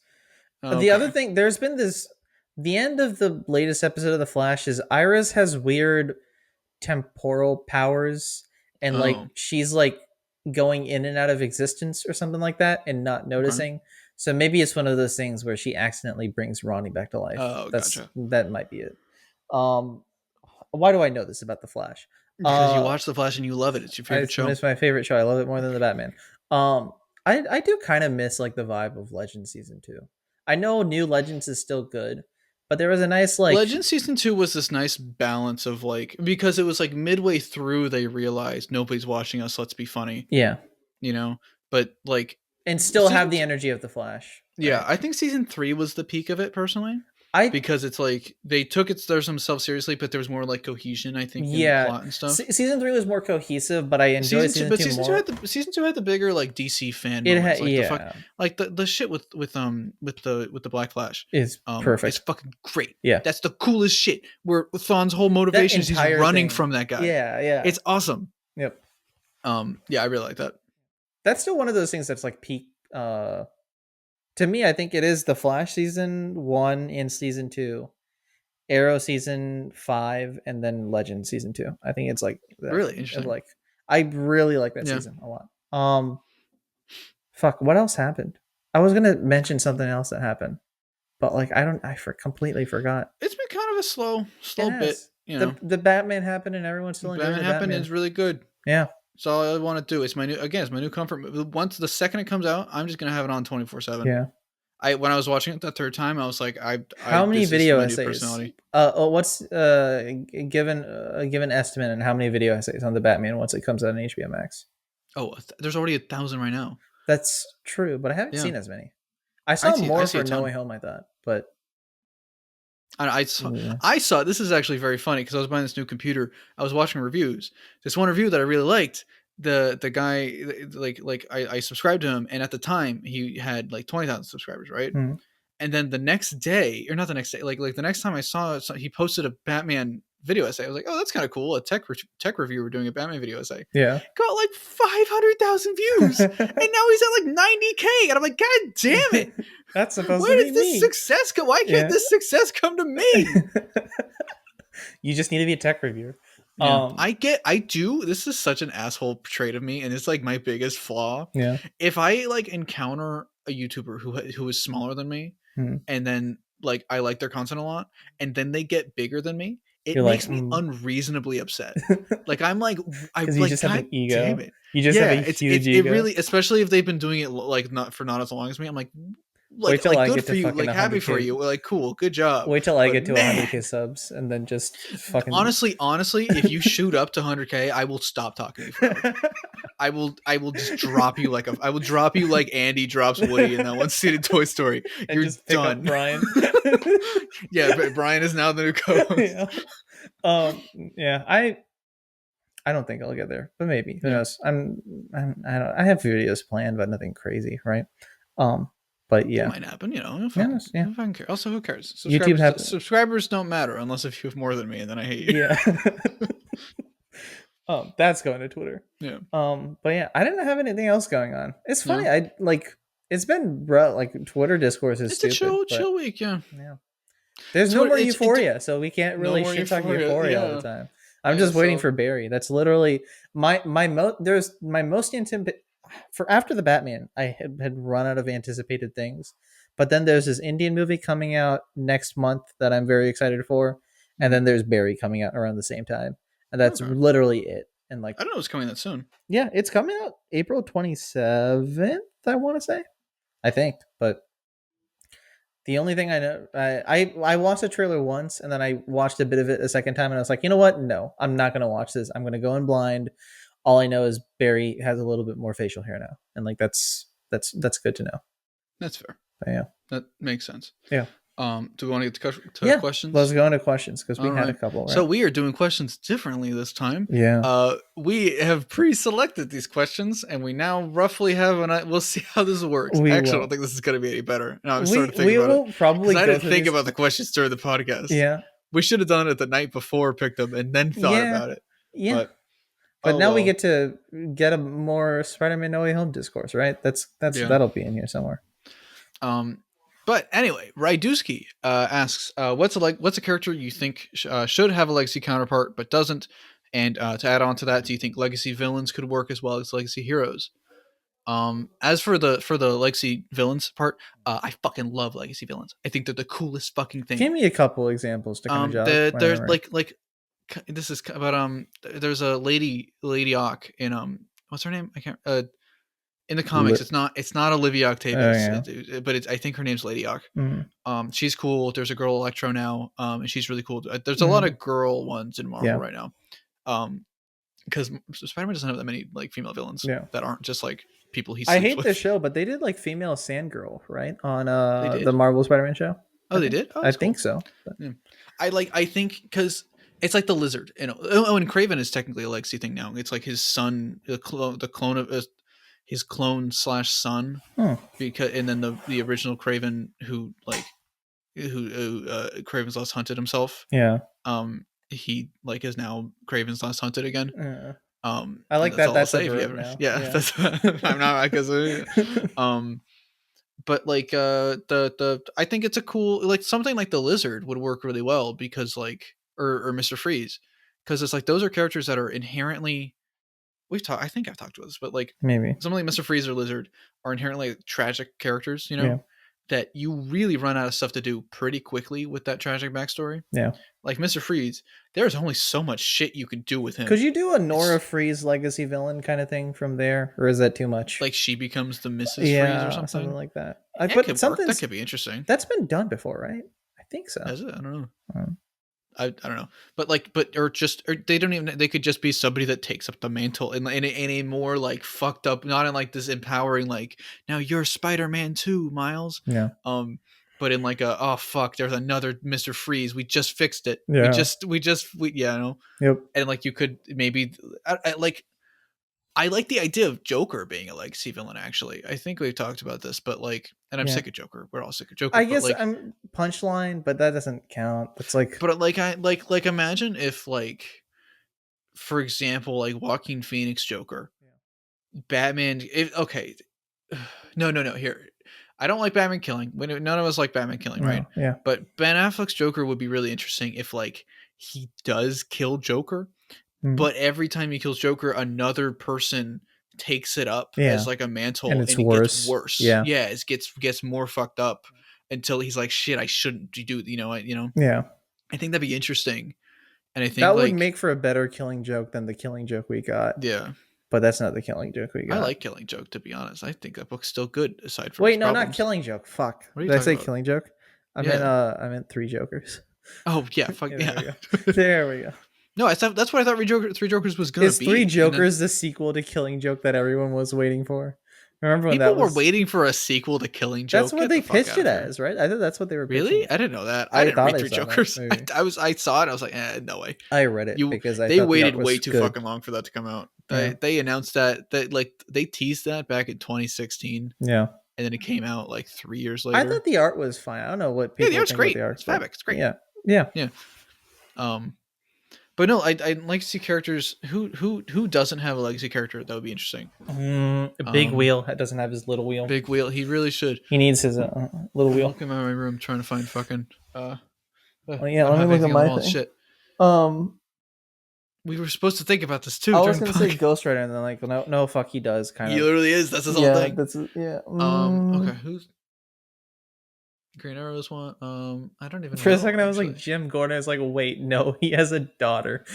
the other thing. There's been this. The end of the latest episode of The Flash is Iris has weird temporal powers, and like she's like going in and out of existence or something like that, and not noticing. So maybe it's one of those things where she accidentally brings Ronnie back to life. Gotcha. That might be it. Why do I know this about The Flash? Because you watch The Flash and you love it. It's your favorite show. It's my favorite show. I love it more than the Batman. I do kind of miss like the vibe of Legends season 2. I know New Legends is still good, but there was a nice like Legends season 2 was this nice balance of like, because it was like midway through they realized nobody's watching us. Let's be funny. Yeah. But like, and still have the energy of The Flash. Right? Yeah, I think season 3 was the peak of it personally. Because it's like they took themselves seriously, but there was more like cohesion, I think, in the plot and stuff. Season 3 was more cohesive, but I enjoyed season 2 more. Season 2 had the bigger like DC fan moments. Like the shit with the Black Flash is perfect. It's fucking great. Yeah, that's the coolest shit. Where Thawne's whole motivation is he's running from that guy. Yeah, it's awesome. Yep. Yeah, I really like that. That's still one of those things that's like peak. To me, I think it is The Flash season 1 and season 2, Arrow season 5, and then Legend season 2. I think it's like really interesting. Like I really like that season a lot. Fuck, what else happened? I was gonna mention something else that happened, but like I completely forgot. It's been kind of a slow bit. The Batman happened, and everyone's still enjoying Batman happened. It's really good. Yeah. That's all I want to do. It's my new comfort. Once the second it comes out, I'm just gonna have it on 24/7. Yeah. When I was watching it the third time, I was like, how many video essays? What's given estimate and how many video essays on the Batman once it comes out on HBO Max? There's already 1,000 right now. That's true, but I haven't seen as many. I saw more for No Way Home, I thought, but. I saw this is actually very funny because I was buying this new computer. I was watching reviews. This one review that I really liked, the guy like I subscribed to him, and at the time he had like 20,000 subscribers, right? Mm-hmm. And then the next day, or not the next day, like the next time I saw it, he posted a Batman video essay. I was like, oh, that's kind of cool. A tech reviewer doing a Batman video essay. Yeah, got like 500,000 views, and now he's at like 90K, and I'm like, God damn it! That's supposed Where to be me. Where does this success come? Why can't this success come to me? You just need to be a tech reviewer. Yeah. I do. This is such an asshole trait of me, and it's like my biggest flaw. Yeah. If I like encounter a YouTuber who is smaller than me, and then like I like their content a lot, and then they get bigger than me, it makes me unreasonably upset. Like I'm like, I like, just have an ego. Damn it. You just have a huge ego. It really, especially if they've been doing it like not as long as me. I'm like good for you, like happy for you, like cool, good job. Wait till I get to 100K subs, and then just fucking. Honestly, if you shoot up to 100K, I will stop talking to you forever. I will just drop you like I will drop you like Andy drops Woody in that one scene in Toy Story. And you're just done, Brian. Yeah, but Brian is now the new co-host. Yeah. I don't think I'll get there, but maybe. Who knows? I have videos planned, but nothing crazy, right? But yeah, it might happen. Yeah. Who fucking cares? Also, who cares? Subscribers don't matter unless if you have more than me, and then I hate you. Yeah. That's going to Twitter. Yeah. But yeah, I didn't have anything else going on. It's funny. I like. It's been like Twitter discourse is. It's stupid, a chill week. Yeah. Yeah. There's no more Euphoria, so we can't really shit talk Euphoria all the time. I'm just waiting for Barry. That's literally my most for after the Batman. I had run out of anticipated things, but then there's this Indian movie coming out next month that I'm very excited for, and then there's Barry coming out around the same time, and that's literally it. And like, I don't know it's coming that soon. Yeah, it's coming out April 27th. I want to say, I think, but. The only thing I know, I watched the trailer once, and then I watched a bit of it a second time, and I was like, you know what? No, I'm not going to watch this. I'm going to go in blind. All I know is Barry has a little bit more facial hair now, and like that's good to know. That's fair. But yeah, that makes sense. Yeah. Do we want to get to questions? Let's go into questions because we had a couple. Right? So we are doing questions differently this time. Yeah. We have pre-selected these questions, and we now roughly have we'll see how this works. I actually don't think this is going to be any better. No, I'm starting to think about it. Probably I didn't think about the questions during the podcast. Yeah. We should have done it the night before, picked them, and then thought about it. Yeah. But now we get to get a more Spider-Man No Way Home discourse, right? That'll be in here somewhere. But anyway, Ryduski asks, what's a character you think should have a legacy counterpart but doesn't? And to add on to that, do you think legacy villains could work as well as legacy heroes? As for the legacy villains part, I fucking love legacy villains. I think they're the coolest fucking thing. Give me a couple examples to kind of jog. There's like this is about there's a lady Ock in what's her name? I can't in the comics, it's not Olivia Octavius, but I think her name's Lady Ock. Mm-hmm. She's cool. There's a girl Electro now, and she's really cool. There's a lot of girl ones in Marvel right now, because Spider-Man doesn't have that many like female villains that aren't just like people he. I hate this show, but they did like female Sandgirl right on the Marvel Spider-Man show. Oh, they did. I think so. Yeah. I think because it's like the Lizard, and Kraven is technically a legacy thing now. It's like his son, the clone of. His clone / son, because and then the original Kraven who Kraven's Last Hunted himself. Yeah. He like is now Kraven's Last Hunted again. Yeah. I like that. That's a verb now. Yeah. That's I'm not because but like the I think it's a cool like something like the Lizard would work really well because like or Mr. Freeze because it's like those are characters that are inherently. I think I've talked about this, but like maybe something like Mr. Freeze or Lizard are inherently tragic characters, that you really run out of stuff to do pretty quickly with that tragic backstory. Yeah. Like Mr. Freeze, there's only so much shit you can do with him. Could you do a Nora Freeze legacy villain kind of thing from there? Or is that too much? Like she becomes the Mrs. Freeze or something like that. That could be interesting. That's been done before, right? I think so. Is it? I don't know. I don't know, but they don't even. They could just be somebody that takes up the mantle in a more like fucked up, not in like this empowering like now you're Spider-Man too, Miles. Yeah. But in like oh fuck, there's another Mr. Freeze. We just fixed it. Yeah. No. Yep. And like you could maybe I like the idea of Joker being a legacy villain. Actually, I think we've talked about this, but like, and I'm sick of Joker. We're all sick of Joker. I guess I'm Punchline, but that doesn't count. It's like, but like, I like imagine if like, for example, like Joaquin Phoenix Joker, Batman. No. Here, I don't like Batman killing. None of us like Batman killing, right? Yeah. But Ben Affleck's Joker would be really interesting if like he does kill Joker. But every time he kills Joker, another person takes it up as like a mantle, and it gets worse. Yeah, it gets more fucked up until he's like, "Shit, I shouldn't do." Yeah, I think that'd be interesting, and I think that would make for a better Killing Joke than the Killing Joke we got. Yeah, but that's not the Killing Joke we got. I like Killing Joke, to be honest. I think that book's still good. Aside from not Killing Joke. Fuck, did I say about? Killing Joke? I meant Three Jokers. Oh yeah, fuck yeah. There we go. No, that's what I thought Three Jokers was going to be. Is Three Jokers the sequel to Killing Joke that everyone was waiting for? Remember when people were waiting for a sequel to Killing Joke? That's what they pitched it as, right? I thought that's what they were pitching. Really? I didn't know that. I didn't read Three Jokers. I saw it. I was like, no way. I read it because they waited way too fucking long for that to come out. They announced that like they teased that back in 2016. Yeah. And then it came out like 3 years later. I thought the art was fine. I don't know what people the art's think great. About the art. It's Fabric. It's great. Yeah. But no, I'd like to see characters who doesn't have a legacy character. That would be interesting. Big Wheel doesn't have his little wheel. Big Wheel, he really should. He needs his little wheel. I'm looking at my room trying to find fucking. Well, yeah, let me look at my thing. Shit. We were supposed to think about this too. I was gonna say Ghost Rider, and then like, no, fuck, he does kind of. He literally is. That's his whole thing. Yeah. Okay, who's Green Arrow's one? I don't even know. For a second, I was like, Jim Gordon. I was like, wait, no, he has a daughter.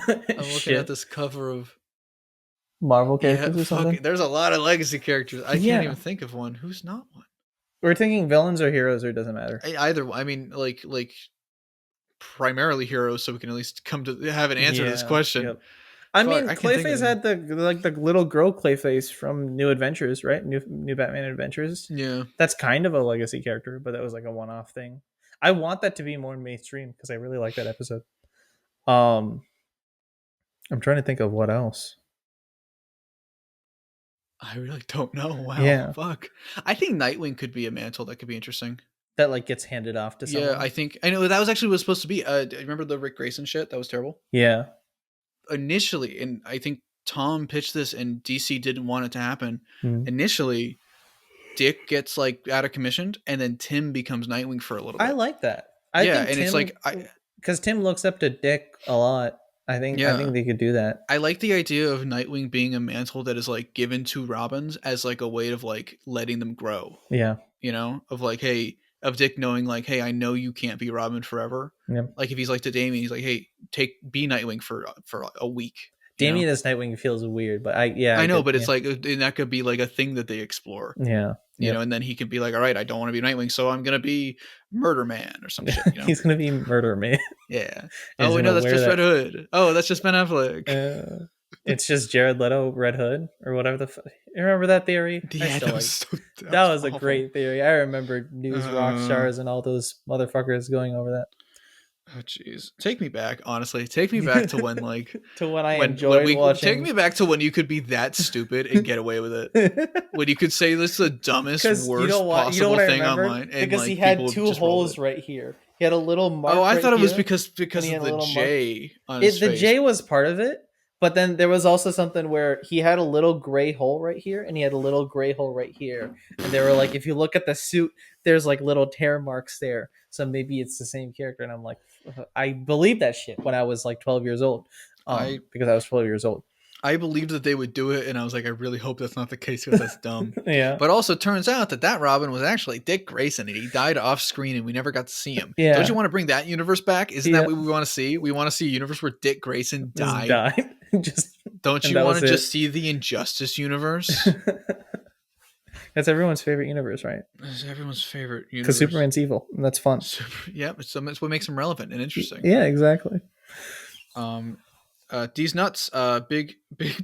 I'm looking at this cover of Marvel characters or something. There's a lot of legacy characters. I can't even think of one. Who's not one? We're thinking villains or heroes, or it doesn't matter. Either. I mean, like primarily heroes, so we can at least come to have an answer to this question. Yep. I mean, Clayface had the little girl Clayface from New Adventures, right? New Batman Adventures. Yeah, that's kind of a legacy character, but that was like a one-off thing. I want that to be more mainstream because I really like that episode. I'm trying to think of what else. I really don't know. Wow. Yeah. Fuck. I think Nightwing could be a mantle that could be interesting. That like gets handed off to someone. Yeah, I know that was actually what it was supposed to be. Remember the Rick Grayson shit? That was terrible. Yeah. Initially, and I think Tom pitched this and DC didn't want it to happen. Initially, Dick gets like out of commissioned and then Tim becomes Nightwing for a little bit. I like that. I think Tim, it's like because Tim looks up to Dick a lot. I think they could do that. I like the idea of Nightwing being a mantle that is like given to Robins as like a way of like letting them grow. Yeah. You know, of like, hey, of Dick knowing like, hey, I know you can't be Robin forever. Yep. Like if he's like to Damian, he's like, hey, be Nightwing for a week. Damian as Nightwing feels weird, but I know, but it's like, and that could be like a thing that they explore. Yeah. You know, and then he could be like, all right, I don't want to be Nightwing, so I'm going to be Murder Man or some shit. You know? He's going to be Murder Man. Yeah. Oh, no, that's just Red Hood. Oh, that's just Ben Affleck. It's just Jared Leto, Red Hood, or whatever the fuck. You remember that theory? Yeah, that was a great theory. I remember News Rock Stars and all those motherfuckers going over that. Oh jeez, take me back. Honestly, take me back to when like I enjoyed watching. Take me back to when you could be that stupid and get away with it. When you could say this is the dumbest, worst possible thing online, and because he had two holes right here. He had a little mark. Oh, I thought it was because of the J on his face. The J was part of it, but then there was also something where he had a little gray hole right here, and he had a little gray hole right here, and they were like, if you look at the suit, there's like little tear marks there. So maybe it's the same character. And I'm like, I believed that shit when I was like 12 years old. Because I was 12 years old. I believed that they would do it. And I was like, I really hope that's not the case because that's dumb. Yeah. But also turns out that Robin was actually Dick Grayson and he died off screen and we never got to see him. Yeah. Don't you want to bring that universe back? Isn't that what we want to see? We want to see a universe where Dick Grayson died. Don't you want to just see the Injustice universe? That's everyone's favorite universe, right? It's everyone's favorite universe. Because Superman's evil, and that's fun. It's what makes him relevant and interesting. Yeah, exactly. These nuts, big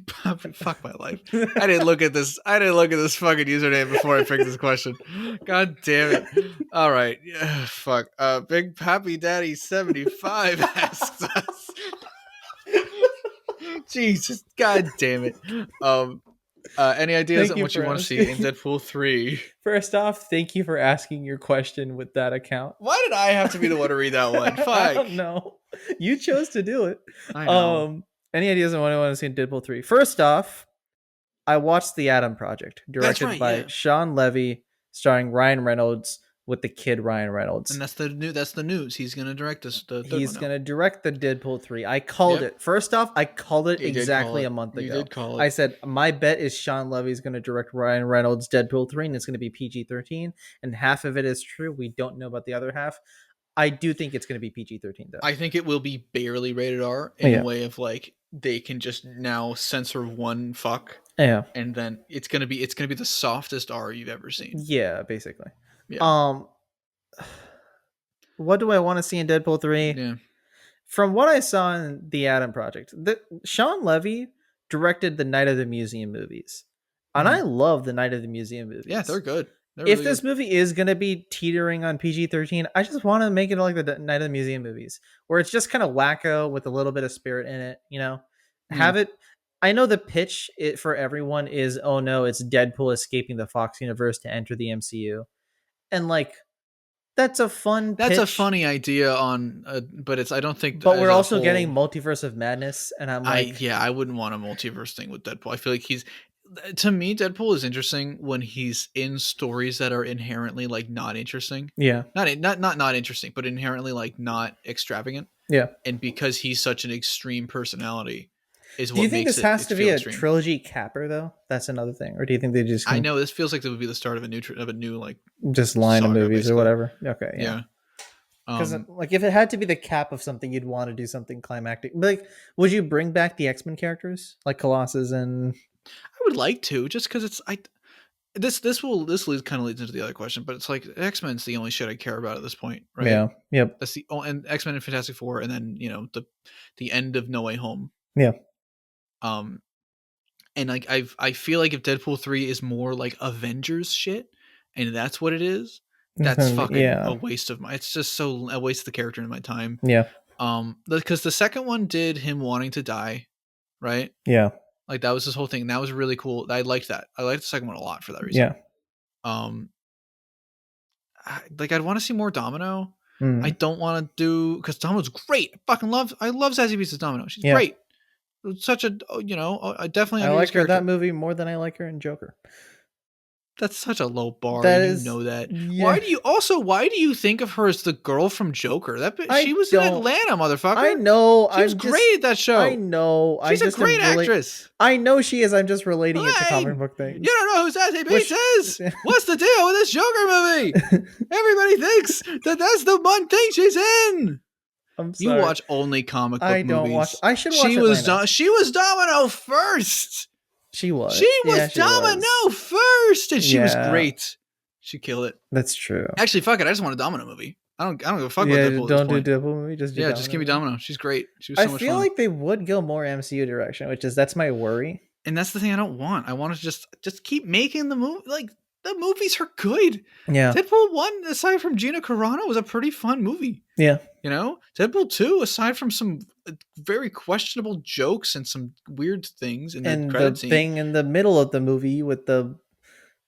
fuck my life. I didn't look at this fucking username before I picked this question. God damn it. All right. Yeah, fuck. Big Pappy Daddy 75 asks us. Jesus, god damn it. Any ideas on what you want to see in Deadpool 3? First off, thank you for asking your question with that account. Why did I have to be the one to read that one? Fuck. I don't know. You chose to do it. I know. Any ideas on what I want to see in Deadpool 3? First off, I watched The Atom Project, directed by Sean Levy, starring Ryan Reynolds, with the kid Ryan Reynolds. And that's the news. He's going to direct this. He's going to direct the Deadpool 3. I called it. First off, I called it exactly a month ago. You did call it. I said, my bet is Sean Levy's going to direct Ryan Reynolds' Deadpool 3, and it's going to be PG-13. And half of it is true. We don't know about the other half. I do think it's going to be PG-13, though. I think it will be barely rated R in a way of like, they can just now censor one fuck. Yeah. And then it's going to be the softest R you've ever seen. Yeah, basically. Yeah. What do I want to see in Deadpool 3? Yeah. From what I saw in The Atom Project, Sean Levy directed the Night of the Museum movies. And I love the Night of the Museum movies. Yeah, they're good. If this movie is going to be teetering on PG-13, I just want to make it like the Night of the Museum movies, where it's just kind of wacko with a little bit of spirit in it, you know? Have it... I know the pitch for everyone is, oh no, it's Deadpool escaping the Fox universe to enter the MCU. And like, that's a fun pitch. A funny idea but it's, I don't think. But we're also getting Multiverse of Madness. And I'm like, I wouldn't want a multiverse thing with Deadpool. I feel like to me, Deadpool is interesting when he's in stories that are inherently like not interesting. Yeah. Not interesting, but inherently like not extravagant. Yeah. And because he's such an extreme personality, is do you what think makes this has to be feel a extreme. trilogy capper though? That's another thing, or do you think they just? I know this feels like it would be the start of a new like just line saga, of movies basically. or whatever. Okay, yeah. Because like if it had to be the cap of something, you'd want to do something climactic. Like, would you bring back the X-Men characters like Colossus and? I would like to, just because it's this kind of leads into the other question, but it's like X-Men's the only shit I care about at this point, right? Yeah. Yep. That's and X-Men and Fantastic Four, and then the end of No Way Home. Yeah. And like I feel like if Deadpool 3 is more like Avengers shit, and that's what it is, that's fucking a waste of it's just so a waste of the character in my time. Yeah. Because the second one did him wanting to die, right? Yeah. Like that was his whole thing. That was really cool. I liked that. I liked the second one a lot for that reason. Yeah. I'd want to see more Domino. I don't want to do because Domino's great. I love Zazie Beetz as Domino. She's great. Such a definitely. I like her in that movie more than I like her in Joker. That's such a low bar. That you know that. Yeah. Why do you think of her as the girl from Joker? She was in Atlanta, motherfucker. I know. She was great at that show. I know. She's a great actress. I know she is. I'm just relating it to comic book things. You don't know who Zazie Beetz is? What's the deal with this Joker movie? Everybody thinks that's the one thing she's in. I'm sorry. You watch only comic book movies. I don't watch. I should watch. She was Domino first. She was. She was Domino first, and she was great. She killed it. That's true. Actually, fuck it. I just want a Domino movie. I don't give a fuck about Deadpool. Don't do Deadpool movie. Just give me Domino. She's great. She was so much fun. I feel like they would go more MCU direction, that's my worry. And that's the thing I don't want. I want to just keep making the movie. Like the movies are good. Yeah. Deadpool 1, aside from Gina Carano, was a pretty fun movie. Yeah. Deadpool 2, aside from some very questionable jokes and some weird things in the credit scene. Thing in the middle of the movie with the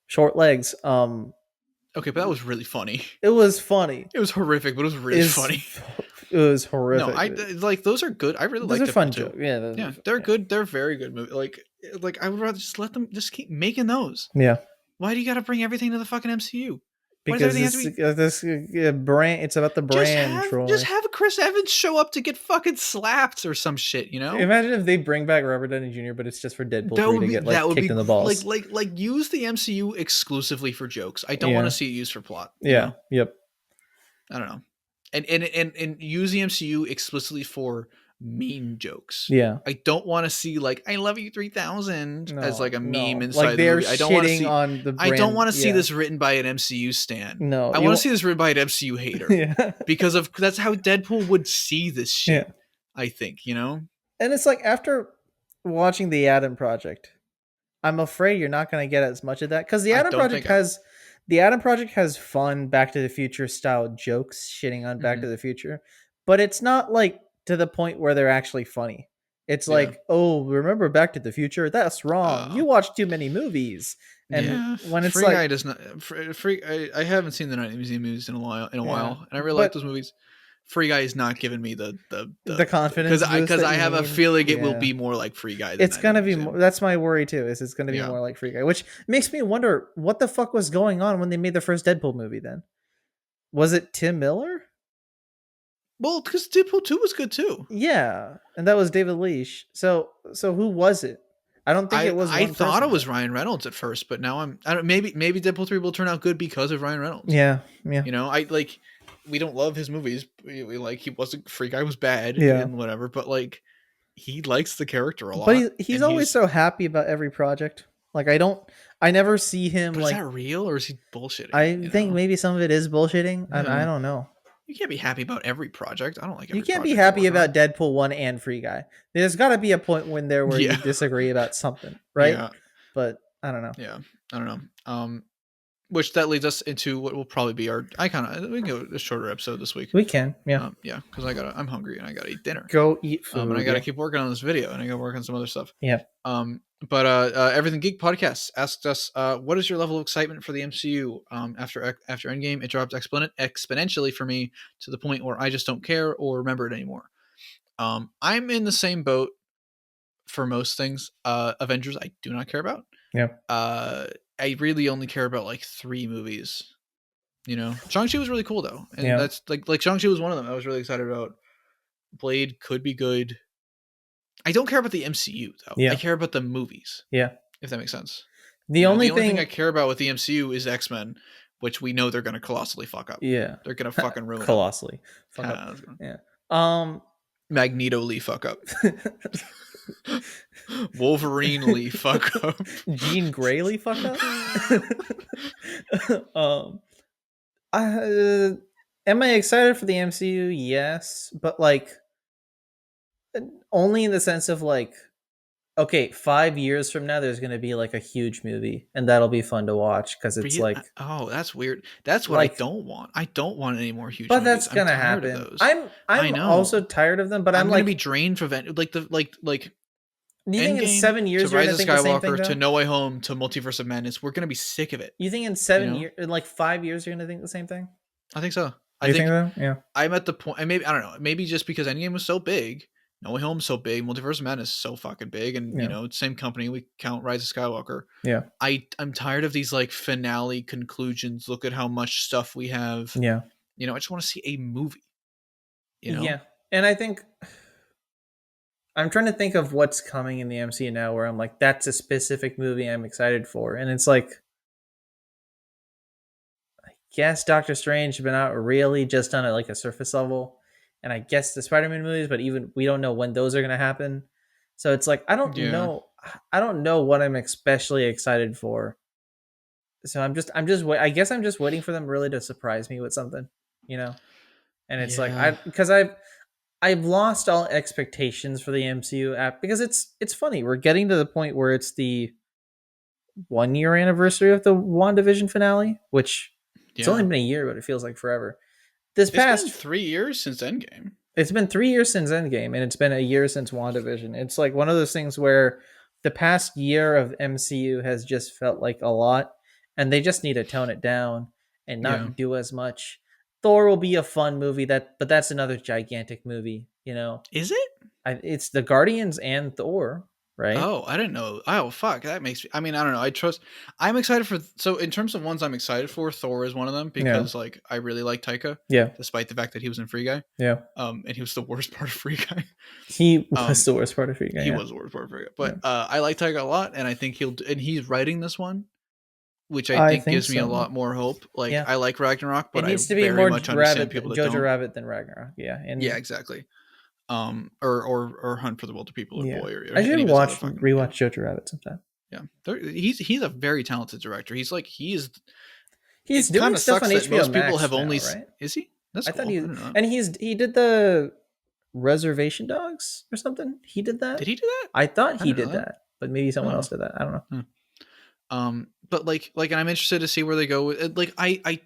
short legs. Okay, but that was really funny. It was funny. It was horrific, but it was really funny. It was horrific. No, I like those are good. I really like those are fun jokes. Yeah, they're good. They're very good movies. Like I would rather just let them just keep making those. Yeah. Why do you got to bring everything to the fucking MCU? Because this brand, it's about the brand. Just have Chris Evans show up to get fucking slapped or some shit, Imagine if they bring back Robert Downey Jr., but it's just for Deadpool 3 to get kicked in the balls. Like use the MCU exclusively for jokes. I don't want to see it used for plot. Yeah. Yep. I don't know. And use the MCU explicitly for mean jokes. Yeah. I don't want to see like I love you 3000 as like a meme inside the movie. I don't want to see on the brand. I don't want to see this written by an MCU stan. No. I want to see this written by an MCU hater. Because that's how Deadpool would see this shit. Yeah. I think, And it's like after watching the Adam Project, I'm afraid you're not going to get as much of that cuz the Adam Project has fun Back to the Future style jokes shitting on Back to the Future, but it's not like to the point where they're actually funny. It's like, oh, remember Back to the Future? That's wrong. You watch too many movies. And when it's Free Guy does not. I haven't seen the Night Museum movies in a while, and I really like those movies. Free Guy is not giving me the confidence because I have a feeling it will be more like Free Guy. It's gonna be more, that's my worry too. It's gonna be more like Free Guy, which makes me wonder what the fuck was going on when they made the first Deadpool movie. Then was it Tim Miller? Well, because Deadpool 2 was good too. Yeah, and that was David Leitch. So who was it? I don't think it was. I thought it was Ryan Reynolds at first, but now maybe Deadpool 3 will turn out good because of Ryan Reynolds. Yeah. We don't love his movies. We like he wasn't Free Guy was bad and whatever, but like he likes the character a lot. But he's always so happy about every project. Like I never see him is that real or is he bullshitting? I think maybe some of it is bullshitting. I don't know. You can't be happy about every project. I don't like every You can't be happy about Deadpool 1 and Free Guy. There's got to be a point where you disagree about something, right? Yeah. But I don't know. Yeah, I don't know. Which that leads us into what will probably be we can go a shorter episode this week. We can, yeah. Because I'm hungry and I gotta eat dinner. Go eat food. And I gotta keep working on this video and I gotta work on some other stuff. Yeah. But Everything Geek Podcast asked us, what is your level of excitement for the MCU? After Endgame, it dropped exponentially for me to the point where I just don't care or remember it anymore. I'm in the same boat for most things. Avengers, I do not care about. Yeah. I really only care about like 3 movies. You know, Shang-Chi was really cool though, and that's like Shang-Chi was one of them. I was really excited about. Blade could be good. I don't care about the MCU though. Yeah. I care about the movies. Yeah. If that makes sense. The only thing I care about with the MCU is X-Men, which we know they're going to colossally fuck up. Yeah. They're going to fucking ruin colossally fuck up. Yeah. Magneto-ly fuck up. Wolverine-ly fuck up. Jean Grey-ly fuck up. Am I excited for the MCU? Yes, but like only in the sense of like, okay, 5 years from now, there's going to be like a huge movie, and that'll be fun to watch because it's like, oh, that's weird. That's what like, I don't want. I don't want any more huge. But movies. that's gonna happen. I'm also tired of them, but I'm like gonna be drained from like the like. Do you think in 7 years to Rise of Skywalker to No Way Home to Multiverse of Madness, we're gonna be sick of it? You think in 7 years, in like 5 years, you're gonna think the same thing? I think so. I think so? Yeah. I'm at the point, and maybe I don't know. Maybe just because Endgame was so big, No Way Home's so big, Multiverse of Madness is so fucking big, and you know, same company. We count Rise of Skywalker. Yeah. I'm tired of these like finale conclusions. Look at how much stuff we have. Yeah. You know, I just want to see a movie. You know. Yeah, and I think I'm trying to think of what's coming in the MCU now, where I'm like, that's a specific movie I'm excited for, and it's like, I guess Doctor Strange, but not really, just on a surface level. And I guess the Spider-Man movies, but even we don't know when those are going to happen. So it's like, I don't know what I'm especially excited for. So I guess I'm just waiting for them really to surprise me with something, you know? And it's because I've lost all expectations for the MCU app, because it's funny. We're getting to the point where it's the 1 year anniversary of the WandaVision finale, which it's only been a year, but it feels like forever. It's been 3 years since Endgame. It's been 3 years since Endgame, and it's been a year since WandaVision. It's like one of those things where the past year of MCU has just felt like a lot, and they just need to tone it down and not do as much. Thor will be a fun movie, but that's another gigantic movie, you know? Is it? It's the Guardians and Thor, right? Oh, I didn't know. Oh, fuck. That makes me... I mean, I don't know. I'm excited for... So, in terms of ones I'm excited for, Thor is one of them, because, like, I really like Taika. Yeah. Despite the fact that he was in Free Guy. Yeah. And he was the worst part of Free Guy. He was the worst part of Free Guy. He was the worst part of Free Guy. But I like Taika a lot, and I think and he's writing this one, which I think gives me a lot more hope. Like, I like Ragnarok, but it needs to be more Jojo Rabbit than Ragnarok. Yeah. And yeah, exactly. Or Hunt for the Wilder People, or Boy. Or I should rewatch Jojo Rabbit sometime. Yeah, he's a very talented director. He's doing stuff on HBO most Max people have now, only right? Is he? That's I cool. thought he did the Reservation Dogs or something. He did that. Did he do that? I thought he did that, but maybe someone else did that. I don't know. But like, and I'm interested to see where they go. Like, I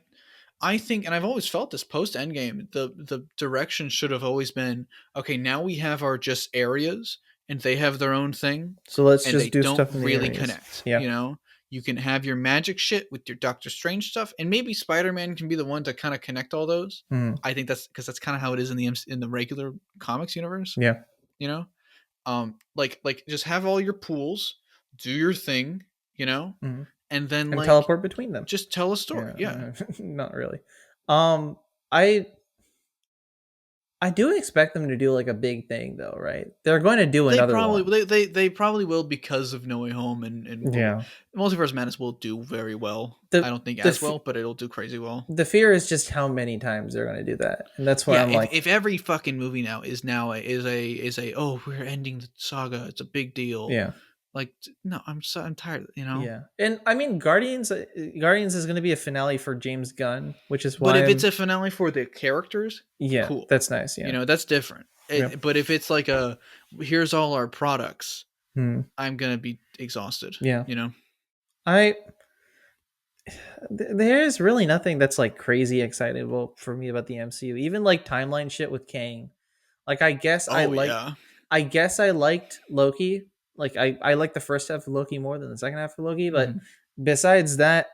think, and I've always felt this post Endgame, the direction should have always been, okay, now we have our just areas, and they have their own thing. So let's just do stuff in the really areas. Connect. Yeah. You know, you can have your magic shit with your Doctor Strange stuff, and maybe Spider-Man can be the one to kind of connect all those. I think that's because that's kind of how it is in the regular comics universe. Yeah. You know, like just have all your pools, do your thing, you know. And then teleport between them. Just tell a story. Yeah. Not really. I do expect them to do like a big thing though, right? They're going to do another one. They probably will, because of No Way Home and Multiverse of Madness will do very well. I don't think as well, but it'll do crazy well. The fear is just how many times they're going to do that, and that's why I'm like, if every fucking movie now is a oh, we're ending the saga, it's a big deal. Yeah. Like, no, I'm tired, you know? Yeah. And I mean, Guardians is going to be a finale for James Gunn, which is why. But if it's a finale for the characters, cool. That's nice. Yeah. You know, that's different. But if it's like here's all our products, I'm going to be exhausted. Yeah. You know? There's really nothing that's like crazy excitable for me about the MCU. Even like timeline shit with Kang. Like, I guess I liked Loki. Like, I like the first half of Loki more than the second half of Loki, but besides that,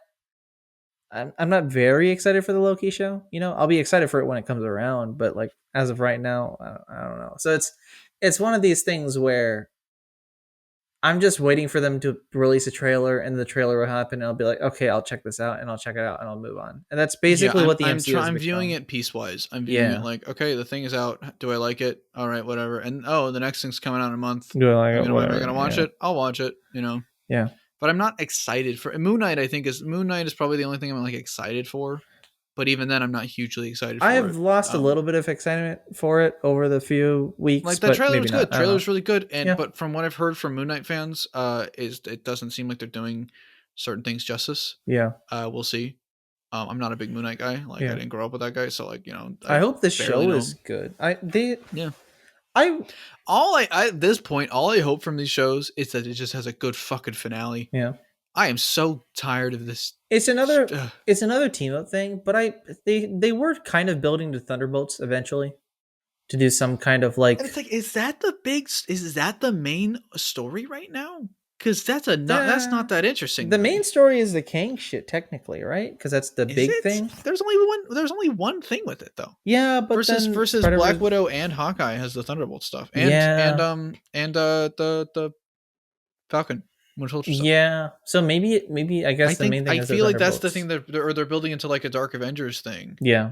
I'm not very excited for the Loki show. You know, I'll be excited for it when it comes around, but like as of right now, I don't know. So it's one of these things where I'm just waiting for them to release a trailer, and the trailer will happen, and I'll be like, okay, I'll check this out, and I'll check it out, and I'll move on. And that's basically what the MCU is. I'm viewing it piecewise. I'm viewing it like, okay, the thing is out. Do I like it? All right, whatever. And the next thing's coming out in a month. Do I like it? Am I gonna watch it? I'll watch it. Yeah. But I'm not excited for Moon Knight. Moon Knight is probably the only thing I'm like excited for. But even then, I'm not hugely excited for it. I've lost a little bit of excitement for it over the few weeks. Like, the trailer was good. The trailer was really good. But from what I've heard from Moon Knight fans, it doesn't seem like they're doing certain things justice. Yeah. We'll see. I'm not a big Moon Knight guy. I didn't grow up with that guy. So, I hope the show is good. At this point, all I hope from these shows is that it just has a good fucking finale. Yeah. I am so tired of this. It's another team up thing, but they were kind of building to Thunderbolts eventually to do some kind of like. And it's like, is that the main story right now? Because that's not that interesting. The main story is the Kang shit, technically, right? Because that's the big thing. There's only one thing with it though. Yeah, but versus Black Widow and Hawkeye has the Thunderbolt stuff, and the Falcon. Yeah, so maybe I guess the main thing. I feel like that's the thing that they're building into like a Dark Avengers thing. Yeah.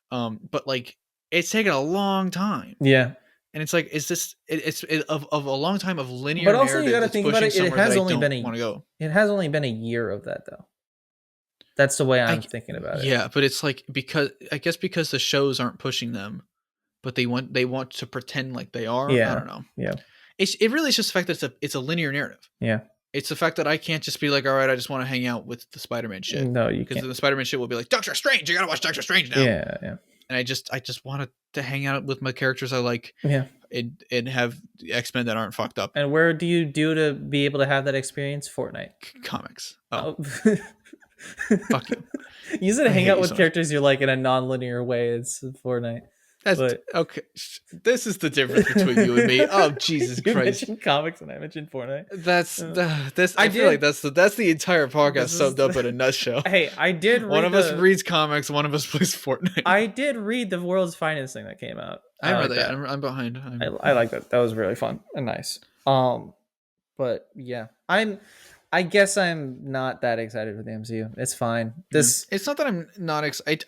But like it's taken a long time. Yeah. And it's like, is this? It's of a long time of linear. But also, you got to think about it. It has only been a year of that, though. That's the way I'm thinking about it. Yeah, but it's like because the shows aren't pushing them, but they want to pretend like they are. Yeah. I don't know. Yeah. It really is just the fact that it's a linear narrative. Yeah. It's the fact that I can't just be like, all right, I just want to hang out with the Spider-Man shit. No, you can't. Because the Spider-Man shit will be like, Doctor Strange, you gotta watch Doctor Strange now. Yeah, yeah. And I just wanted to hang out with my characters I like. Yeah. And have X-Men that aren't fucked up. And where do you do to be able to have that experience? Fortnite. Comics. Oh. Fuck you. You said hang out with characters you like in a non-linear way. It's Fortnite. Okay. This is the difference between you and me. Oh, Jesus you Christ! Mentioned comics and I mentioned Fortnite. I feel like that's the entire podcast summed up in a nutshell. Hey, I did. One of us reads comics. One of us plays Fortnite. I did read the World's Finest thing that came out. I read that. I'm behind. I like that. That was really fun and nice. But yeah, I guess I'm not that excited for the MCU. It's fine. It's not that I'm not excited.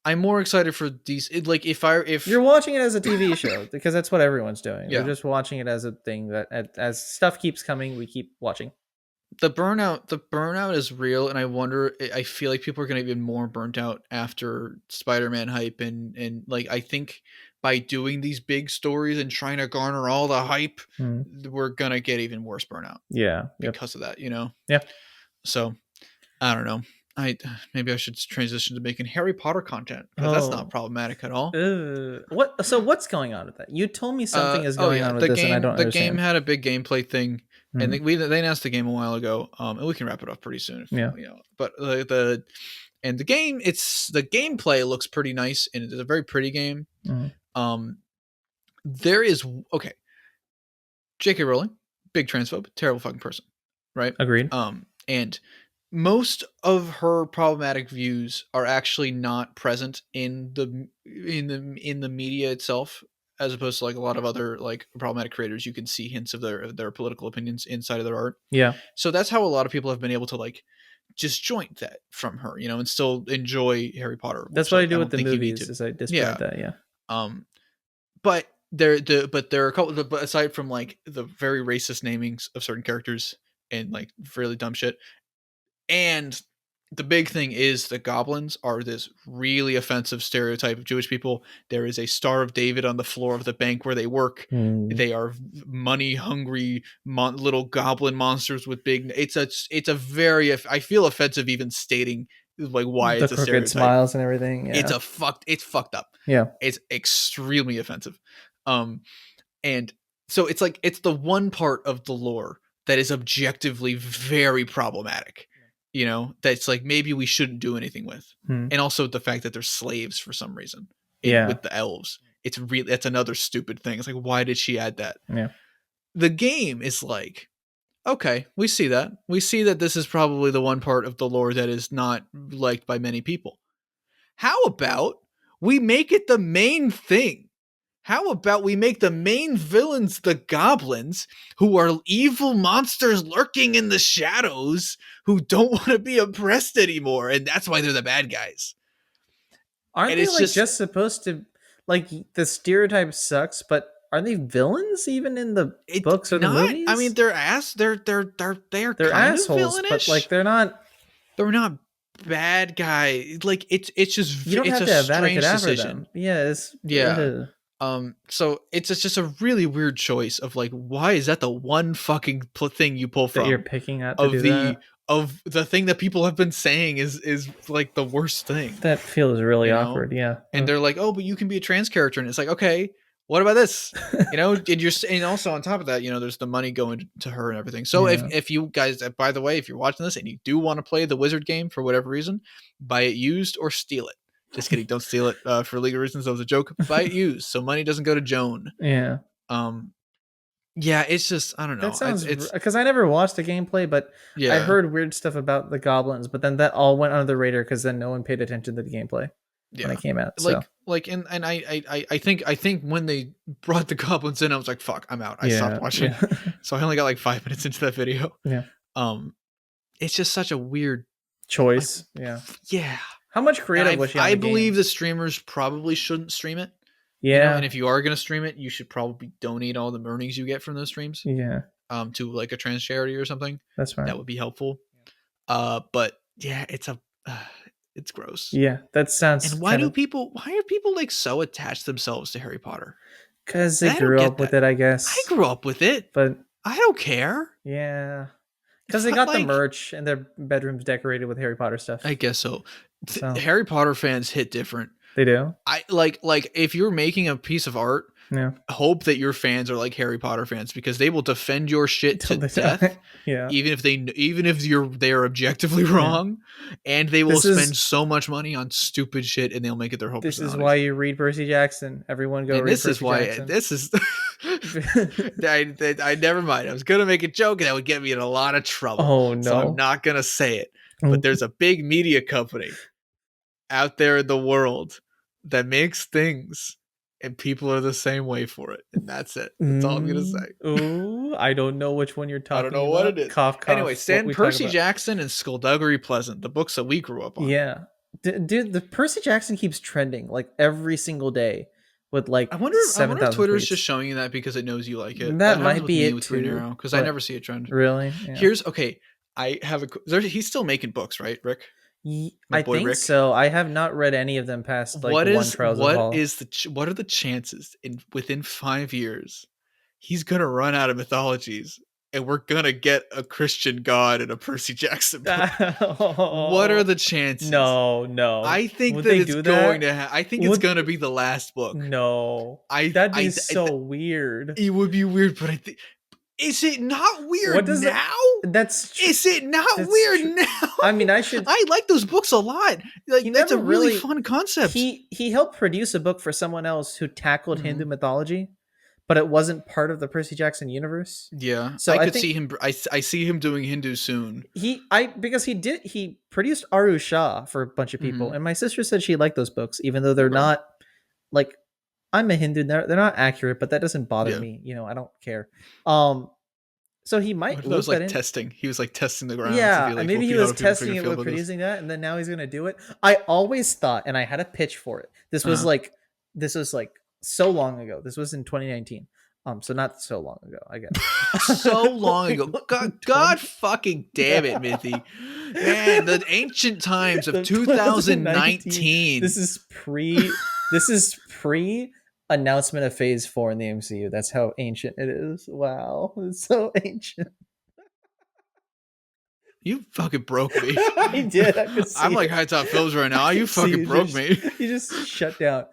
I'm more excited for these. If you're watching it as a TV show, because that's what everyone's doing. Yeah. We're just watching it as a thing that as stuff keeps coming, we keep watching. The burnout is real, and I feel like people are going to get more burnt out after Spider-Man hype, and like I think by doing these big stories and trying to garner all the hype, we're gonna get even worse burnout. Yeah, because of that, Yeah. So I don't know. Maybe I should transition to making Harry Potter content because that's not problematic at all. What? So what's going on with that? You told me something is going on with this, and I don't understand. The game had a big gameplay thing, and they announced the game a while ago. And we can wrap it up pretty soon. But the game, the gameplay looks pretty nice, and it's a very pretty game. There is J.K. Rowling, big transphobe, terrible fucking person, right? Agreed. And most of her problematic views are actually not present in the media itself, as opposed to like a lot of other like problematic creators. You can see hints of their political opinions inside of their art. Yeah. So that's how a lot of people have been able to like disjoint that from her, and still enjoy Harry Potter. That's what I do with the movies. Is I disjoint that. Yeah. But there are a couple. But aside from like the very racist namings of certain characters and like really dumb shit. And the big thing is the goblins are this really offensive stereotype of Jewish people. There is a Star of David on the floor of the bank where they work. They are money hungry little goblin monsters with big. It's a very. I feel offensive even stating like why it's a stereotype. Smiles and everything. Yeah. It's fucked up. Yeah, it's extremely offensive. And so it's like it's the one part of the lore that is objectively very problematic. That's like maybe we shouldn't do anything with. And also the fact that they're slaves for some reason. With the elves. That's another stupid thing. It's like, why did she add that? Yeah. The game is like, okay, we see that. We see that this is probably the one part of the lore that is not liked by many people. How about we make it the main thing? how about we make the main villains the goblins, who are evil monsters lurking in the shadows, who don't want to be oppressed anymore, and that's why they're the bad guys. Aren't they like just supposed to, like, the stereotype sucks, but are they villains even in the books or the movies? I mean, they're kind assholes, of villainish, but like they're not bad guy. Like it's just you don't it's have a to strange decision. Yeah. So it's just a really weird choice of like, why is that the one fucking thing you pull from that you're picking out to do that? Of the thing that people have been saying is like the worst thing. That feels really awkward. Yeah. And they're like, oh, but you can be a trans character, and it's like, okay, what about this? And also on top of that, there's the money going to her and everything. So if you guys, by the way, if you're watching this and you do want to play the Wizard game for whatever reason, buy it used or steal it. Just kidding, don't steal it for legal reasons. That was a joke. Buy it used so money doesn't go to Joan. Yeah. Yeah, it's just, I don't know. That sounds, because I never watched the gameplay, but I heard weird stuff about the goblins, but then that all went under the radar because then no one paid attention to the gameplay when it came out. So. And I think when they brought the goblins in, I was like, fuck, I'm out. I stopped watching. So I only got like 5 minutes into that video. Yeah. It's just such a weird choice. Yeah. How much creative was she on I believe the streamers probably shouldn't stream it. Yeah. And if you are going to stream it, you should probably donate all the earnings you get from those streams. Yeah. To like a trans charity or something. That's right. That would be helpful. But yeah, it's gross. Yeah, that sounds. And why are people like so attached themselves to Harry Potter? Because they grew up with it, I guess. I grew up with it, but I don't care. Yeah. Because they got the merch and their bedrooms decorated with Harry Potter stuff. I guess so. Harry Potter fans hit different. They do. I like if you're making a piece of art, hope that your fans are like Harry Potter fans, because they will defend your shit to death. Even if they are objectively wrong, and they will spend so much money on stupid shit, and they'll make it their whole personality. This is why you read Percy Jackson. Everyone go read Percy Jackson. This is I never mind. I was gonna make a joke and that would get me in a lot of trouble. Oh no. So I'm not gonna say it. But there's a big media company out there in the world that makes things, and people are the same way for it, and that's it. That's all I'm gonna say. Ooh, I don't know which one you're talking about. I don't know what it is. Cough. Anyway, Percy Jackson and Skullduggery Pleasant, the books that we grew up on. Yeah, dude, the Percy Jackson keeps trending like every single day with like. I wonder if Twitter's tweets. Just showing you that because it knows you like it. That might be it too. Because I never see a trend. Really? Yeah. I have he's still making books, right, Rick? I think Rick? So. I have not read any of them past like What are the chances within 5 years he's gonna run out of mythologies and we're gonna get a Christian god in a Percy Jackson book? What are the chances? No. I think that it's going to. I think it's gonna be the last book. No, that'd be so weird. It would be weird, but I think. Is it not weird now? Is it not weird now? I mean, I like those books a lot. Like that's a really fun concept. He helped produce a book for someone else who tackled Hindu mythology, but it wasn't part of the Percy Jackson universe. Yeah, so I could see him. I see him doing Hindu soon. Because he produced Aru Shah for a bunch of people, and my sister said she liked those books, even though they're not like. I'm a Hindu. They're not accurate, but that doesn't bother me. I don't care. So he might look like that testing. He was like testing the ground. Yeah, maybe he was testing it with producing that, and then now he's gonna do it. I always thought, and I had a pitch for it. This was like so long ago. This was in 2019. So not so long ago, I guess. So long ago. God fucking damn it, Mithi. Man, the ancient times of 2019. This is pre announcement of Phase 4 in the MCU. That's how ancient it is. Wow, it's so ancient. You fucking broke me. I did. I'm like High Top Films right now. You fucking broke me. You just shut down.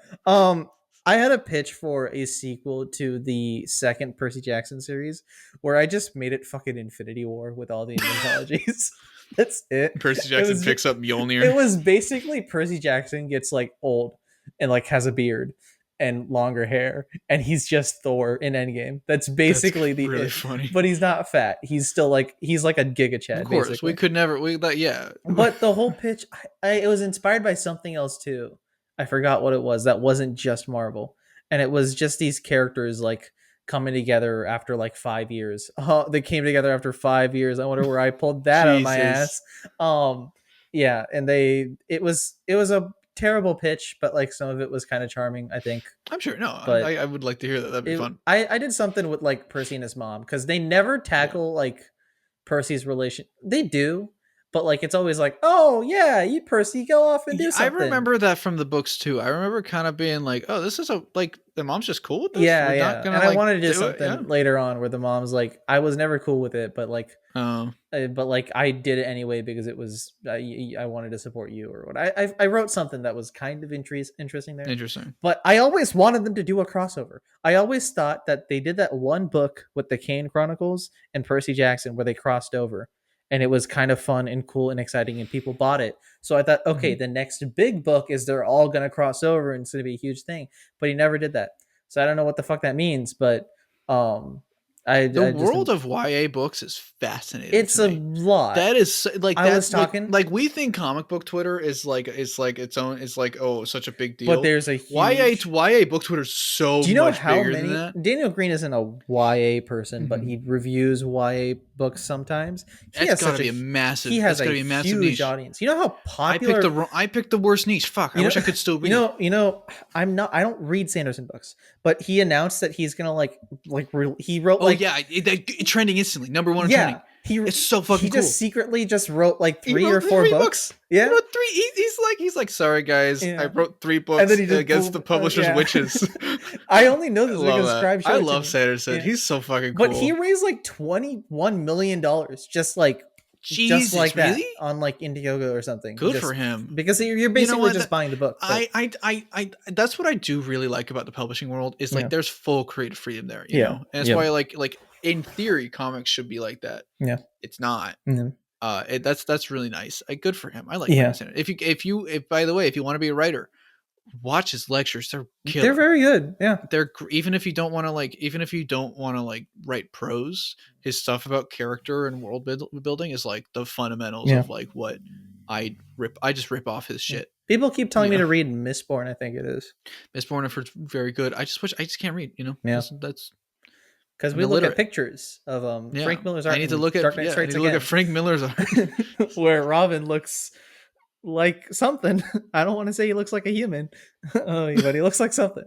I had a pitch for a sequel to the second Percy Jackson series where I just made it fucking Infinity War with all the mythologies. That's it. Percy Jackson picks up Mjolnir. It was basically Percy Jackson gets like old and like has a beard and longer hair, and he's just Thor in Endgame. That's basically really funny. But he's not fat. He's still like a Giga Chad. Of course, basically. We could never. Yeah. But the whole pitch, it was inspired by something else too. I forgot what it was. That wasn't just Marvel. and it was just these characters like coming together after like 5 years. Oh, they came together after 5 years. I wonder where I pulled that out of my ass. Yeah, and it was a terrible pitch, but like some of it was kind of charming, I think. I'm sure. No, but I would like to hear that. That'd be fun. I did something with like Percy and his mom, because they never tackle like Percy's relation. They do, but like it's always like, oh yeah, you Percy, go off and do something. I remember that from the books too. I remember kind of being like, oh, this is like the mom's just cool with this. Yeah, we're not gonna, and I wanted to do something later on where the mom's like, I was never cool with it, but like, but like I did it anyway because it was I wanted to support you or what. I wrote something that was kind of interesting there. Interesting. But I always wanted them to do a crossover. I always thought that they did that one book with the Kane Chronicles and Percy Jackson where they crossed over. And it was kind of fun and cool and exciting, and people bought it. So I thought, okay, the next big book is they're all going to cross over and it's going to be a huge thing. But he never did that. So I don't know what the fuck that means, but the world of YA books is fascinating. It's a lot. That is like I was talking like we think comic book Twitter is like its own. It's like, oh, such a big deal. But there's a huge... YA book Twitter is so much bigger. Do you know how many? Than that? Daniel Green isn't a YA person, but he reviews YA books sometimes. That's got to be a massive. He has a massive huge niche. Audience. You know how popular. I picked the worst niche. Fuck. I wish I could still read. You know. I don't read Sanderson books, but he announced that he's gonna he wrote like. Oh yeah, trending instantly. Number one trending. It's so fucking cool. He just secretly wrote like three or four books. Yeah, he wrote 3. He's like, sorry guys, I wrote 3 books and then against the publisher's witches. I only know this because Scribe showed I love Sanderson. He's so fucking cool. But he raised like $21 million just like. Jesus, just like really? that on like Indiegogo or something. Good for him. Because you're basically just buying the book. I that's what I do really like about the publishing world is like there's full creative freedom there. You know, and that's why like in theory comics should be like that. Yeah, it's not. Mm-hmm. That's really nice. Good for him. I like Sanderson. If by the way, if you want to be a writer, watch his lectures. They're killer. They're very good. Yeah, they're even if you don't want to write prose, his stuff about character and world building is like the fundamentals of like what I just rip off his shit. People keep telling me to read Mistborn. I think it is Mistborn. I've heard very good. I just can't read. You know, that's because we look at pictures of Frank Miller's art. I need to look at look at Frank Miller's art where Robin looks like something. I don't want to say he looks like a human, but he looks like something.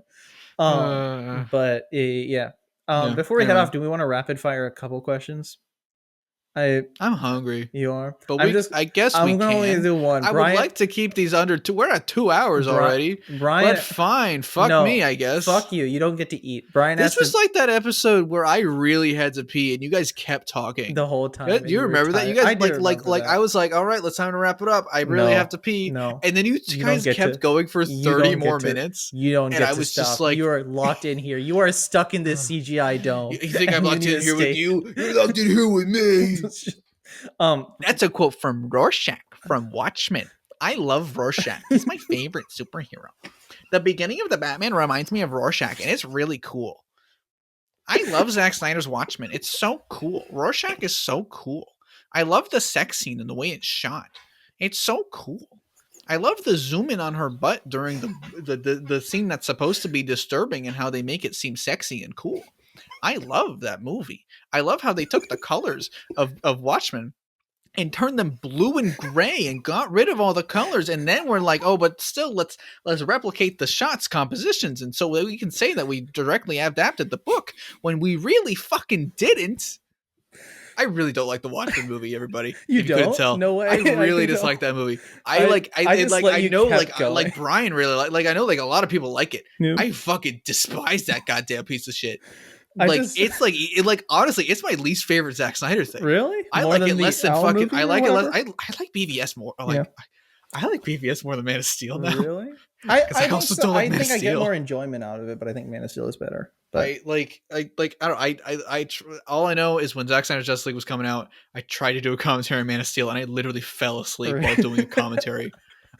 But yeah. Before we head off, do we want to rapid fire a couple questions? I'm hungry. You are, but I guess I'm gonna only do one. I would like to keep these under 2. We're at 2 hours already. Brian, but fine. Fuck me, I guess. Fuck you. You don't get to eat. Brian, this was like that episode where I really had to pee and you guys kept talking the whole time. Do you remember that? You guys like I was like, all right, let's time to wrap it up. I really have to pee. No, and then you guys kept going for 30 more minutes. You don't get to stop. And I was just like, you are locked in here. You are stuck in this CGI dome. You think I'm locked in here with you? You're locked in here with me. That's a quote from Rorschach from Watchmen. I love Rorschach. He's my favorite superhero. The beginning of the Batman reminds me of Rorschach, and it's really cool. I love Zack Snyder's Watchmen. It's so cool. Rorschach is so cool. I love the sex scene and the way it's shot. It's so cool. I love the zoom in on her butt during the scene that's supposed to be disturbing and how they make it seem sexy and cool. I love that movie. I love how they took the colors of Watchmen and turned them blue and gray and got rid of all the colors. And then we're like, oh, but still let's replicate the shots compositions. And so we can say that we directly adapted the book when we really fucking didn't. I really don't like the Watchmen movie, everybody. You don't? Couldn't tell. No way. I really dislike that movie. I Brian really like I know like a lot of people like it. Nope. I fucking despise that goddamn piece of shit. Honestly, it's my least favorite Zack Snyder thing. Really? I like it less than fucking. I like it less. I like BVS more. I like BVS more than Man of Steel now. Really? I think I get more enjoyment out of it, but I think Man of Steel is better. But all I know is when Zack Snyder's Justice League was coming out, I tried to do a commentary on Man of Steel, and I literally fell asleep while doing a commentary.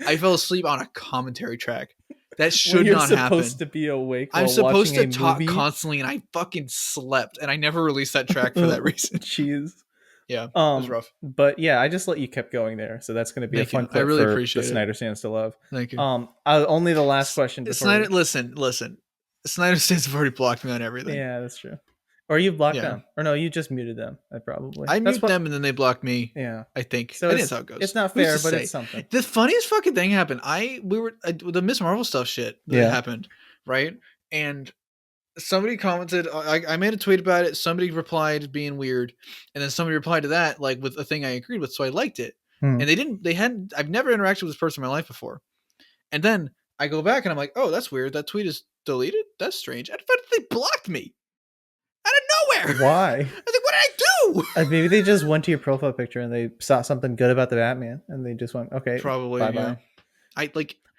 I fell asleep on a commentary track. That should not happen. You're supposed to be awake. I'm supposed to talk constantly, and I fucking slept, and I never released that track for that reason. Jeez. Yeah, it was rough. But yeah, I just let you keep going there, so that's going to be a fun clip. I really appreciate the Snyder Stands to Love. Thank you. Only the last question. Snyder, listen. Snyder States have already blocked me on everything. Yeah, that's true. Or you blocked them. Or no, you just muted them. I mute them and then they block me. Yeah. I think. So that's how it goes. It's not fair, but it's something. The funniest fucking thing happened. The Miss Marvel stuff shit that happened, right? And somebody commented, I made a tweet about it. Somebody replied being weird. And then somebody replied to that, like with a thing I agreed with. So I liked it. And I've never interacted with this person in my life before. And then I go back and I'm like, oh, that's weird. That tweet is deleted. That's strange. And they blocked me out of nowhere. Why? I was like, what did I do? Maybe they just went to your profile picture and they saw something good about the Batman and they just went, okay, probably. Bye-bye.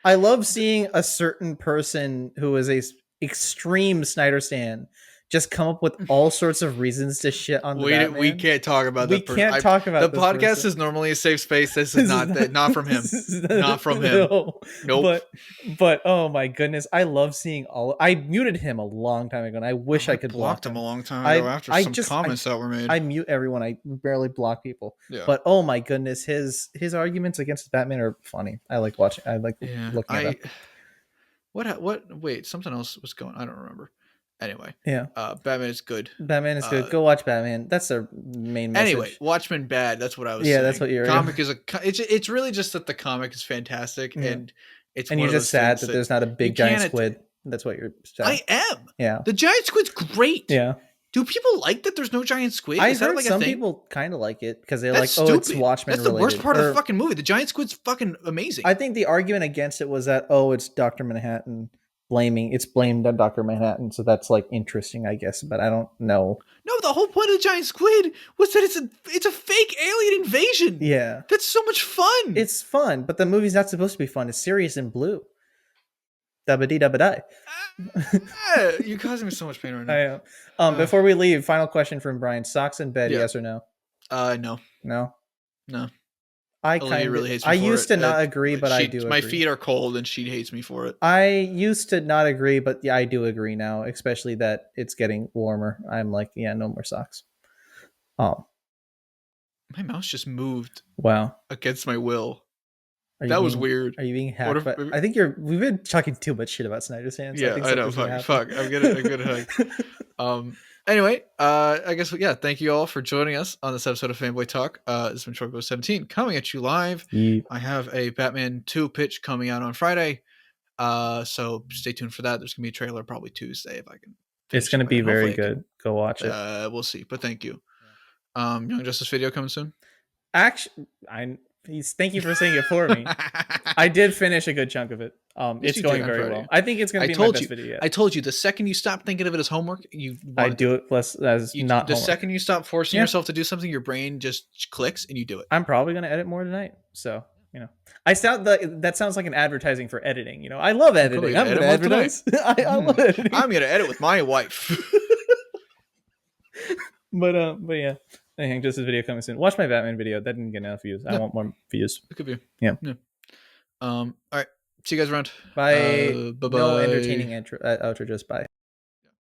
I love seeing a certain person who is a extreme Snyder stan just come up with all sorts of reasons to shit on the Batman. We can't talk about that. We can't talk about the podcast person. Is normally a safe space. This is not from him. Not from him. No. Nope. But oh my goodness, I love seeing I muted him a long time ago, and I wish I could block him a long time ago after some comments that were made. I mute everyone. I barely block people. Yeah. But oh my goodness, his arguments against the Batman are funny. I like watching. I like looking at them. What? Wait, something else was going. I don't remember. Anyway, Batman is good. Batman is good. Go watch Batman. That's their main message. Anyway, Watchmen bad. That's what I was saying. Yeah, that's what you're. Comic is it's really just that the comic is fantastic, and it's. And you're just sad that there's not a big giant squid. That's what you're saying. I am. Yeah. The giant squid's great. Yeah. Do people like that there's no giant squid? I heard some people kind of like it because they're like, oh, it's Watchmen related. That's the worst part of the fucking movie. The giant squid's fucking amazing. I think the argument against it was that, oh, it's Dr. Manhattan. It's blamed on Dr. Manhattan, so that's like interesting, I guess, but I don't know. No, the whole point of the giant squid was that it's a fake alien invasion. Yeah. That's so much fun. It's fun, but the movie's not supposed to be fun. It's serious and blue. Dabba-dee-dabba-die. You're causing me so much pain right now. I am. Before we leave, final question from Brian. Socks in bed, yes or no? No. No? No. Really hates me I used to not agree, but I do agree. My feet are cold and she hates me for it. I used to not agree, but yeah, I do agree now, especially that it's getting warmer. I'm like, yeah, no more socks. My mouse just moved. Wow. Against my will. That was weird. Are you being hacked? I think we've been talking too much shit about Snyder Sands. Yeah, I know. Fuck. I'm gonna hug. Anyway, I guess, thank you all for joining us on this episode of Fanboy Talk. This has been Shortbow 17 coming at you live. Yeah. I have a Batman 2 pitch coming out on Friday. So stay tuned for that. There's going to be a trailer probably Tuesday if I can. It's going to be very good. Go watch it. We'll see, but thank you. Young Justice video coming soon? Actually, thank you for saying it for me. I did finish a good chunk of it. It's going very well. I think it's going to be my best video yet. I told you, the second you stop thinking of it as homework, I do it less as not the homework. Second you stop forcing yourself to do something, your brain just clicks and you do it. I'm probably going to edit more tonight. So, that sounds like an advertising for editing. I love editing. I'm going to advertise. I love editing. I'm going to edit with my wife. But yeah. I think just this video coming soon. Watch my Batman video. That didn't get enough views. I want more views. It could be. Yeah. All right. See you guys around. Bye. Bye-bye. No entertaining outro. Just bye.